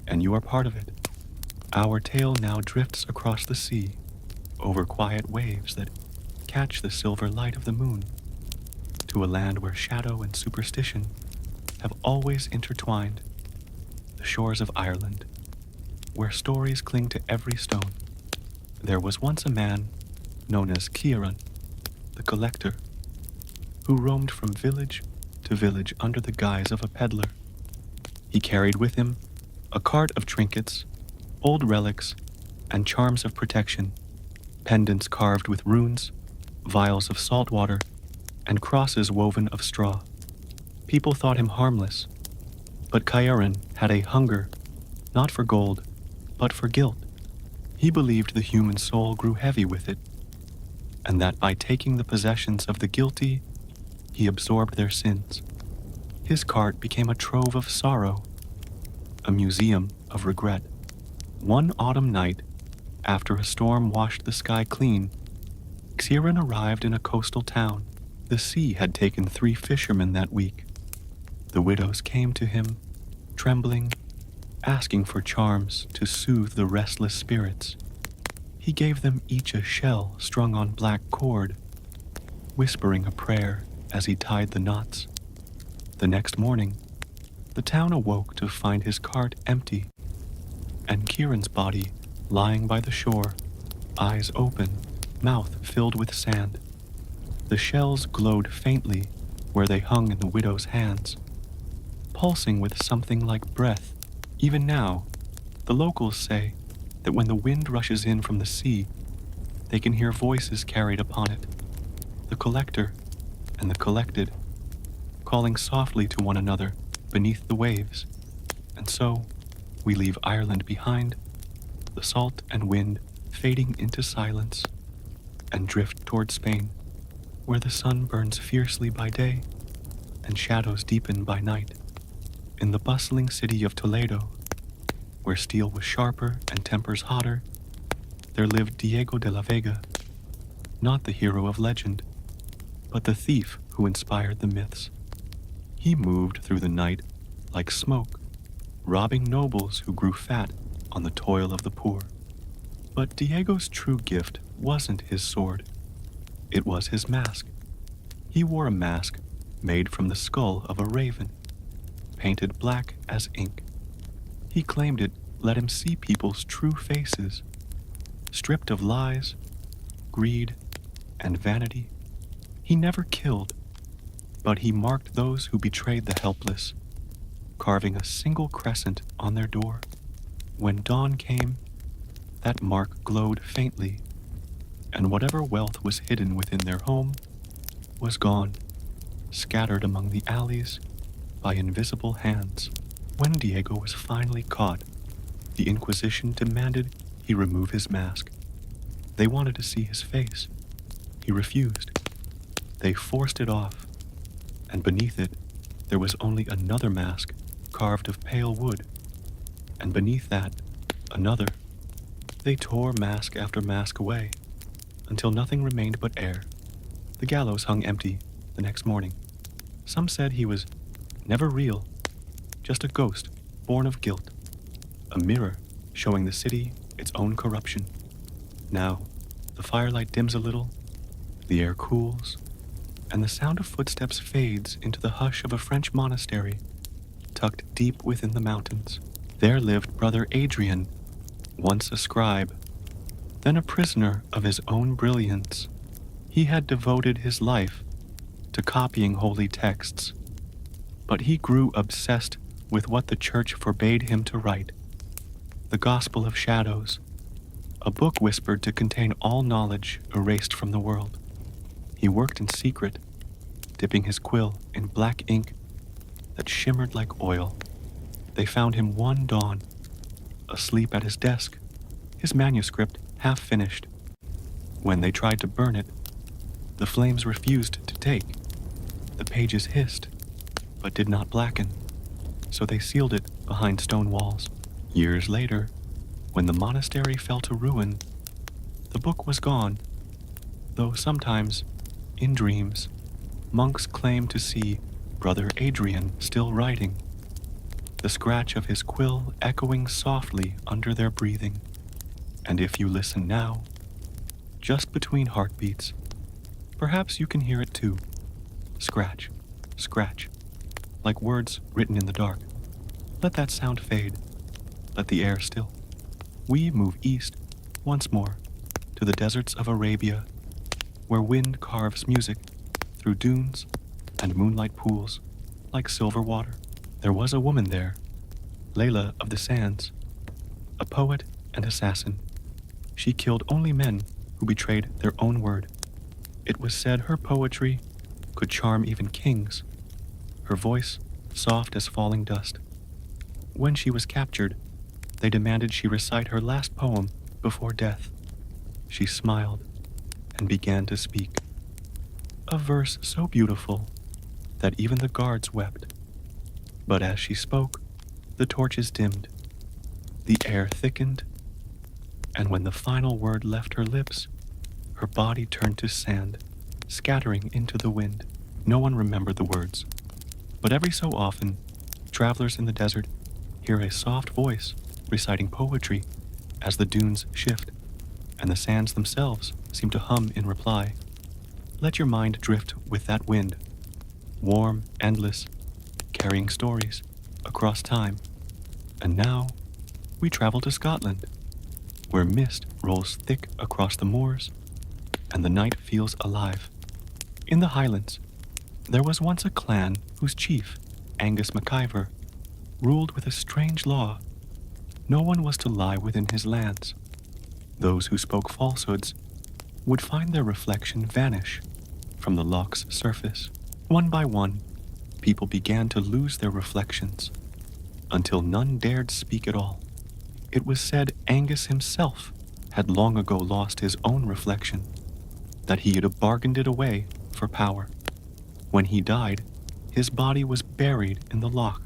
and you are part of it. Our tale now drifts across the sea, over quiet waves that catch the silver light of the moon, to a land where shadow and superstition have always intertwined, the shores of Ireland, where stories cling to every stone. There was once a man known as Ciaran, the collector, who roamed from village to village under the guise of a peddler. He carried with him a cart of trinkets, old relics, and charms of protection, pendants carved with runes, vials of salt water, and crosses woven of straw. People thought him harmless, but Ciaran had a hunger, not for gold, but for guilt. He believed the human soul grew heavy with it, and that by taking the possessions of the guilty, he absorbed their sins. His cart became a trove of sorrow, a museum of regret. One autumn night, after a storm washed the sky clean, Ciaran arrived in a coastal town. The sea had taken 3 fishermen that week. The widows came to him, trembling, asking for charms to soothe the restless spirits. He gave them each a shell strung on black cord, whispering a prayer as he tied the knots. The next morning, the town awoke to find his cart empty, and Ciaran's body lying by the shore, eyes open, mouth filled with sand. The shells glowed faintly where they hung in the widow's hands, pulsing with something like breath. Even now, the locals say that when the wind rushes in from the sea, they can hear voices carried upon it, the collector and the collected, calling softly to one another beneath the waves. And so, we leave Ireland behind, the salt and wind fading into silence, and drift toward Spain, where the sun burns fiercely by day and shadows deepen by night. In the bustling city of Toledo, where steel was sharper and tempers hotter, there lived Diego de la Vega, not the hero of legend, but the thief who inspired the myths. He moved through the night like smoke, robbing nobles who grew fat on the toil of the poor. But Diego's true gift wasn't his sword. It was his mask. He wore a mask made from the skull of a raven, painted black as ink. He claimed it let him see people's true faces, stripped of lies, greed, and vanity. He never killed, but he marked those who betrayed the helpless, carving a single crescent on their door. When dawn came, that mark glowed faintly, and whatever wealth was hidden within their home was gone, scattered among the alleys by invisible hands. When Diego was finally caught, the Inquisition demanded he remove his mask. They wanted to see his face. He refused. They forced it off, and beneath it, there was only another mask carved of pale wood, and beneath that, another. They tore mask after mask away, until nothing remained but air. The gallows hung empty the next morning. Some said he was never real, just a ghost born of guilt, a mirror showing the city its own corruption. Now, the firelight dims a little, the air cools, and the sound of footsteps fades into the hush of a French monastery tucked deep within the mountains. There lived Brother Adrian, once a scribe, then a prisoner of his own brilliance. He had devoted his life to copying holy texts, but he grew obsessed with what the church forbade him to write, the Gospel of Shadows, a book whispered to contain all knowledge erased from the world. He worked in secret, dipping his quill in black ink that shimmered like oil. They found him one dawn, asleep at his desk, his manuscript half finished. When they tried to burn it, the flames refused to take. The pages hissed, but did not blacken, so they sealed it behind stone walls. Years later, when the monastery fell to ruin, the book was gone, though sometimes, in dreams, monks claim to see Brother Adrian still writing, the scratch of his quill echoing softly under their breathing. And if you listen now, just between heartbeats, perhaps you can hear it too, Scratch, scratch, like words written in the dark. Let that sound fade. Let the air still. We move east once more to the deserts of Arabia, where wind carves music through dunes and moonlight pools like silver water. There was a woman there, Layla of the Sands, a poet and assassin. She killed only men who betrayed their own word. It was said her poetry could charm even kings, her voice soft as falling dust. When she was captured, they demanded she recite her last poem before death. She smiled and began to speak, a verse so beautiful that even the guards wept. But as she spoke, the torches dimmed, the air thickened, and when the final word left her lips, her body turned to sand, scattering into the wind. No one remembered the words, but every so often, travelers in the desert hear a soft voice reciting poetry as the dunes shift, and the sands themselves seem to hum in reply. Let your mind drift with that wind, warm, endless, carrying stories across time. And now, we travel to Scotland, where mist rolls thick across the moors, and the night feels alive. In the Highlands, there was once a clan whose chief, Angus MacIver, ruled with a strange law. No one was to lie within his lands. Those who spoke falsehoods would find their reflection vanish from the loch's surface. One by one, people began to lose their reflections, until none dared speak at all. It was said Angus himself had long ago lost his own reflection, that he had bargained it away for power. When he died, his body was buried in the loch,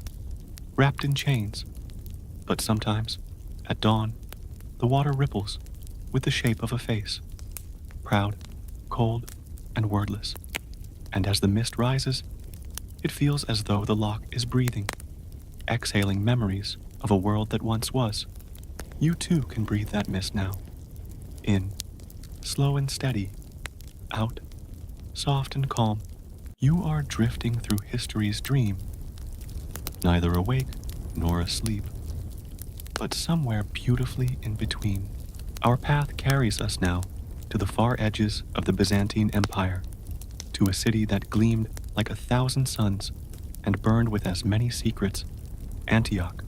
wrapped in chains. But sometimes, at dawn, the water ripples with the shape of a face, proud, cold, and wordless. And as the mist rises, it feels as though the loch is breathing, exhaling memories of a world that once was. You too can breathe that mist now. In, slow and steady. Out, soft and calm. You are drifting through history's dream, neither awake nor asleep, but somewhere beautifully in between. Our path carries us now to the far edges of the Byzantine Empire, to a city that gleamed like 1,000 suns and burned with as many secrets, Antioch,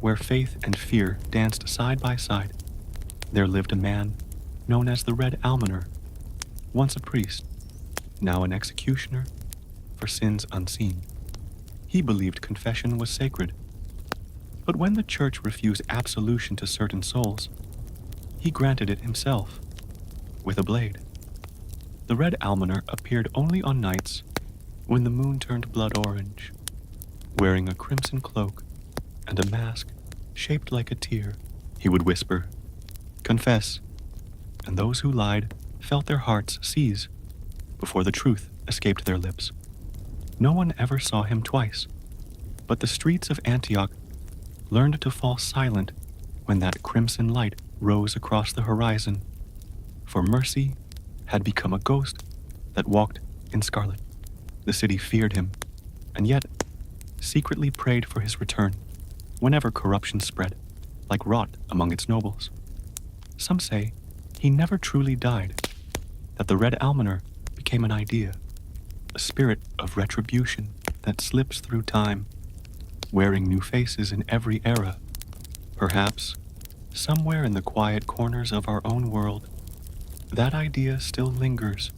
where faith and fear danced side by side. There lived a man known as the Red Almoner, once a priest, now an executioner for sins unseen. He believed confession was sacred, but when the church refused absolution to certain souls, he granted it himself, with a blade. The Red Almoner appeared only on nights when the moon turned blood orange, wearing a crimson cloak and a mask shaped like a tear. He would whisper, "Confess," and those who lied felt their hearts seize before the truth escaped their lips. No one ever saw him twice, but the streets of Antioch learned to fall silent when that crimson light rose across the horizon, for mercy had become a ghost that walked in scarlet. The city feared him, and yet secretly prayed for his return whenever corruption spread, like rot among its nobles. Some say he never truly died, that the Red Almoner became an idea, a spirit of retribution that slips through time, wearing new faces in every era. Perhaps, somewhere in the quiet corners of our own world, that idea still lingers,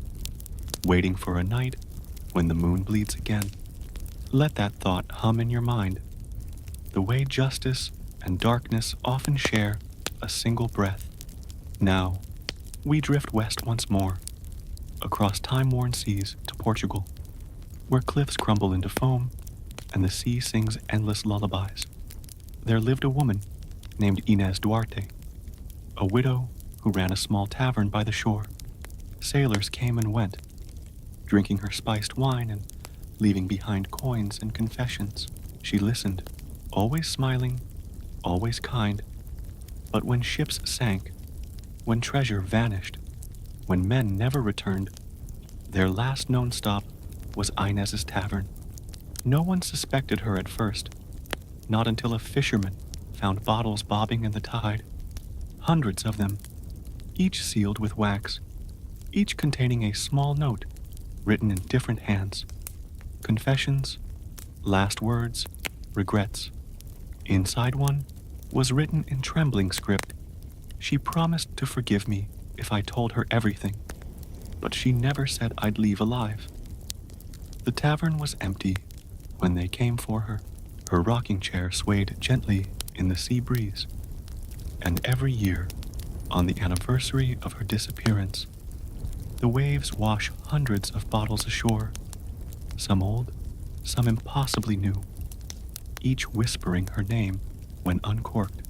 waiting for a night when the moon bleeds again. Let that thought hum in your mind, the way justice and darkness often share a single breath. Now, we drift west once more, across time-worn seas to Portugal, where cliffs crumble into foam and the sea sings endless lullabies. There lived a woman named Inez Duarte, a widow who ran a small tavern by the shore. Sailors came and went, drinking her spiced wine and leaving behind coins and confessions. She listened, always smiling, always kind. But when ships sank, when treasure vanished, when men never returned, their last known stop was Inez's tavern. No one suspected her at first, not until a fisherman found bottles bobbing in the tide. Hundreds of them, each sealed with wax, each containing a small note written in different hands. Confessions, last words, regrets. Inside one was written in trembling script. She promised to forgive me if I told her everything, but she never said I'd leave alive. The tavern was empty when they came for her. Her rocking chair swayed gently in the sea breeze, and every year, on the anniversary of her disappearance, the waves wash hundreds of bottles ashore, some old, some impossibly new, each whispering her name when uncorked.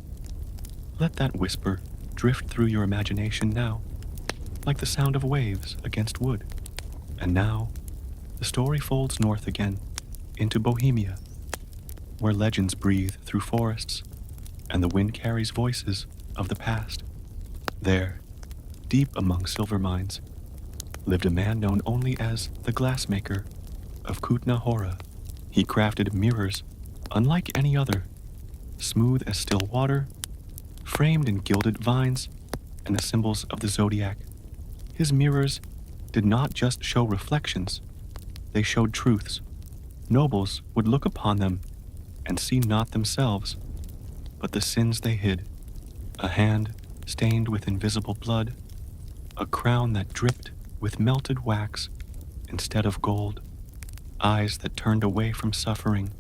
Let that whisper drift through your imagination now, like the sound of waves against wood. And now, the story folds north again, into Bohemia, where legends breathe through forests, and the wind carries voices of the past. There, deep among silver mines, lived a man known only as the glassmaker of Kutna Hora. He crafted mirrors unlike any other, smooth as still water, framed in gilded vines and the symbols of the zodiac. His mirrors did not just show reflections, they showed truths. Nobles would look upon them and see not themselves, but the sins they hid. A hand stained with invisible blood, a crown that dripped with melted wax instead of gold, eyes that turned away from suffering.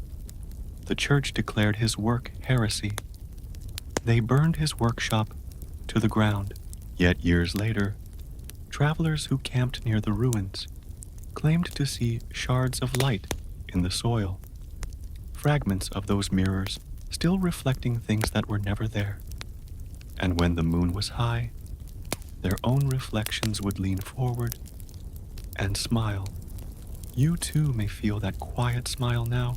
The church declared his work heresy. They burned his workshop to the ground. Yet years later, travelers who camped near the ruins claimed to see shards of light in the soil, fragments of those mirrors still reflecting things that were never there. And when the moon was high, their own reflections would lean forward and smile. You too may feel that quiet smile now,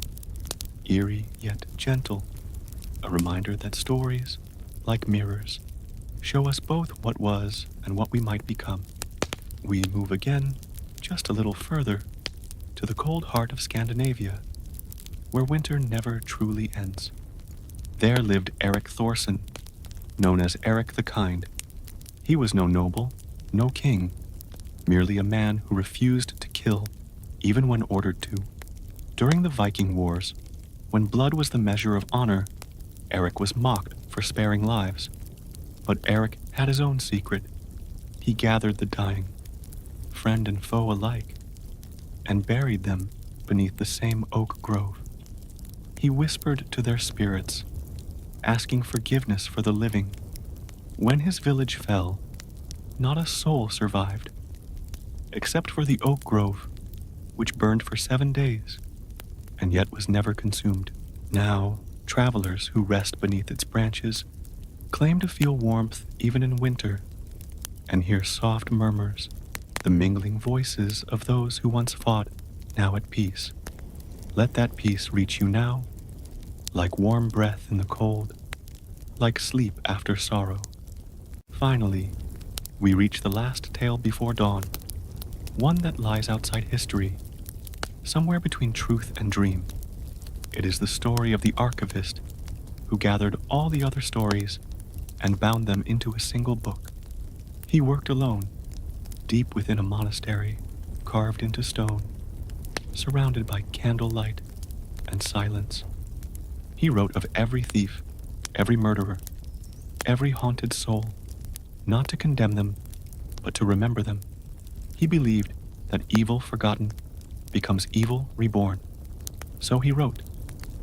eerie yet gentle, a reminder that stories, like mirrors, show us both what was and what we might become. We move again, just a little further, to the cold heart of Scandinavia, where winter never truly ends. There lived Eric Thorson, known as Eric the Kind. He was no noble, no king, merely a man who refused to kill, even when ordered to. During the Viking Wars, when blood was the measure of honor, Eric was mocked for sparing lives. But Eric had his own secret. He gathered the dying, friend and foe alike, and buried them beneath the same oak grove. He whispered to their spirits, asking forgiveness for the living. When his village fell, not a soul survived, except for the oak grove, which burned for 7 days, and yet was never consumed. Now, travelers who rest beneath its branches claim to feel warmth even in winter, and hear soft murmurs, the mingling voices of those who once fought, now at peace. Let that peace reach you now, like warm breath in the cold, like sleep after sorrow. Finally, we reach the last tale before dawn, one that lies outside history, somewhere between truth and dream. It is the story of the archivist who gathered all the other stories and bound them into a single book. He worked alone, deep within a monastery carved into stone, surrounded by candlelight and silence. He wrote of every thief, every murderer, every haunted soul, not to condemn them, but to remember them. He believed that evil forgotten becomes evil reborn. So he wrote,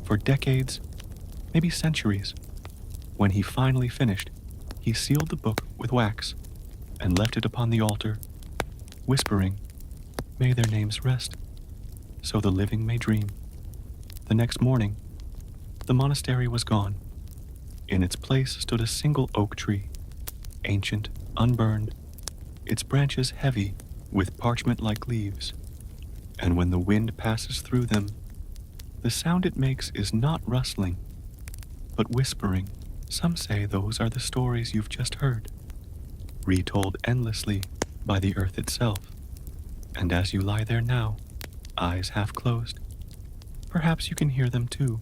for decades, maybe centuries. When he finally finished, he sealed the book with wax and left it upon the altar, whispering, "May their names rest, so the living may dream." The next morning, the monastery was gone. In its place stood a single oak tree, ancient, unburned, its branches heavy with parchment-like leaves. And when the wind passes through them, the sound it makes is not rustling, but whispering. Some say those are the stories you've just heard, retold endlessly by the earth itself. And as you lie there now, eyes half closed. Perhaps you can hear them too.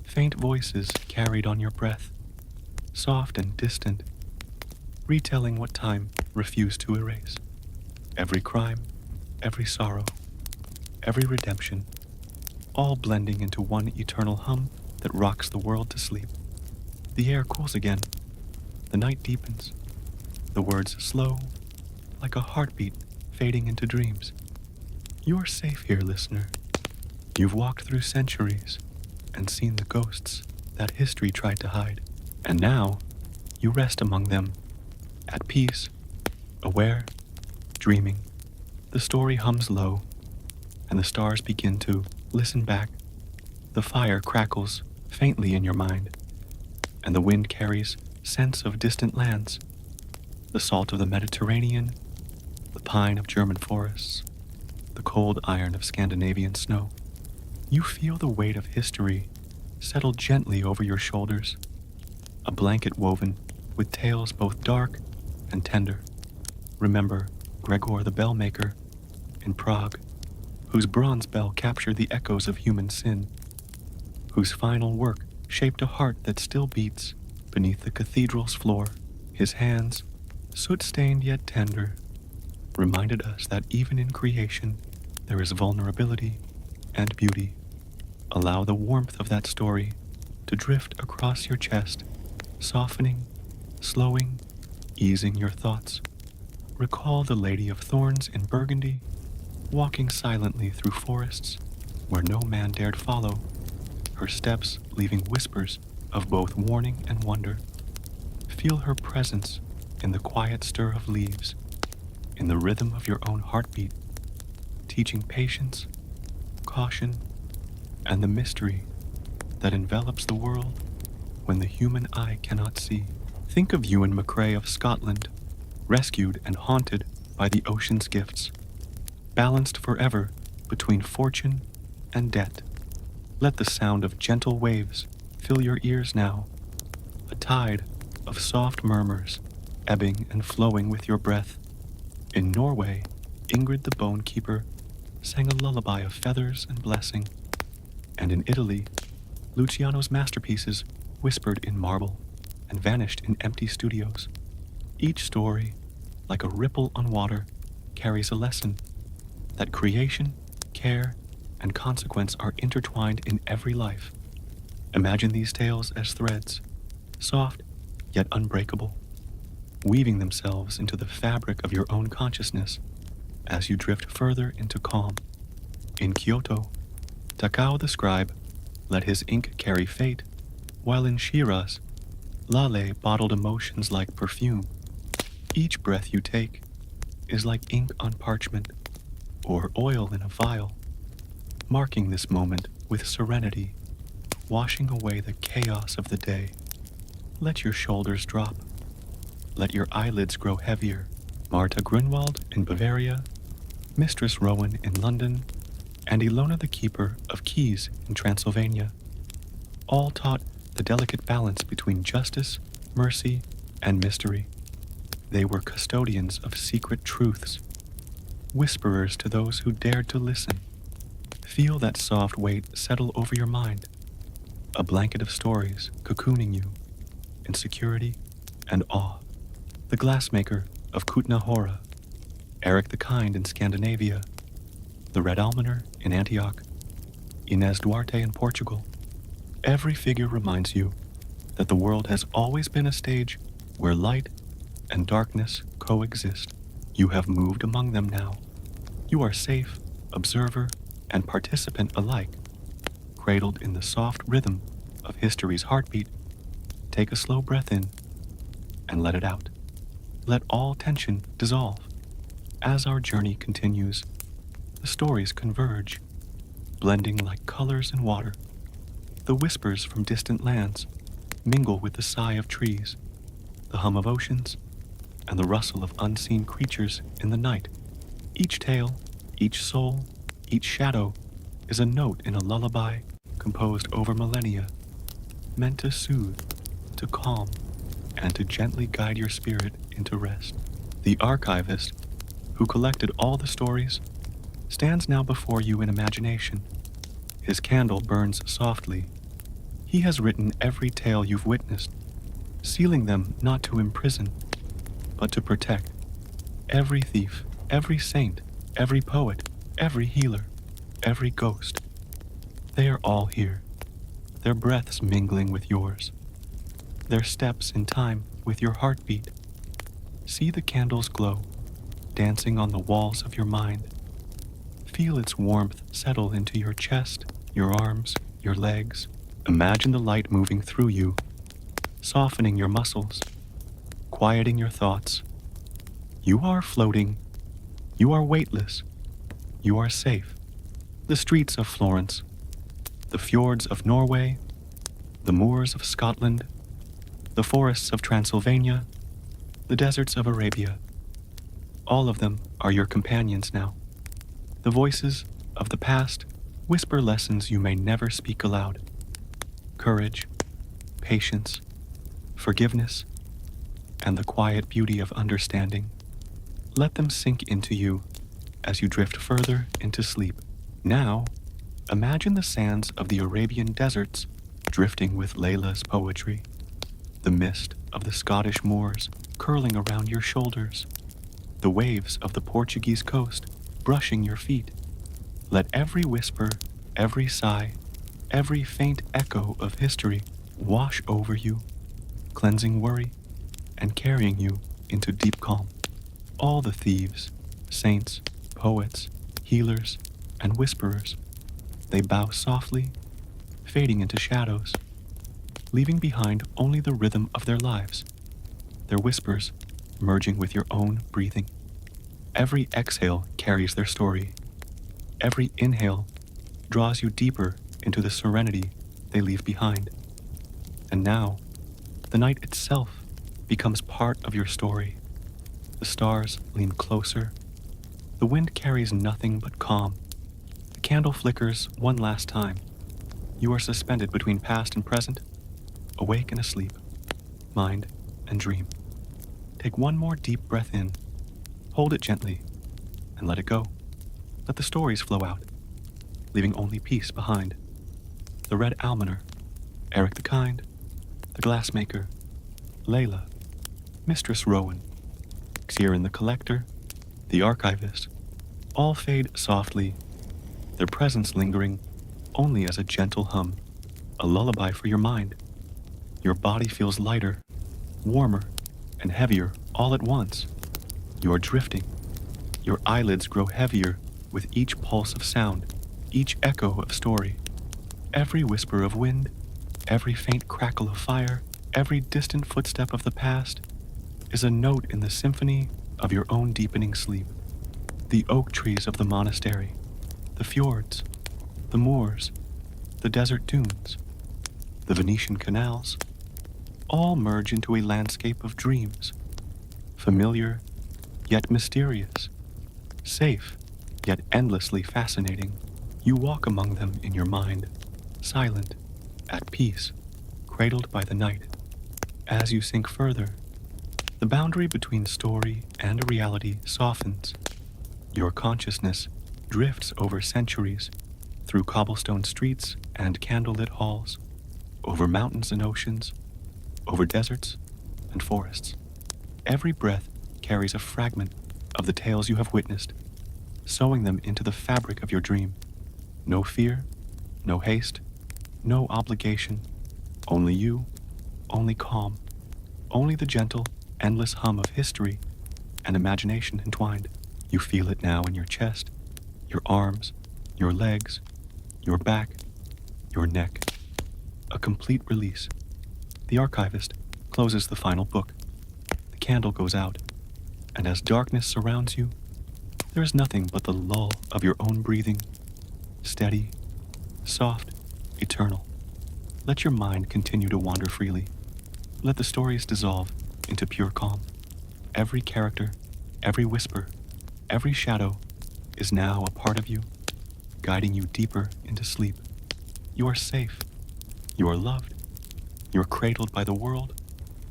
Faint voices carried on your breath, soft and distant, retelling what time refused to erase. Every crime, every sorrow, every redemption, all blending into one eternal hum that rocks the world to sleep. The air cools again, the night deepens, the words slow, like a heartbeat fading into dreams. You're safe here, listener. You've walked through centuries and seen the ghosts that history tried to hide. And now, you rest among them, at peace, aware, dreaming. The story hums low, and the stars begin to listen back. The fire crackles faintly in your mind, and the wind carries scents of distant lands, the salt of the Mediterranean, the pine of German forests, the cold iron of Scandinavian snow. You feel the weight of history settle gently over your shoulders, a blanket woven with tales both dark and tender. Remember Gregor the Bellmaker in Prague, whose bronze bell captured the echoes of human sin, whose final work shaped a heart that still beats beneath the cathedral's floor. His hands, soot-stained yet tender, reminded us that even in creation there is vulnerability and beauty. Allow the warmth of that story to drift across your chest, softening, slowing, easing your thoughts. Recall the Lady of Thorns in Burgundy, walking silently through forests where no man dared follow, her steps leaving whispers of both warning and wonder. Feel her presence in the quiet stir of leaves, in the rhythm of your own heartbeat, teaching patience, caution, and the mystery that envelops the world when the human eye cannot see. Think of Ewan MacCrae of Scotland, rescued and haunted by the ocean's gifts, balanced forever between fortune and debt. Let the sound of gentle waves fill your ears now, a tide of soft murmurs ebbing and flowing with your breath. In Norway, Ingrid the Bone Keeper sang a lullaby of feathers and blessing, and in Italy, Luciano's masterpieces whispered in marble and vanished in empty studios. Each story, like a ripple on water, carries a lesson that creation, care, and consequence are intertwined in every life. Imagine these tales as threads, soft yet unbreakable, weaving themselves into the fabric of your own consciousness as you drift further into calm. In Kyoto, Takao the scribe let his ink carry fate, while in Shiraz, Lale bottled emotions like perfume. Each breath you take is like ink on parchment or oil in a vial, marking this moment with serenity, washing away the chaos of the day. Let your shoulders drop. Let your eyelids grow heavier. Marta Grunwald in Bavaria, Mistress Rowan in London, and Ilona the Keeper of Keys in Transylvania, all taught the delicate balance between justice, mercy, and mystery. They were custodians of secret truths, whisperers to those who dared to listen. Feel that soft weight settle over your mind, a blanket of stories cocooning you in security and awe. The glassmaker of Kutna Hora, Eric the Kind in Scandinavia, the Red Almoner in Antioch, Inez Duarte in Portugal. Every figure reminds you that the world has always been a stage where light and darkness coexist. You have moved among them now. You are safe, observer, and participant alike. Cradled in the soft rhythm of history's heartbeat, take a slow breath in and let it out. Let all tension dissolve. As our journey continues, the stories converge, blending like colors in water. The whispers from distant lands mingle with the sigh of trees, the hum of oceans, and the rustle of unseen creatures in the night. Each tale, each soul, each shadow is a note in a lullaby composed over millennia, meant to soothe, to calm, and to gently guide your spirit into rest. The archivist, who collected all the stories, stands now before you in imagination. His candle burns softly. He has written every tale you've witnessed, sealing them not to imprison, but to protect. Every thief, every saint, every poet, every healer, every ghost. They are all here, their breaths mingling with yours, their steps in time with your heartbeat. See the candle's glow, dancing on the walls of your mind. Feel its warmth settle into your chest, your arms, your legs. Imagine the light moving through you, softening your muscles, quieting your thoughts. You are floating. You are weightless. You are safe. The streets of Florence, the fjords of Norway, the moors of Scotland, the forests of Transylvania, the deserts of Arabia. All of them are your companions now. The voices of the past whisper lessons you may never speak aloud. Courage, patience, forgiveness, and the quiet beauty of understanding. Let them sink into you as you drift further into sleep. Now, imagine the sands of the Arabian deserts drifting with Layla's poetry, the mist of the Scottish moors curling around your shoulders, the waves of the Portuguese coast brushing your feet. Let every whisper, every sigh, every faint echo of history wash over you, cleansing worry and carrying you into deep calm. All the thieves, saints, poets, healers, and whisperers, they bow softly, fading into shadows, leaving behind only the rhythm of their lives, their whispers merging with your own breathing. Every exhale carries their story. Every inhale draws you deeper into the serenity they leave behind. And now, the night itself becomes part of your story. The stars lean closer. The wind carries nothing but calm. The candle flickers one last time. You are suspended between past and present, awake and asleep, mind and dream. Take one more deep breath in, hold it gently, and let it go. Let the stories flow out, leaving only peace behind. The Red Almoner, Eric the Kind, the Glassmaker, Layla, Mistress Rowan, Xieran the Collector, the Archivist, all fade softly, their presence lingering only as a gentle hum, a lullaby for your mind. Your body feels lighter, warmer, and heavier all at once. You are drifting. Your eyelids grow heavier with each pulse of sound, each echo of story. Every whisper of wind, every faint crackle of fire, every distant footstep of the past is a note in the symphony of your own deepening sleep. The oak trees of the monastery, the fjords, the moors, the desert dunes, the Venetian canals, all merge into a landscape of dreams, familiar yet mysterious, safe yet endlessly fascinating. You walk among them in your mind, silent, at peace, cradled by the night. As you sink further, the boundary between story and reality softens. Your consciousness drifts over centuries, through cobblestone streets and candlelit halls, over mountains and oceans, over deserts and forests. Every breath carries a fragment of the tales you have witnessed, sewing them into the fabric of your dream. No fear, no haste, no obligation, only you, only calm, only the gentle, endless hum of history and imagination entwined. You feel it now in your chest, your arms, your legs, your back, your neck. A complete release. The archivist closes the final book. The candle goes out, and as darkness surrounds you, there is nothing but the lull of your own breathing, steady, soft, eternal. Let your mind continue to wander freely. Let the stories dissolve into pure calm. Every character, every whisper, every shadow is now a part of you, guiding you deeper into sleep. You are safe. You are loved. You are cradled by the world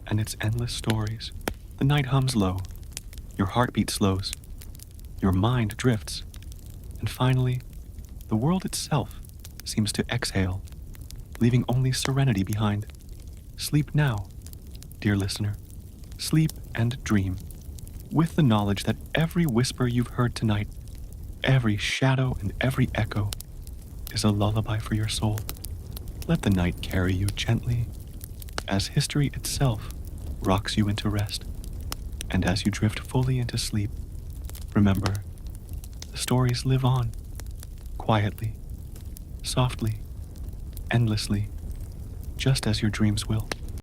and its endless stories. The night hums low. Your heartbeat slows. Your mind drifts. And finally, the world itself seems to exhale, leaving only serenity behind. Sleep now, dear listener. Sleep and dream, with the knowledge that every whisper you've heard tonight, every shadow and every echo, is a lullaby for your soul. Let the night carry you gently, as history itself rocks you into rest. And as you drift fully into sleep, remember, the stories live on, quietly, softly, endlessly, just as your dreams will.